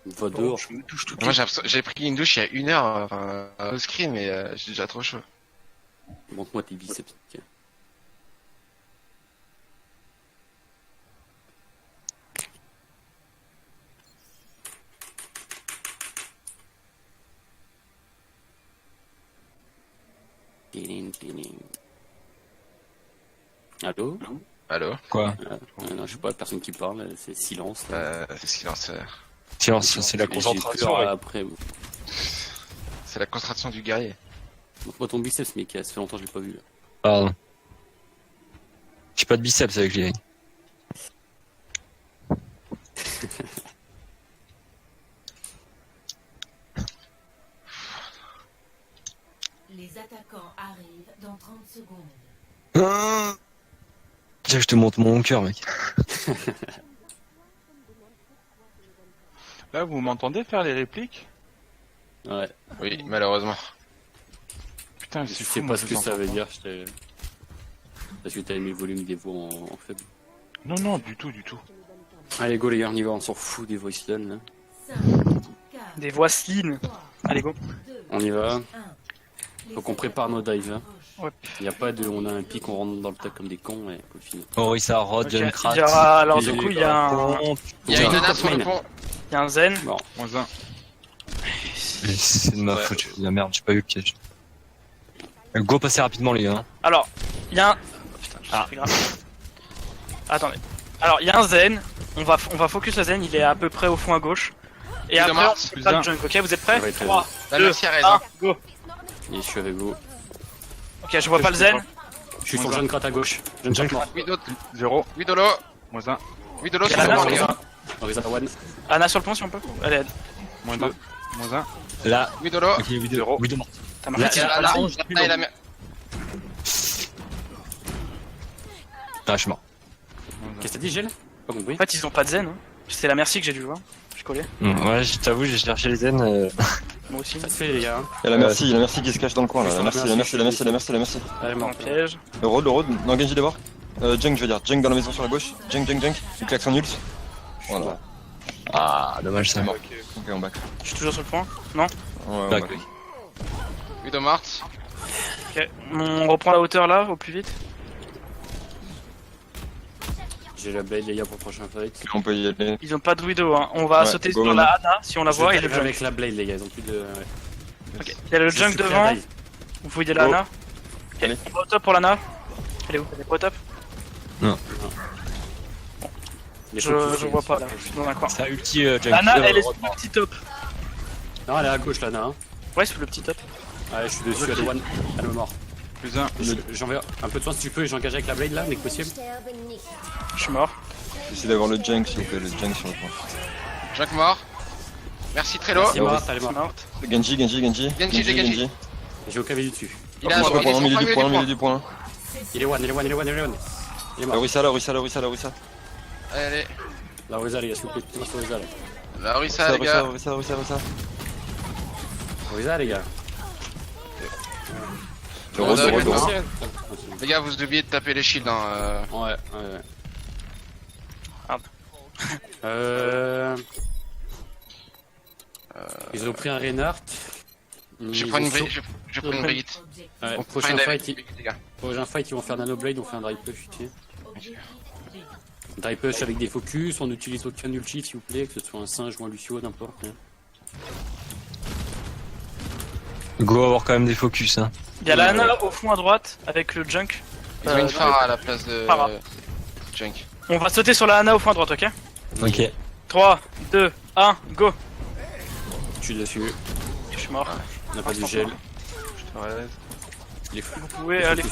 Speaker 3: Va dehors.
Speaker 4: Je me touche tout
Speaker 6: Moi, j'ai pris une douche il y a 1 heure, enfin, au screen, mais j'ai déjà trop chaud.
Speaker 3: Montre-moi tes biceps. Tiens. Tiling, tiling. Allô?
Speaker 6: Allô?
Speaker 1: Quoi?
Speaker 3: Non, je sais pas, personne qui parle, c'est silence.
Speaker 6: C'est silence.
Speaker 1: Silence, c'est la
Speaker 3: J'ai
Speaker 1: concentration.
Speaker 3: peur après.
Speaker 6: C'est la concentration du guerrier.
Speaker 3: Montre-moi ton biceps, mec, ça fait longtemps que je l'ai pas vu.
Speaker 1: Pardon. J'ai pas de biceps avec les.
Speaker 8: Les attaquants arrivent dans 30 secondes.
Speaker 1: Tiens, je te montre mon cœur, mec.
Speaker 7: Là, vous m'entendez faire les répliques?
Speaker 3: Ouais.
Speaker 6: Oui, malheureusement.
Speaker 7: Putain,
Speaker 3: Je
Speaker 7: c'est
Speaker 3: sais
Speaker 7: fou,
Speaker 3: pas
Speaker 7: moi,
Speaker 3: ce
Speaker 7: je
Speaker 3: que
Speaker 7: les
Speaker 3: ça veut
Speaker 7: entends
Speaker 3: dire, parce que t'as mis le volume des voix en faible.
Speaker 7: pas. Non, du tout.
Speaker 3: Allez, go les gars, on y va, on s'en fout des voice là.
Speaker 8: 5, 4,
Speaker 4: Des voix slim.
Speaker 8: 3,
Speaker 4: Allez, go.
Speaker 8: 2,
Speaker 3: On y va.
Speaker 8: 1.
Speaker 3: Faut qu'on prépare nos dives. Hein.
Speaker 4: Ouais.
Speaker 3: Y a pas de, on a un pic, on rentre dans le tas comme des cons et faut le finir.
Speaker 1: Orisa, Rod,
Speaker 4: Ok,
Speaker 1: Junkrat.
Speaker 4: il y aura- alors
Speaker 3: Il y
Speaker 4: du
Speaker 3: a
Speaker 4: coup,
Speaker 3: eu-
Speaker 4: il y a un,
Speaker 6: Il y a une nana sur le
Speaker 3: main.
Speaker 6: pont.
Speaker 4: il y a un zen.
Speaker 3: Bon,
Speaker 7: -1.
Speaker 1: C'est de ma faute, la merde, j'ai pas eu le piège. Go, passez rapidement, les gars.
Speaker 4: Alors, il y a un... Putain,
Speaker 1: Ah.
Speaker 4: c'est grave. Attendez. Alors, il y a un zen. On va focus le zen, il est à peu près au fond à gauche. Et
Speaker 6: Il
Speaker 4: après,
Speaker 6: demande,
Speaker 4: on fera le junk, ok? Vous êtes prêts?
Speaker 3: Ouais, très
Speaker 4: 3,
Speaker 6: La
Speaker 4: 2,
Speaker 6: merci a raison.
Speaker 4: 1, go.
Speaker 3: et je suis avec vous.
Speaker 4: Ok, je vois pas le zen.
Speaker 3: Je suis sur jeune crotte à gauche. Jeune crotte mort.
Speaker 6: Widolo.
Speaker 7: 0,
Speaker 6: Widolo.
Speaker 7: -1,
Speaker 6: Widolo,
Speaker 4: Il y
Speaker 6: sur
Speaker 4: a
Speaker 6: le
Speaker 4: la
Speaker 6: pont,
Speaker 4: nana,
Speaker 6: les gars.
Speaker 3: Orisa one.
Speaker 4: Anna sur le pont si on peut. Allez, aide.
Speaker 7: -2, -1.
Speaker 1: Là,
Speaker 6: Widolo.
Speaker 1: ok, vidéo.
Speaker 7: Zéro.
Speaker 1: Vidéo morte.
Speaker 4: T'as
Speaker 1: Là,
Speaker 4: marqué.
Speaker 1: là,
Speaker 6: La
Speaker 1: là,
Speaker 6: rouge, la la
Speaker 1: Ah, je suis mort.
Speaker 3: Qu'est-ce que t'as dit, Gel? Pas compris.
Speaker 4: En fait, ils ont pas de zen. Hein. C'est la merci que j'ai dû voir. Je collais.
Speaker 1: Ouais, je t'avoue, j'ai cherché les zen.
Speaker 4: Moi aussi.
Speaker 3: Ça se fait, les gars. Hein.
Speaker 2: Il y a la merci qui se cache dans le coin là. La merci.
Speaker 3: Allez,
Speaker 4: Dans
Speaker 3: mort.
Speaker 4: le piège.
Speaker 2: Le road, non, Genji d'abord. Junk, je veux dire. Junk dans la maison sur la gauche. Junk. Il claque son ult. Voilà.
Speaker 1: Ah, dommage, ça.
Speaker 2: Ok, on back.
Speaker 6: Ah,
Speaker 4: Je suis toujours sur le point. Non?
Speaker 2: Ouais, on
Speaker 1: Back,
Speaker 2: back.
Speaker 1: oui.
Speaker 6: Widow morte.
Speaker 4: Ok. On reprend la hauteur là, au plus vite.
Speaker 3: J'ai la belle, les gars, pour le prochain fight.
Speaker 2: On peut y aller.
Speaker 4: Ils ont pas de widow. Hein. On va
Speaker 2: Ouais,
Speaker 4: sauter
Speaker 2: go,
Speaker 4: sur
Speaker 2: maintenant.
Speaker 4: la Anna si on la voit et le junk.
Speaker 3: avec la blade, les gars, ils ont plus de. Ouais.
Speaker 4: Ok. Il y a le
Speaker 3: Je
Speaker 4: junk
Speaker 3: suis prêt à
Speaker 4: devant.
Speaker 3: dive.
Speaker 4: Vous fouillez la
Speaker 2: Go.
Speaker 4: Anna. Ok.
Speaker 2: Allez.
Speaker 4: On va au top pour l'Anna. Elle est où? Elle est pas au top?
Speaker 3: Les
Speaker 4: Je
Speaker 3: focus,
Speaker 4: vois pas là. Je suis dans un coin.
Speaker 1: Ça ulti, Junk.
Speaker 4: L'Anna, elle est sur le petit top.
Speaker 3: Non, elle est à gauche, là, Anna. Hein.
Speaker 4: Ouais, sur le petit top.
Speaker 3: Ouais, je suis dessus, elle est one. Elle me mort.
Speaker 7: +1.
Speaker 3: J'envoie un peu de soin si tu peux et j'engage avec la blade là, dès que possible.
Speaker 4: Je suis mort.
Speaker 2: J'essaie d'avoir le Junk, s'il vous plaît, le Junk sur le point.
Speaker 6: Junk mort. Merci Trello.
Speaker 3: C'est morte, elle est
Speaker 4: Je suis
Speaker 3: morte.
Speaker 4: morte.
Speaker 2: Genji.
Speaker 3: J'ai au KV dessus.
Speaker 6: Il a
Speaker 2: Au point,
Speaker 6: il est
Speaker 2: au milieu du point.
Speaker 3: Il est one. Il est mort.
Speaker 2: La Orisa.
Speaker 6: Allez.
Speaker 3: La Orisa, les gars, s'il vous plaît, putain, sur Orisa là.
Speaker 6: La Orisa, les gars.
Speaker 2: Orisa.
Speaker 3: Orisa, les gars.
Speaker 2: Le road.
Speaker 6: Les gars, vous oubliez de taper les shields. Hein.
Speaker 3: Ouais.
Speaker 4: Ah.
Speaker 3: Ils ont pris un Reinhardt.
Speaker 6: Je prends une Brigitte.
Speaker 3: Ouais,
Speaker 6: On
Speaker 3: prochain
Speaker 6: prend une
Speaker 3: fight,
Speaker 6: les gars.
Speaker 3: ils vont faire Nanoblade, on fait un dry push, tu sais. Dry push avec des focus, on utilise aucun ulti s'il vous plaît, que ce soit un singe ou un Lucio, n'importe. Hein.
Speaker 1: Go avoir quand même des focus, hein.
Speaker 4: Il y a la Anna au fond à droite avec le junk.
Speaker 6: Ils ont une Pharah à la place de
Speaker 4: Pharah.
Speaker 6: Junk.
Speaker 4: On va sauter sur la Anna au fond à droite, ok?
Speaker 1: Ok.
Speaker 4: 3, 2, 1, go!
Speaker 3: Je suis dessus,
Speaker 4: Je suis mort.
Speaker 3: on n'a pas du gel.
Speaker 7: Ouais.
Speaker 3: Il est fou.
Speaker 4: Vous pouvez aller.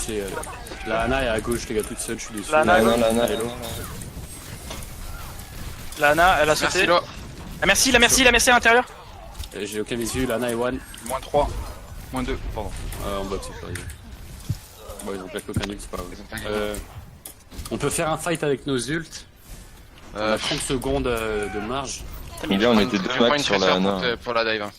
Speaker 3: La Ana est à gauche, les gars, toute seule, je suis dessus.
Speaker 4: La Ana,
Speaker 2: Non,
Speaker 4: La Anna, elle a sauté.
Speaker 6: Merci Lo.
Speaker 4: La merci à l'intérieur.
Speaker 3: J'ai aucun visu, la Ana est one.
Speaker 7: -3. -2, pardon.
Speaker 3: En box, c'est pas grave. Bon, ils ont claqué aucun ult, c'est pas grave. On peut faire un fight avec nos ults. On a 30 secondes de marge.
Speaker 2: Bien, on était
Speaker 6: Je
Speaker 2: deux
Speaker 6: vais prendre
Speaker 2: max
Speaker 6: une
Speaker 2: sur la
Speaker 6: trésor
Speaker 2: Ana.
Speaker 6: pour la dive. Hein.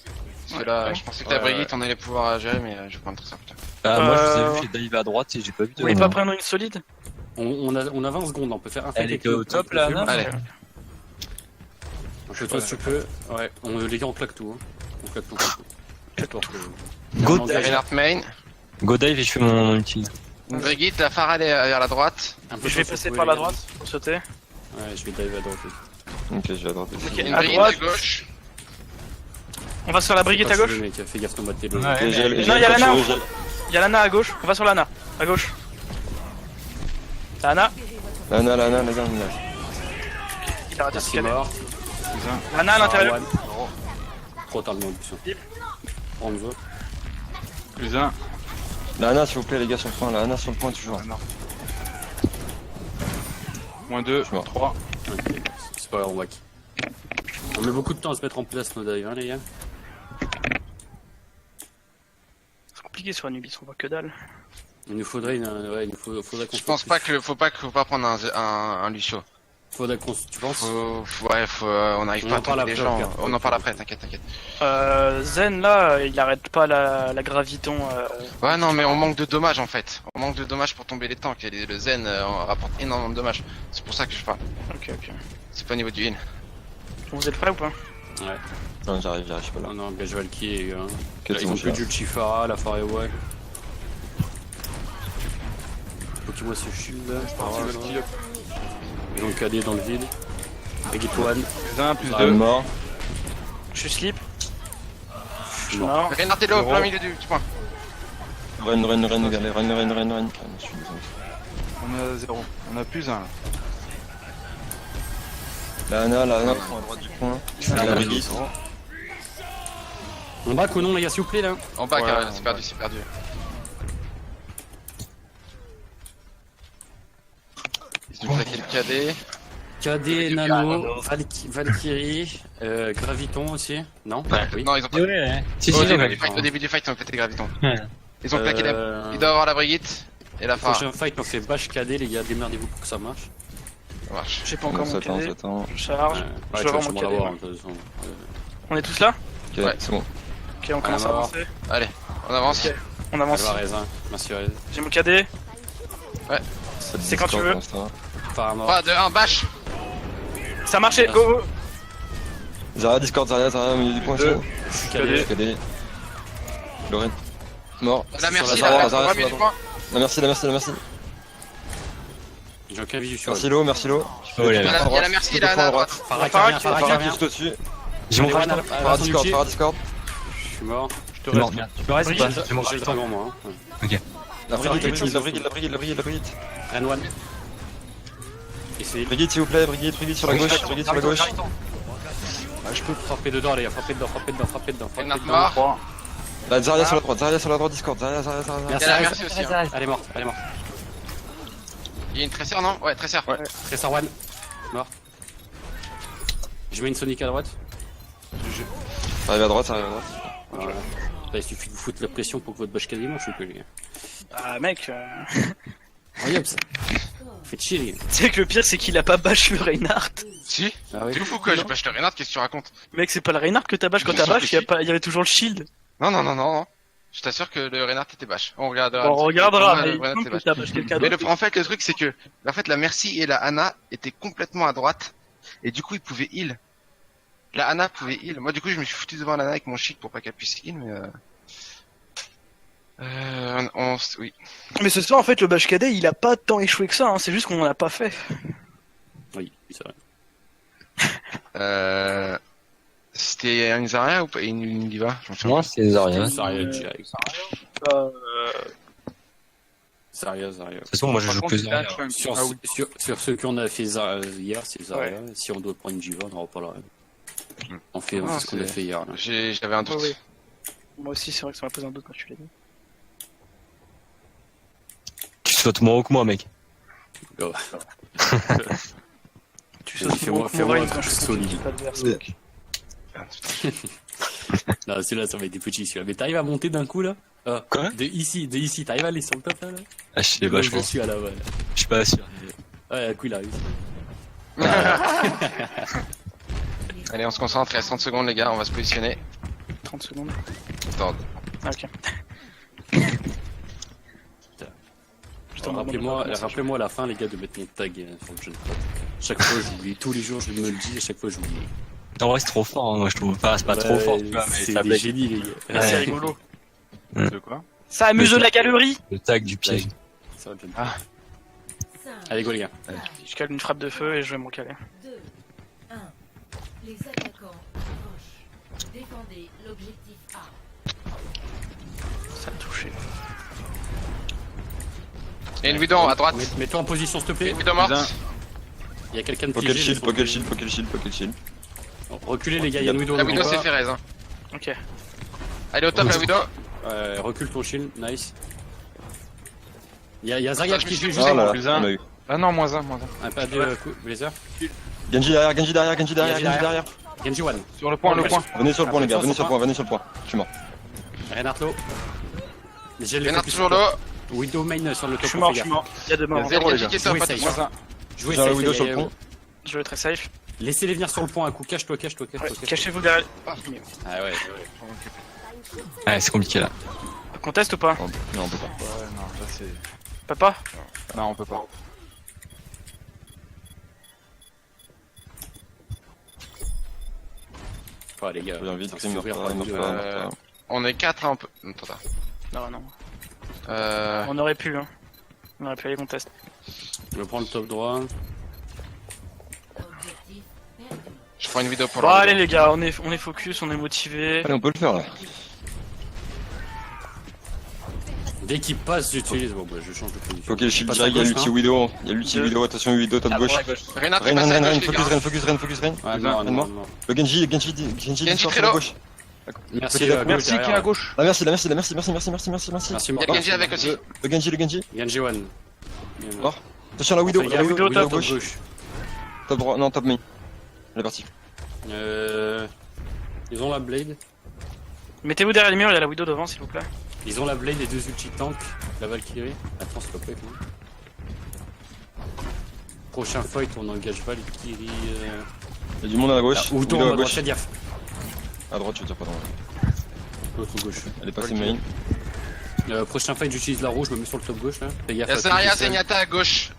Speaker 6: Parce que là, je pensais que la Brigitte on allait pouvoir gérer, mais je vais prendre très simple.
Speaker 1: Moi, je vous ai vu, j'ai dive à droite et j'ai pas vu de.
Speaker 4: Vous voulez pas prendre une solide?
Speaker 3: On a 20 secondes, on peut faire un fight
Speaker 1: Elle
Speaker 3: avec
Speaker 1: était au top, là, Ana?
Speaker 6: Allez.
Speaker 3: Je toi si tu peux. Ouais, les gars, on claque tout. Hein. On claque tout.
Speaker 1: Go
Speaker 3: On
Speaker 1: dive.
Speaker 3: engage
Speaker 6: Reinhardt main.
Speaker 1: Go dive et je fais mon ulti.
Speaker 6: Une Brigitte, la Pharah elle est vers la droite.
Speaker 3: un peu
Speaker 4: Je vais
Speaker 3: de
Speaker 4: passer
Speaker 3: chance,
Speaker 4: par
Speaker 3: les
Speaker 4: la
Speaker 3: gars.
Speaker 4: droite pour sauter.
Speaker 3: Ouais, je vais dive à droite.
Speaker 2: Ok, je vais à droite.
Speaker 4: Ok,
Speaker 6: Une
Speaker 4: à
Speaker 6: Brigitte
Speaker 4: droite.
Speaker 6: à gauche.
Speaker 4: On va sur la Brigitte à gauche.
Speaker 3: Mec, fais gaffe qu'on bat tes lots.
Speaker 1: Ouais.
Speaker 4: Non, il y a l'Anna. Il y a l'Anna à gauche. On va sur l'Anna. À gauche. T'as Anna.
Speaker 2: Lana, la gars,
Speaker 4: Il a raté ce
Speaker 3: C'est
Speaker 4: cadet.
Speaker 3: mort.
Speaker 4: Lana à l'intérieur.
Speaker 3: Trop tard le monde. Hanzo.
Speaker 7: Plus un.
Speaker 2: Lana, s'il vous plaît, les gars, sur le point. Lana, sur le point, toujours.
Speaker 7: Ah, non. Moins 2,
Speaker 2: Je suis mort.
Speaker 7: 3.
Speaker 3: Ok, c'est pas grave, on whack. On met beaucoup de temps à se mettre en place nos dives, hein, les gars.
Speaker 4: C'est compliqué sur Anubis, on voit que dalle.
Speaker 3: Il nous faudrait ouais, faudrait qu'on
Speaker 6: Je pense pas que faut pas prendre un Lucio.
Speaker 3: Faudrait qu'on, tu penses?
Speaker 6: On n'arrive
Speaker 3: On
Speaker 6: pas
Speaker 3: en
Speaker 6: à
Speaker 3: parle
Speaker 6: tomber les
Speaker 3: après,
Speaker 6: gens.
Speaker 3: ok.
Speaker 6: On en parle après, t'inquiète.
Speaker 4: Zen là, il arrête pas la graviton.
Speaker 6: Ouais, non, mais on manque de dommages en fait. On manque de dommages pour tomber les tanks. Et le Zen rapporte énormément de dommages. C'est pour ça que je parle.
Speaker 4: Ok.
Speaker 6: C'est pas au niveau du heal.
Speaker 4: Vous êtes prêts ou pas?
Speaker 3: Ouais.
Speaker 2: Non, j'arrive, je suis pas là.
Speaker 3: Non, non, engage Valkyrie, les gars.
Speaker 2: Ok, c'est
Speaker 3: Ils
Speaker 2: bon,
Speaker 3: ont
Speaker 2: je
Speaker 3: plus
Speaker 2: suis
Speaker 3: de Chifara, la Firewall. Faut qu'ils voient ce shield là. Ils ont le KD dans le vide. Egitoine.
Speaker 7: Plus un, plus
Speaker 2: là.
Speaker 7: 2.
Speaker 2: Mort.
Speaker 4: Je suis slip.
Speaker 3: Je suis mort.
Speaker 6: Reynard t'es là, plein milieu du point.
Speaker 2: Run, regardez, run. Ah, je suis désolé.
Speaker 7: On a 0. On a plus un.
Speaker 2: Lana, ils sont à droite du point. La Brigitte.
Speaker 3: On braque ou non, les gars, s'il vous plaît là?
Speaker 6: En bas,
Speaker 7: Ouais,
Speaker 6: carré,
Speaker 7: en
Speaker 6: c'est
Speaker 7: bas.
Speaker 6: perdu. Ils ont claqué le KD.
Speaker 3: KD, Nano, Valkyrie, Graviton aussi. Non? Oui.
Speaker 6: Non, ils ont pas.
Speaker 1: Si,
Speaker 6: Au début du fight, ils ont pété Graviton. Ils ont claqué la. Il doit avoir la Brigitte et la phare.
Speaker 3: Prochain fight, on fait bash KD, les gars, démerdez-vous pour que ça marche.
Speaker 6: Ça marche.
Speaker 4: J'ai pas
Speaker 2: On
Speaker 4: encore mon
Speaker 2: s'attend,
Speaker 4: cadet. Je charge.
Speaker 3: Ouais,
Speaker 4: Je
Speaker 3: tu
Speaker 4: vais
Speaker 3: vas
Speaker 4: avoir mon
Speaker 3: sûrement l'avoir,
Speaker 4: cadet.
Speaker 3: hein, de toute façon.
Speaker 4: On est tous là?
Speaker 2: Ok,
Speaker 6: Ouais.
Speaker 2: c'est bon.
Speaker 4: Ok, on commence à
Speaker 3: Alors.
Speaker 4: avancer.
Speaker 6: Allez, on avance.
Speaker 4: Ok. On avance.
Speaker 3: Alvarez, hein. Merci, Rez.
Speaker 4: J'ai mon cadet. C'est quand tu veux.
Speaker 3: Phare mort.
Speaker 6: Pas de 1, bash.
Speaker 4: Ça a marché, go!
Speaker 2: Zarya, Discord, Zarya, au milieu du point, c'est bon.
Speaker 3: Je suis
Speaker 4: KD.
Speaker 3: KD.
Speaker 2: KD. Lorraine. Mort.
Speaker 6: La merci,
Speaker 2: Sur la
Speaker 6: la
Speaker 2: Zara,
Speaker 6: milieu du point.
Speaker 2: La merci.
Speaker 3: J'ai aucun visu sur
Speaker 2: Merci Lo.
Speaker 6: Il y a la merci, la Ana à droite.
Speaker 3: Phare qui
Speaker 4: Phare
Speaker 3: revient,
Speaker 4: qui
Speaker 3: Phare qui
Speaker 2: Phara
Speaker 3: revient.
Speaker 2: juste au-dessus.
Speaker 1: J'ai mon
Speaker 3: Phare
Speaker 1: crash.
Speaker 2: Phara Discord.
Speaker 3: Je suis mort.
Speaker 7: Je te
Speaker 1: Mort,
Speaker 7: reste.
Speaker 1: merde. Tu peux rester ou pas J'ai mon
Speaker 3: J'ai le
Speaker 1: crash.
Speaker 3: temps moi. Hein.
Speaker 2: La Brigitte.
Speaker 3: N1. Essayez.
Speaker 2: Brigitte, s'il vous plaît, Brigitte sur la gauche.
Speaker 3: Je peux frapper dedans, les gars. Frappez dedans.
Speaker 6: Reynard mort.
Speaker 2: La Zarya sur la droite, Discord. Zarya.
Speaker 6: Il y a la merci aussi. hein.
Speaker 3: Elle est morte.
Speaker 6: Il y a une tresseur, non? Ouais, tresseur.
Speaker 3: Tressor One. Mort. Je mets une Sonic à droite.
Speaker 2: Ça arrive à droite.
Speaker 3: Voilà. Là, il suffit de vous foutre la pression pour que votre bâche quasiment je peux les gars.
Speaker 4: Ah mec,
Speaker 3: Regarde ça. Faites chier les gars.
Speaker 4: tu sais que le pire c'est qu'il a pas bash le Reinhardt.
Speaker 6: Si?
Speaker 3: Ah oui.
Speaker 6: T'es fou quoi, j'ai bash le Reynard, qu'est-ce que tu racontes?
Speaker 4: Mec, c'est pas le Reinhardt que t'as bash quand
Speaker 6: Bien
Speaker 4: t'as
Speaker 6: sûr
Speaker 4: bash,
Speaker 6: que si.
Speaker 4: il y avait toujours le shield.
Speaker 6: Non. Je t'assure que le Reynard était bash. On regardera.
Speaker 4: On regardera,
Speaker 6: Le
Speaker 4: mais il
Speaker 6: Reynard
Speaker 4: semble
Speaker 6: était
Speaker 4: que
Speaker 6: bash.
Speaker 4: t'as bash quelqu'un
Speaker 6: Mais
Speaker 4: d'autre.
Speaker 6: en fait, le truc c'est que, la Merci et la Ana étaient complètement à droite. Et du coup, ils pouvaient heal. La Ana pouvait heal. Moi, du coup, je me suis foutu devant la Ana avec mon chic pour pas qu'elle puisse heal, mais oui.
Speaker 4: Mais ce soir, en fait, le bash cadet, il a pas tant échoué que ça, hein. C'est juste qu'on en a pas fait.
Speaker 3: Oui, c'est vrai.
Speaker 6: C'était une Zarya ou pas? Une Diva? J'en sais
Speaker 1: Moi, c'est Zarya.
Speaker 3: Zarya direct. Zarya.
Speaker 1: De toute façon, moi, je joue que Zarya.
Speaker 3: Sur ceux qu'on a fait hier, c'est Zarya. Si on doit prendre une Jiva, on en reparlera. On fait ce qu'on a fait hier. Là.
Speaker 6: J'avais un doute.
Speaker 4: Ouais. Moi aussi, c'est vrai que ça m'a posé un doute quand tu l'as dit.
Speaker 1: Tu sautes moins haut que moi, mec.
Speaker 3: Go.
Speaker 4: Tu sautes
Speaker 3: Fais-moi
Speaker 4: Rain
Speaker 3: un
Speaker 4: quand
Speaker 3: truc
Speaker 4: je
Speaker 3: solide.
Speaker 4: suis pas adverse, mec.
Speaker 3: Non, celui-là, ça va être des petits celui-là. Mais t'arrives à monter d'un coup là?
Speaker 1: Quoi?
Speaker 3: De ici, t'arrives à aller sur le top là?
Speaker 1: Ah, je sais pas, je
Speaker 3: Je
Speaker 1: pense.
Speaker 3: suis à la ouais.
Speaker 1: Je suis pas sûr.
Speaker 3: Ouais, un coup il arrive.
Speaker 6: Allez, on se concentre, il reste 30 secondes, les gars, on va se positionner.
Speaker 4: 30 secondes.
Speaker 6: Attends.
Speaker 4: Ah, ok.
Speaker 3: Rappelez-moi à la fin, les gars, de mettre mon tag sur le jeune. Chaque fois, j'oublie. Tous les jours, je me le dis, à chaque fois, j'oublie.
Speaker 1: En vrai, c'est trop fort, hein, moi, je trouve. Enfin, c'est pas trop fort, tu vois, mais
Speaker 3: C'est
Speaker 1: ça
Speaker 3: des
Speaker 1: blague.
Speaker 3: génies, les gars.
Speaker 4: Ah, c'est
Speaker 1: Ouais.
Speaker 4: rigolo.
Speaker 7: De quoi?
Speaker 4: Ça amuse la galerie.
Speaker 1: Le tag du piège.
Speaker 3: Ça va bien.
Speaker 6: Ah.
Speaker 8: 5,
Speaker 3: Allez, go, les gars.
Speaker 4: Je cale une frappe de feu et je vais m'en caler.
Speaker 8: 2, 1. Les attaquants approchent. Défendez l'objectif A.
Speaker 4: Ça a touché.
Speaker 6: Il y a une Widow à droite.
Speaker 3: Mets-toi en position s'il te plaît.
Speaker 6: Une Widow morte.
Speaker 3: Il y a quelqu'un de
Speaker 2: Pocket
Speaker 3: piégé.
Speaker 2: shield, pocket shield, pocket shield, pocket shield.
Speaker 3: Reculez les gars, il y a une Widow.
Speaker 6: La Widow
Speaker 3: n'oubliez
Speaker 6: c'est
Speaker 3: pas.
Speaker 6: Ferez. Hein.
Speaker 4: Ok.
Speaker 6: Allez au top la Widow.
Speaker 3: Recule ton shield, nice. Il y a
Speaker 6: Ça,
Speaker 3: Zagat
Speaker 6: je me
Speaker 3: qui
Speaker 6: suis
Speaker 3: joue
Speaker 6: fait
Speaker 3: juste
Speaker 2: Ah là,
Speaker 3: avant.
Speaker 7: plus
Speaker 2: on
Speaker 7: un.
Speaker 2: a eu.
Speaker 7: Ah non, moins un.
Speaker 3: Un pas de coup, Blazer.
Speaker 2: Genji derrière, Genji derrière, Genji derrière,
Speaker 3: Genji
Speaker 2: Genji derrière.
Speaker 3: Genji One.
Speaker 7: Sur le point, le point.
Speaker 2: Venez sur le point les gars, venez sur le point, venez sur le point. Je suis mort.
Speaker 3: Reinhardt low. J'ai le
Speaker 6: Renard
Speaker 3: focus
Speaker 6: toujours
Speaker 3: sur
Speaker 6: là.
Speaker 3: toi. Window main sur le top.
Speaker 4: Je suis mort, je suis mort. Il y a deux morts.
Speaker 6: Il y a le Genji qui est top,
Speaker 3: Jouez
Speaker 6: pas
Speaker 3: safe.
Speaker 6: attention.
Speaker 7: Moins un.
Speaker 3: Jouez
Speaker 2: J'ai un
Speaker 3: safe,
Speaker 2: Widow
Speaker 3: les
Speaker 2: sur le
Speaker 3: gars.
Speaker 2: pont.
Speaker 4: Je vais très safe.
Speaker 3: Laissez-les venir sur le point un coup. Cache-toi.
Speaker 4: Ouais, cachez-vous derrière. Ah,
Speaker 3: Ah ouais.
Speaker 1: Ouais, c'est compliqué là.
Speaker 4: conteste ou pas?
Speaker 2: Non, on peut pas.
Speaker 7: Ouais, non, là c'est.
Speaker 4: Papa?
Speaker 7: Non, on peut pas.
Speaker 3: Ouais, les gars.
Speaker 2: J'ai envie de
Speaker 3: putain,
Speaker 2: crimer,
Speaker 3: s'ouvrir
Speaker 2: pas,
Speaker 3: par
Speaker 2: non,
Speaker 3: Widow,
Speaker 2: pas,
Speaker 3: là.
Speaker 2: pas.
Speaker 6: On est 4 hein, on peut. Attends.
Speaker 4: Non, non.
Speaker 6: Euh.
Speaker 4: On aurait pu, hein. On aurait pu aller contest.
Speaker 3: Je prends le top droit.
Speaker 8: Objectif perdu.
Speaker 6: Je prends une vidéo pour
Speaker 4: Bon,
Speaker 6: la
Speaker 4: allez
Speaker 6: Widow.
Speaker 4: les gars, on est focus, on est motivé.
Speaker 2: Allez, on peut le faire là.
Speaker 3: Dès qu'il passe, j'utilise. Bon, bah, je change de position.
Speaker 2: Ok, le shield
Speaker 3: Passe à
Speaker 2: direct, il y a
Speaker 3: gauche,
Speaker 2: l'ulti
Speaker 3: hein.
Speaker 2: Widow. Il y a l'ulti
Speaker 4: Deux.
Speaker 2: Widow, attention Widow, top gauche.
Speaker 6: Renard
Speaker 2: Rain,
Speaker 6: est passé à
Speaker 2: Rain,
Speaker 6: gauche, les
Speaker 2: focus,
Speaker 6: gars.
Speaker 2: Rain, focus, Rain.
Speaker 3: Ouais,
Speaker 2: Rain,
Speaker 3: non,
Speaker 2: mort.
Speaker 3: non.
Speaker 2: Le Genji
Speaker 6: Genji
Speaker 2: sort sur
Speaker 6: très
Speaker 2: la
Speaker 6: low.
Speaker 2: gauche.
Speaker 3: Merci,
Speaker 2: Petit
Speaker 3: à
Speaker 7: Merci,
Speaker 3: gauche,
Speaker 7: qui est à gauche.
Speaker 2: Ah merci, merci.
Speaker 3: Merci,
Speaker 6: Il y a Genji avec aussi.
Speaker 2: Le Genji.
Speaker 3: Genji One.
Speaker 2: Mort. Attention la Widow,
Speaker 3: Fais
Speaker 2: la
Speaker 3: gaffe,
Speaker 2: Widow,
Speaker 4: Widow
Speaker 2: Widow
Speaker 4: top.
Speaker 2: gauche. Top droit, non, top main. Elle est partie.
Speaker 3: Ils ont la blade.
Speaker 4: Mettez-vous derrière les murs, il y a la Widow devant, s'il vous plaît.
Speaker 3: Ils ont la blade et 2 ulti tank. La Valkyrie. Attends, s'il te plaît. Prochain fight, on engage Valkyrie.
Speaker 2: Il y a du monde à la gauche.
Speaker 3: Ou
Speaker 2: Widow
Speaker 3: à
Speaker 2: à
Speaker 3: droite,
Speaker 2: gauche.
Speaker 3: fais gaffe.
Speaker 2: À droite, je veux dire, pardon.
Speaker 3: L'autre gauche.
Speaker 2: Elle est passée main.
Speaker 3: Prochain fight, j'utilise la rouge, je me mets sur le top gauche là. Fais
Speaker 6: Il
Speaker 3: gaffe.
Speaker 6: y a
Speaker 3: à
Speaker 6: Zarya
Speaker 3: tout seul.
Speaker 6: Zenyatta à gauche.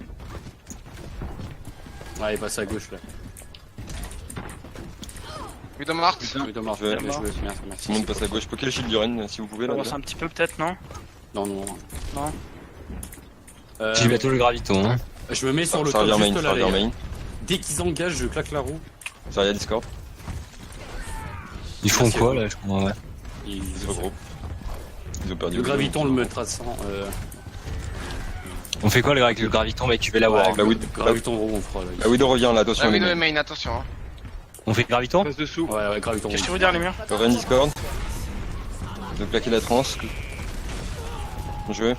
Speaker 3: Ouais, il passe à gauche là.
Speaker 6: Widow morte.
Speaker 3: Oui, dommage,
Speaker 2: Je vais-
Speaker 3: bien joué, merci.
Speaker 2: Tout le monde passe à gauche. Poké le shield du Rain, si vous pouvez
Speaker 4: On
Speaker 2: là.
Speaker 4: avance un petit peu peut-être, non?
Speaker 3: Non, non.
Speaker 4: Non.
Speaker 1: J'ai bientôt le graviton. Hein.
Speaker 3: Je me mets sur le
Speaker 2: Ça
Speaker 3: top
Speaker 2: revient main,
Speaker 3: juste
Speaker 2: ça
Speaker 3: là, les
Speaker 2: revient
Speaker 3: gars.
Speaker 2: main.
Speaker 3: Dès qu'ils engagent, je claque la roue.
Speaker 2: Zarya Discord.
Speaker 1: Ils font
Speaker 3: Merci à
Speaker 1: quoi
Speaker 3: vous.
Speaker 1: là je comprends, ouais.
Speaker 3: Ils
Speaker 2: Ils se regroupent. Ils ont perdu.
Speaker 3: Le
Speaker 2: Widow.
Speaker 3: graviton le mettra sans.
Speaker 1: On fait quoi avec le graviton? Bah, tu vas l'avoir.
Speaker 2: Avec la Widow.
Speaker 3: Graviton roue, on fera là.
Speaker 2: La Widow revient là, attention
Speaker 6: La
Speaker 2: les
Speaker 6: Widow est
Speaker 2: mains.
Speaker 6: main, attention. Hein.
Speaker 1: On fait le graviton?
Speaker 7: Passe dessous.
Speaker 3: Ouais, graviton roue.
Speaker 4: Cachez-vous derrière les murs.
Speaker 2: Rain Discord. De plaquer la transe. Bien joué.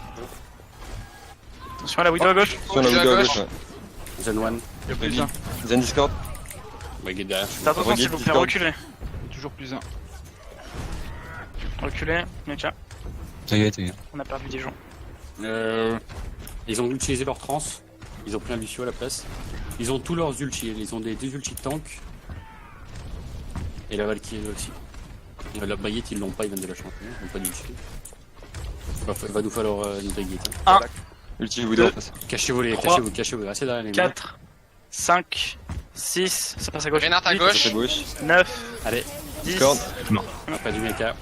Speaker 4: Attention à la Widow à gauche.
Speaker 2: Sur la
Speaker 6: Widow à
Speaker 2: Widow à
Speaker 6: gauche.
Speaker 2: gauche. ouais.
Speaker 3: Zen One.
Speaker 2: Zen Discord.
Speaker 3: Ouais, get derrière.
Speaker 4: Faites attention s'il vous plaît,
Speaker 2: Discord.
Speaker 4: reculez.
Speaker 7: Toujours plus un.
Speaker 4: Reculez. Ok,
Speaker 1: T'inquiète.
Speaker 4: on a perdu des gens.
Speaker 3: Ils ont utilisé leur trans. Ils ont pris un Lucio à la place. Ils ont tous leurs ultis. Ils ont des ultis tank. Et la Valkyrie aussi. La baguette, ils l'ont pas, ils viennent de la champion. Ils ont pas d'ulti. Il va nous falloir une baguette. Hein.
Speaker 2: Ulti Widow en face.
Speaker 3: Cachez-vous les,
Speaker 4: Trois.
Speaker 3: cachez-vous. Restez derrière les murs.
Speaker 4: 4, 5, 6, ça passe à gauche.
Speaker 6: Renard à
Speaker 4: 8,
Speaker 6: gauche.
Speaker 2: À gauche.
Speaker 4: 9,
Speaker 3: Allez,
Speaker 4: 10,
Speaker 2: Discord.
Speaker 3: on a pas du mecha.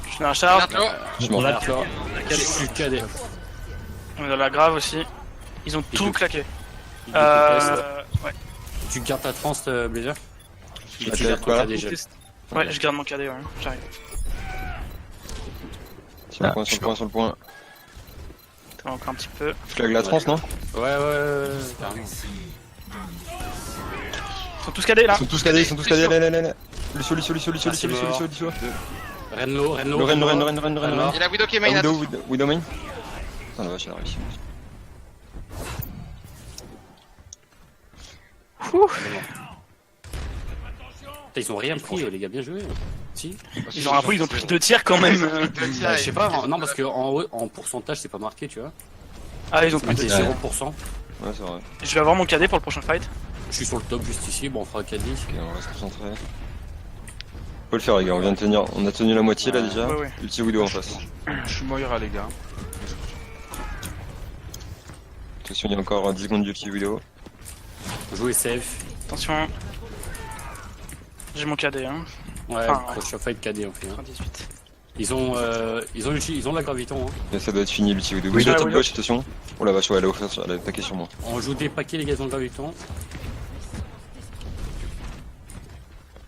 Speaker 4: je suis dans la charge.
Speaker 6: Renard low.
Speaker 2: Je suis mort.
Speaker 3: Derrière toi. Je suis cadet.
Speaker 4: On est dans la grave aussi. Ils ont
Speaker 3: Ils
Speaker 4: tout
Speaker 3: jouent.
Speaker 4: claqué.
Speaker 3: Il conteste.
Speaker 4: Ouais.
Speaker 3: Tu gardes ta trans, Blazer.
Speaker 2: Je
Speaker 3: Tu
Speaker 2: l'attaque,
Speaker 3: gardes ton
Speaker 2: voilà.
Speaker 3: cadet, gel.
Speaker 4: Ouais, je garde mon cadet, ouais. J'arrive.
Speaker 2: Sur le point, sur le point, sur le point.
Speaker 4: Attends encore un petit peu.
Speaker 2: Flag la transe, non?
Speaker 3: Ouais, carrément.
Speaker 4: Ils sont tous cadés là.
Speaker 2: Ils sont tous cadés, allez. Lucio.
Speaker 3: c'est mort. Renlo.
Speaker 2: Le Ren.
Speaker 6: Il y a la Widow qui est main,
Speaker 2: Ah,
Speaker 6: attention.
Speaker 2: Widow main. Putain la vache, elle a réussi.
Speaker 3: Putain, ils ont rien pris, les gars, bien joué. Si.
Speaker 4: Ils ont pris 2 tirs quand même.
Speaker 3: Bah, je sais pas, non, parce que en pourcentage, c'est pas marqué, tu vois.
Speaker 4: Ah, ils ont pris
Speaker 3: C'est
Speaker 4: 2
Speaker 1: Ouais.
Speaker 4: tirs.
Speaker 3: 0%.
Speaker 2: Ouais, c'est vrai.
Speaker 4: Je vais avoir mon cadet pour le prochain fight.
Speaker 3: Je suis sur le top juste ici, bon, on fera cadet.
Speaker 2: Ok, on reste concentré. On peut le faire les gars, on vient de tenir. On a tenu la moitié là déjà.
Speaker 4: Ouais.
Speaker 2: Ulti Widow en face.
Speaker 7: Je suis Moira, les gars.
Speaker 2: Attention, il y a encore 10 secondes d'ulti Widow.
Speaker 3: Jouer safe.
Speaker 4: Attention. J'ai mon cadet, hein.
Speaker 3: Ouais,
Speaker 4: Enfin, ouais.
Speaker 3: prochain fight cadet, on fait. Hein.
Speaker 4: 18.
Speaker 3: Ils ont la graviton, hein.
Speaker 2: Et ça doit être fini l'ulti Widow.
Speaker 4: Oui,
Speaker 2: Widow
Speaker 4: ouais,
Speaker 2: top
Speaker 4: oui.
Speaker 2: gauche, attention. Oh la vache, ouais, elle a attaqué sur moi.
Speaker 3: On joue des paquets, les gars, ils ont le graviton.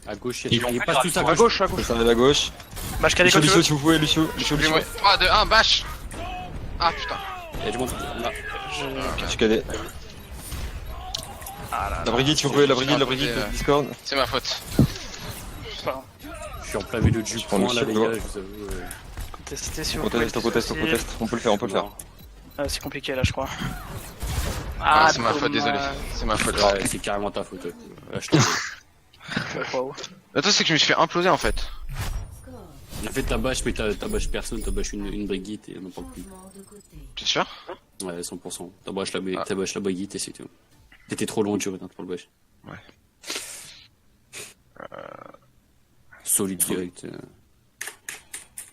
Speaker 3: À gauche,
Speaker 1: Ils vont
Speaker 3: ils
Speaker 1: faire
Speaker 3: passent tous à
Speaker 7: À
Speaker 3: gauche.
Speaker 7: gauche.
Speaker 2: Ça arrive à gauche.
Speaker 4: Bah, je cadet
Speaker 2: Lucio,
Speaker 4: quand tu veux.
Speaker 2: si vous pouvez, Lucio.
Speaker 6: 3, 2, 1, bash. Ah putain.
Speaker 3: Y'a du monde. Là.
Speaker 2: Je suis cadé.
Speaker 6: Ah là.
Speaker 2: La brigade, si vous pouvez, la brigade, Discord.
Speaker 6: C'est ma faute.
Speaker 3: Je suis en plein milieu du
Speaker 2: prends le
Speaker 3: point là, les
Speaker 2: chef,
Speaker 3: gars, je vous avoue.
Speaker 4: Contestez si
Speaker 2: On
Speaker 4: vous pouvez.
Speaker 2: conteste. On peut le faire, on peut le faire.
Speaker 4: Ah, c'est compliqué là, je crois.
Speaker 6: Ah, c'est ma faute,
Speaker 4: dommage.
Speaker 6: désolé. C'est ma faute.
Speaker 3: Ouais, c'est carrément ta faute. Là, je t'en
Speaker 4: Wow.
Speaker 6: Attends, c'est que je me suis fait imploser en fait.
Speaker 3: En fait, ta bâche, mais ta bâche personne, ta bâche une brigade et on n'en parle plus.
Speaker 6: T'es sûr?
Speaker 3: Ouais, 100%. Ta bâche la brigade et c'est tout. T'étais trop loin du Renard pour le bâche.
Speaker 6: Ouais.
Speaker 3: Solide direct.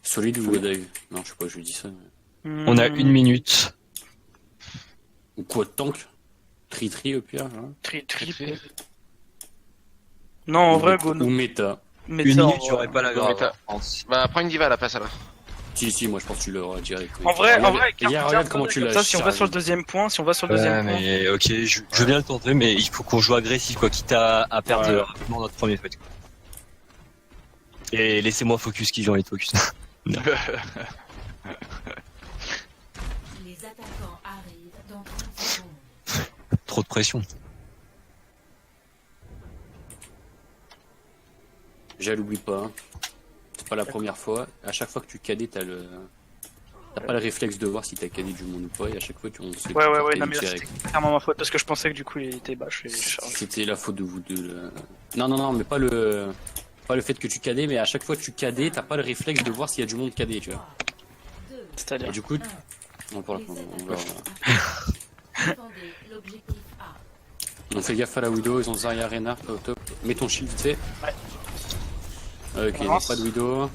Speaker 3: Solide ou Dave? Non, je sais pas, je lui dis ça.
Speaker 1: On a 1 minute.
Speaker 3: Ou quoi de tank? Tri au pire, hein.
Speaker 4: Tri. Non, en vrai, go.
Speaker 3: Ou méta.
Speaker 1: 1 minute, j'aurais pas la grave.
Speaker 6: Méta. Bah, prends une diva à la place alors.
Speaker 3: Si, moi je pense que tu l'auras direct.
Speaker 4: En vrai,
Speaker 3: regarde comment tu l'as.
Speaker 4: ça, si on va sur le deuxième point,
Speaker 1: Ouais, mais ok, je veux bien le tenter, mais il faut qu'on joue agressif, quoi, quitte à perdre rapidement notre premier fight. Et laissez-moi focus qui j'ai envie de focus.
Speaker 8: Les attaquants arrivent dans 30 secondes.
Speaker 1: Trop de pression.
Speaker 3: Je l'oublie pas. Hein. C'est pas la première fois. À chaque fois que tu cadais, t'as pas le réflexe de voir si t'as cadé du monde ou pas. Et à chaque fois, on se fait
Speaker 4: Ouais, non, mais là, c'était clairement ma faute parce que je pensais que du coup il était bâche et chargé.
Speaker 3: C'était la faute de vous deux. Là. Non, mais pas le fait que tu cadais, mais à chaque fois que tu cadais, t'as pas le réflexe de voir s'il y a du monde cadé, tu vois.
Speaker 4: C'est-à-dire.
Speaker 3: Et du coup, on va.
Speaker 8: Défendez l'objectif A.
Speaker 3: On fait gaffe à la Widow, ils ont Zarya Reinhardt au top. Mets ton shield vite fait.
Speaker 4: Ouais.
Speaker 3: Ok, il n'y a pas de Widow.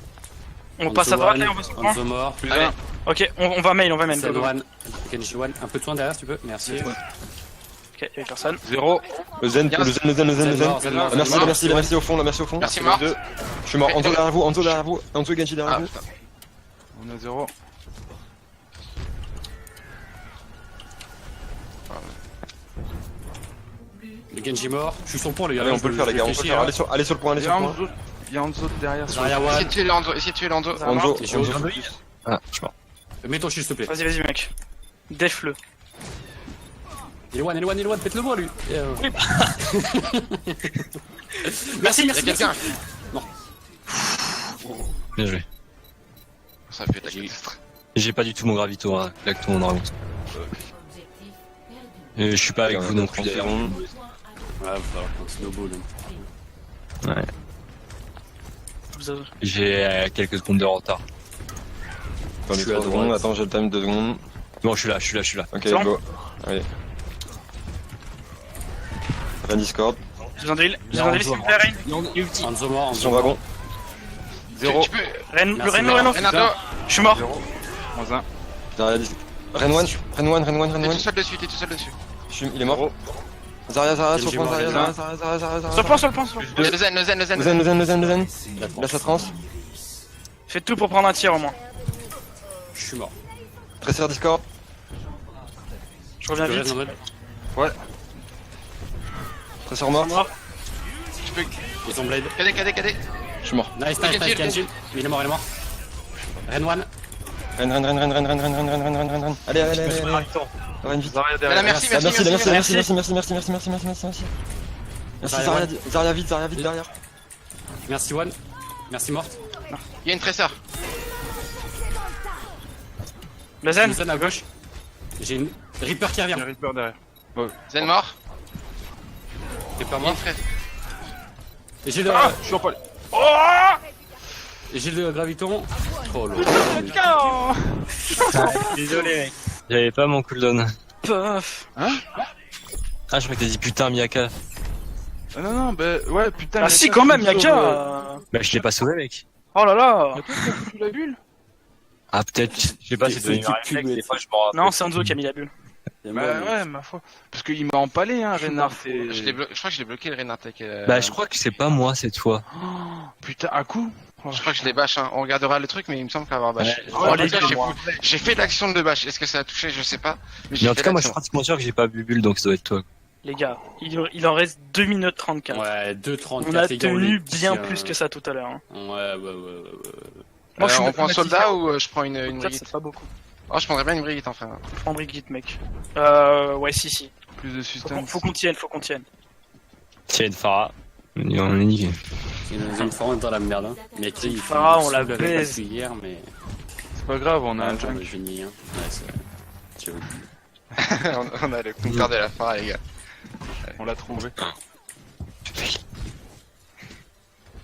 Speaker 4: On passe à droite et on va se prendre.
Speaker 3: Anzo mort.
Speaker 6: Allez.
Speaker 4: Ok, on va main, go.
Speaker 3: Senwan, Kenji One. Un peu de soin derrière si tu peux, merci.
Speaker 4: Ok, y'a personne.
Speaker 7: 0.
Speaker 2: Le zen.
Speaker 3: Zen mort.
Speaker 2: Merci au fond, merci au fond.
Speaker 6: Merci, mort.
Speaker 2: Je suis mort. Anzo derrière vous, Anzo et Genji derrière
Speaker 6: Ah
Speaker 2: vous.
Speaker 6: putain.
Speaker 7: On a 0.
Speaker 3: Le Genji mort. Je suis sur le pont, les gars.
Speaker 2: Allez, on peut le faire, les gars, on peut le faire. Allez sur le point,
Speaker 7: Il y a Anzo derrière.
Speaker 3: Zarya
Speaker 6: Essayez
Speaker 3: One.
Speaker 6: de tuer Lando,
Speaker 2: Anzo.
Speaker 3: Et Géo.
Speaker 1: Ah, je suis mort.
Speaker 3: Mets ton shield s'il te plaît.
Speaker 4: Vas-y, mec. Def-le.
Speaker 3: Éloigne, faites-le moi lui.
Speaker 4: Merci.
Speaker 6: Il y a quelqu'un.
Speaker 1: Bien joué.
Speaker 6: Ça a pu être la catastrophe.
Speaker 1: J'ai pas du tout mon gravito, hein, là que tout le monde raconte.
Speaker 8: Objectif perdu.
Speaker 1: Je suis pas avec vous non plus d'ailleurs.
Speaker 3: Ouais, va falloir qu'on snowball.
Speaker 1: Ouais. J'ai quelques secondes de retard.
Speaker 2: Attends,
Speaker 3: Je suis à
Speaker 2: 3 secondes,
Speaker 3: droite.
Speaker 2: attends, j'ai le time de 2 secondes.
Speaker 1: Bon, je suis là.
Speaker 2: Ok,
Speaker 4: C'est bon
Speaker 2: go. Allez. Rein Discord,
Speaker 4: J'ai besoin d'huile, s'il vous plaît, Rain.
Speaker 3: Anzo mort,
Speaker 2: sur wagon.
Speaker 7: 0.
Speaker 6: Tu peux.
Speaker 4: Rain, le
Speaker 3: Merci,
Speaker 4: Rain,
Speaker 6: Renato,
Speaker 4: je suis mort.
Speaker 7: Moins 1.
Speaker 2: Zarya Ren1.
Speaker 6: t'es tout seul dessus,
Speaker 2: Il est mort. Zarya sur le
Speaker 3: Genji
Speaker 2: point,
Speaker 3: mort,
Speaker 2: Zarya.
Speaker 4: Sur le point.
Speaker 6: Il y a le zen.
Speaker 2: Le zen. Laisse la trans.
Speaker 4: Fais tout pour prendre un tir au moins.
Speaker 3: Je suis mort.
Speaker 2: Tracer Discord.
Speaker 4: Je reviens
Speaker 3: Je reste
Speaker 4: vite.
Speaker 3: en mode.
Speaker 2: Tracer mort.
Speaker 4: Mort.
Speaker 3: Ils ont blade.
Speaker 6: Cadé.
Speaker 2: Je suis mort.
Speaker 3: Nice,
Speaker 6: Genji.
Speaker 3: Genji. Il est mort. Ren One.
Speaker 2: Ren. Allez. Ren vite.
Speaker 7: Zarya
Speaker 6: Voilà,
Speaker 7: derrière.
Speaker 6: merci.
Speaker 2: Merci Zarya vite derrière.
Speaker 3: Merci One. Merci morte.
Speaker 6: Il y a une tresseur.
Speaker 4: Le Zen.
Speaker 3: Zen à gauche. J'ai une Reaper qui
Speaker 7: Il y a
Speaker 3: revient.
Speaker 7: Reaper derrière.
Speaker 6: Zen mort.
Speaker 3: Reaper
Speaker 6: Il y a
Speaker 3: mort.
Speaker 6: une tresseur.
Speaker 3: Et j'ai le.
Speaker 7: Je suis en pôle.
Speaker 3: Et j'ai le graviton. Oh là.
Speaker 1: Désolé, mec. J'avais pas mon cooldown.
Speaker 4: Puff.
Speaker 1: Ah, je crois que t'as dit putain, Miyaka.
Speaker 7: Non, bah ouais, putain.
Speaker 4: Ah si, quand même, Yaka.
Speaker 1: Bah, je l'ai pas sauvé, mec.
Speaker 4: Oh là là.
Speaker 7: Tu l'as vu?
Speaker 1: Ah, peut-être, je sais pas, c'est devenu un réflexe, des fois je m'en rappelle.
Speaker 4: Non, c'est Anzo qui a mis la bulle.
Speaker 7: Bah ouais, ma foi. Parce qu'il m'a empalé, hein, Reinhardt.
Speaker 6: Je crois que je l'ai bloqué le Reinhardt avec.
Speaker 1: Bah, je crois que c'est pas moi cette fois.
Speaker 7: Putain, à coup.
Speaker 6: Je crois que je l'ai bâche, hein. On regardera le truc, mais il me semble qu'avoir bâche.
Speaker 1: Ouais.
Speaker 6: En
Speaker 4: les
Speaker 6: tout cas,
Speaker 4: gars,
Speaker 6: j'ai fait l'action de bâche. Est-ce que ça a touché? Je sais pas.
Speaker 1: Mais en tout cas, moi je suis pratiquement sûr que j'ai pas bu bulle, donc ça doit être toi.
Speaker 4: Les gars, il en reste 2 minutes 34.
Speaker 3: Ouais, 2,34.
Speaker 4: On a
Speaker 3: les gars,
Speaker 4: tenu
Speaker 3: on est
Speaker 4: bien
Speaker 3: petits,
Speaker 4: plus que ça tout à l'heure. Hein.
Speaker 3: Ouais.
Speaker 4: Moi, je suis
Speaker 6: on prend un
Speaker 4: mathématicien.
Speaker 6: soldat ou je prends une
Speaker 4: Ça,
Speaker 6: brigade?
Speaker 4: c'est pas beaucoup.
Speaker 6: Oh, je prendrais bien une Brigitte, enfin.
Speaker 4: Je prends Brigitte, mec. Ouais, si.
Speaker 7: Plus de suspense.
Speaker 4: Faut qu'on tienne, faut qu'on tienne.
Speaker 1: S'il y a une Pharah, on est niqué.
Speaker 3: C'est une forme dans la merde, hein. Mais tu sais, il
Speaker 4: Farah, on la
Speaker 3: l'avait
Speaker 4: baise.
Speaker 3: pas vu hier, mais.
Speaker 7: C'est pas grave, on a un
Speaker 3: Ouais,
Speaker 7: junk.
Speaker 3: le génie, hein. Ouais, c'est. Tu vois.
Speaker 6: On a le compteur de la Farah, les gars.
Speaker 7: On l'a trouvé.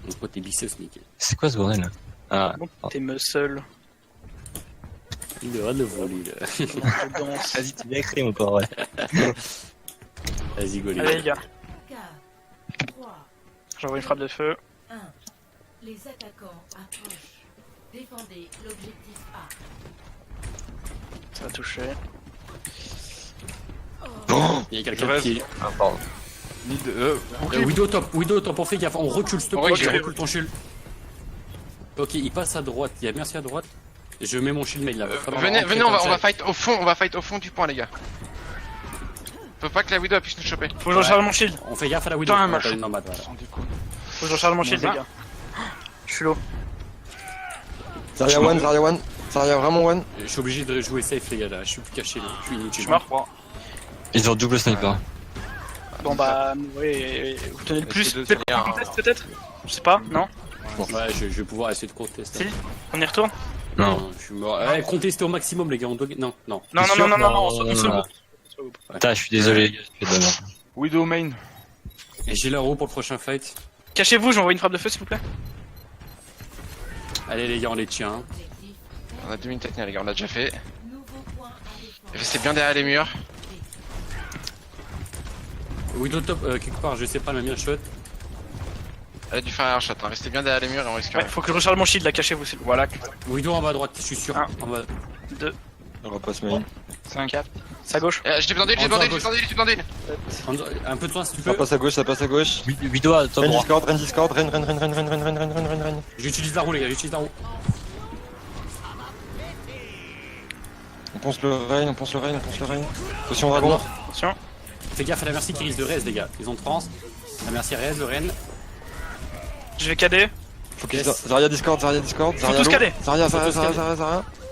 Speaker 3: On peut tes biceps, nickel.
Speaker 1: C'est quoi ce bordel là? Ah,
Speaker 4: Bon, t'es muscle.
Speaker 3: Il devrait le voler, là.
Speaker 4: Je danse.
Speaker 1: vas-y, tu l'as écrit mon pauvre.
Speaker 3: Vas-y, go, les
Speaker 4: Allez,
Speaker 3: gars.
Speaker 4: les gars.
Speaker 8: 4, 3,
Speaker 4: J'envoie une frappe de feu.
Speaker 8: 1. Les attaquants approchent. Défendez l'objectif A.
Speaker 4: Ça va toucher.
Speaker 3: Il y a quelqu'un
Speaker 7: reste.
Speaker 3: qui.
Speaker 1: Ah, pardon.
Speaker 7: Mid,
Speaker 3: Widow top, on fait gaffe, on recule, s'il te
Speaker 6: On
Speaker 3: plaît,
Speaker 6: recule.
Speaker 3: recule ton shield. Ok, il passe à droite, il y a merci à droite. Je mets mon shield mail là.
Speaker 6: Venez, on va fight au fond du point, les gars. Faut pas que la Widow puisse nous choper.
Speaker 4: Faut que je recharge mon shield.
Speaker 3: On fait gaffe à la Widow.
Speaker 4: Putain,
Speaker 3: Ouais,
Speaker 4: machin.
Speaker 3: t'as une nomade, voilà.
Speaker 7: sans déconner.
Speaker 4: Faut que je recharge mon shield, les gars. Je suis low.
Speaker 2: Zarya one, Zarya one. Zarya vraiment one.
Speaker 3: Je suis obligé de jouer safe, les gars, là. Je suis plus caché, là. Je suis
Speaker 4: Je
Speaker 3: inutile.
Speaker 4: suis mort.
Speaker 1: Ils ont double sniper.
Speaker 4: Bon bah, ouais, vous tenez le plus.
Speaker 7: Est-ce que
Speaker 4: Peut-être
Speaker 6: deux-
Speaker 4: qu'on conteste, peut-être. Je sais pas, non.
Speaker 3: Ouais, je vais pouvoir essayer de contester.
Speaker 4: Si. On y retourne.
Speaker 1: Non.
Speaker 3: Je suis mort. Ouais, contester au maximum, les gars. On doit... Non.
Speaker 4: Non,
Speaker 1: T'es sûr?
Speaker 4: on
Speaker 1: Non,
Speaker 4: se
Speaker 1: non.
Speaker 4: groupe.
Speaker 1: Putain, je suis désolé, les gars, je fais de la merde.
Speaker 7: Widow main.
Speaker 3: Et j'ai l'euro pour le prochain fight.
Speaker 4: Cachez-vous, j'envoie une frappe de feu, s'il vous plaît.
Speaker 3: Allez, les gars, on les tient. Hein.
Speaker 8: Objectif.
Speaker 6: On a 2 minutes à tenir, les gars, on l'a déjà fait.
Speaker 8: Nouveau point à défendre.
Speaker 6: C'est bien derrière les murs.
Speaker 3: Widow top, quelque part, je sais pas, la mire shot.
Speaker 6: Elle a dû faire un shot, hein. Restez bien derrière les murs et on risque rien.
Speaker 4: Ouais, faut que je recharge mon shield là, cachez-vous, s'il vous plaît.
Speaker 6: Voilà.
Speaker 3: Widow en bas à droite, je suis sûr.
Speaker 4: Ah.
Speaker 3: En bas.
Speaker 4: 2,
Speaker 2: On repasse main.
Speaker 4: 5, 4. C'est à gauche.
Speaker 6: J'ai besoin d'huile, j'ai besoin d'huile, j'ai besoin d'huile, j'ai besoin d'huile.
Speaker 3: Un peu de soin si tu
Speaker 2: Ça
Speaker 3: peux.
Speaker 2: passe à gauche, ça passe à gauche.
Speaker 1: Widow à top
Speaker 2: Ren
Speaker 1: droit.
Speaker 2: Discord, Ren Discord, Ren.
Speaker 3: J'utilise la roue, les gars, j'utilise la roue.
Speaker 2: On ponce le Ren. Attention dragon.
Speaker 4: Attention.
Speaker 3: Fais gaffe à la merci qui risque de res, les gars. Ils ont trans. La merci res, le Ren.
Speaker 4: Je vais cader.
Speaker 3: Yes.
Speaker 2: Zarya Discord, Zarya
Speaker 4: tous
Speaker 2: low.
Speaker 4: caler.
Speaker 2: Zarya.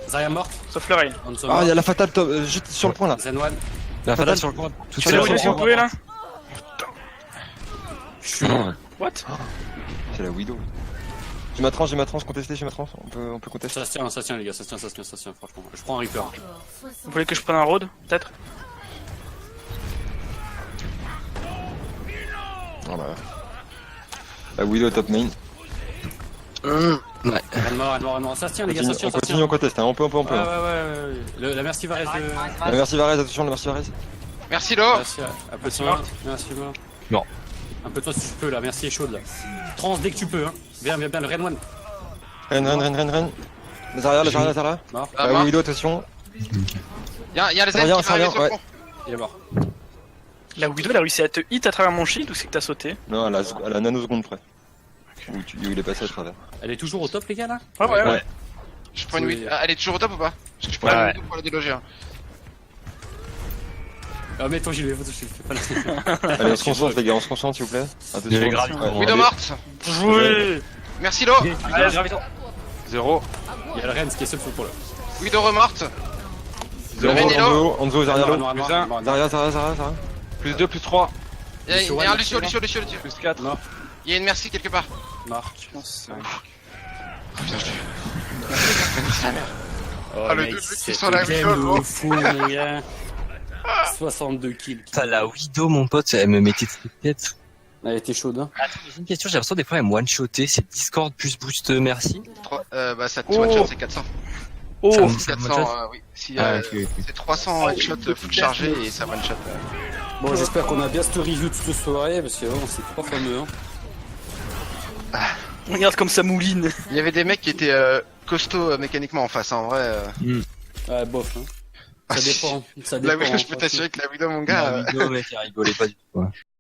Speaker 3: Zarya morte.
Speaker 4: Sauf le rail.
Speaker 3: On se
Speaker 2: Ah, il y a la fatale top, juste sur le point là.
Speaker 3: Zen one.
Speaker 1: La fatale sur le coin. Tout
Speaker 4: Tu fais la Widow si vous pouvez là.
Speaker 1: Non,
Speaker 4: What?
Speaker 2: C'est la Widow. J'ai ma trans, contester, on peut contester.
Speaker 3: Ça se tient, les gars, ça se tient, franchement. Je prends un Reaper.
Speaker 8: Encore
Speaker 4: Vous
Speaker 8: 60.
Speaker 4: voulez que je prenne un road, peut-être?
Speaker 2: Voilà. La Widow top main.
Speaker 3: Ren mort. Ça se tient, les gars, ça se tient,
Speaker 2: On
Speaker 3: ça se
Speaker 2: continue,
Speaker 3: tient.
Speaker 2: on conteste, hein. On peut.
Speaker 3: Ouais. La merci va rester.
Speaker 2: La merci Varese, attention, la merci Varese.
Speaker 6: Merci, Lo.
Speaker 3: Merci, un peu de soin. Merci, mort.
Speaker 1: Non.
Speaker 3: Un peu de soin si tu peux, là. Merci est chaude, là. Trans dès que tu peux, hein. Viens, le Ren one.
Speaker 2: Ren. Zarya.
Speaker 3: Mort.
Speaker 6: Ah,
Speaker 2: La
Speaker 6: mort.
Speaker 2: Widow, attention.
Speaker 6: Y'a les ailes
Speaker 2: Zarya,
Speaker 6: qui vont arriver sur le
Speaker 2: ouais.
Speaker 6: pont.
Speaker 3: Il est mort.
Speaker 4: La Widow, elle a réussi à te hit à travers mon shield ou c'est que t'as sauté?
Speaker 2: Non, à la nanoseconde près. Où il est passé à travers.
Speaker 3: Elle est toujours au top, les gars, là?
Speaker 4: Ouais.
Speaker 6: Je prends une
Speaker 3: Oui.
Speaker 6: Widow. Ah, elle est toujours au top ou pas? Parce que je prends
Speaker 1: Ouais,
Speaker 6: la
Speaker 1: ouais.
Speaker 6: Widow pour la déloger. Hein.
Speaker 3: Ah, mais ton gilet, fais pas là.
Speaker 2: Allez, on se concentre, les gars, on se concentre, s'il vous plaît.
Speaker 1: Il y avait
Speaker 2: Attention.
Speaker 1: grave.
Speaker 2: Ouais,
Speaker 6: Widow morte.
Speaker 4: Joué.
Speaker 6: Merci, Lo.
Speaker 4: Allez, graviton.
Speaker 7: 0.
Speaker 3: Il y a le Ren qui est seul pour le.
Speaker 6: Widow remorte.
Speaker 2: Zéro,
Speaker 6: Ren est low.
Speaker 2: Anzo, Zarya low.
Speaker 3: Noir.
Speaker 2: Zarya.
Speaker 7: Plus 2, plus 3.
Speaker 6: Y'a un Lucio.
Speaker 7: Plus 4.
Speaker 3: Mort.
Speaker 6: Y'a une merci quelque part.
Speaker 3: Mort. Oh,
Speaker 6: Ah, le
Speaker 3: mec,
Speaker 6: deux trucs qui
Speaker 3: c'est
Speaker 6: sont là,
Speaker 3: game
Speaker 6: Michael,
Speaker 3: de fou, mon gars. 62 kills.
Speaker 1: Putain, la Widow, mon pote, elle me mettait de tête.
Speaker 3: Elle était chaude, hein.
Speaker 1: Attends, j'ai une question, j'ai l'impression des fois elle me one-shoté, c'est Discord plus boost merci.
Speaker 6: Bah, ça te one shot, c'est 400.
Speaker 4: Oh.
Speaker 1: Ça me-
Speaker 6: C'est
Speaker 1: ça me
Speaker 6: 400,
Speaker 1: one-shot
Speaker 6: oui. Si,
Speaker 1: Ah, ok, ok.
Speaker 6: c'est 300 headshots full chargé et ça one shot.
Speaker 3: Bon, j'espère qu'on a bien cette review toute cette soirée, parce que vraiment, c'est trop fameux, hein.
Speaker 4: Regarde comme ça mouline.
Speaker 6: Il y avait des mecs qui étaient costauds mécaniquement en face, hein, en vrai.
Speaker 3: Ouais, bof, hein. Ça dépend. Ça
Speaker 6: La
Speaker 3: dépend.
Speaker 6: Widow, je peux t'assurer que la Widow, mon gars.
Speaker 1: La Widow, mec, elle rigolait pas du tout. quoi.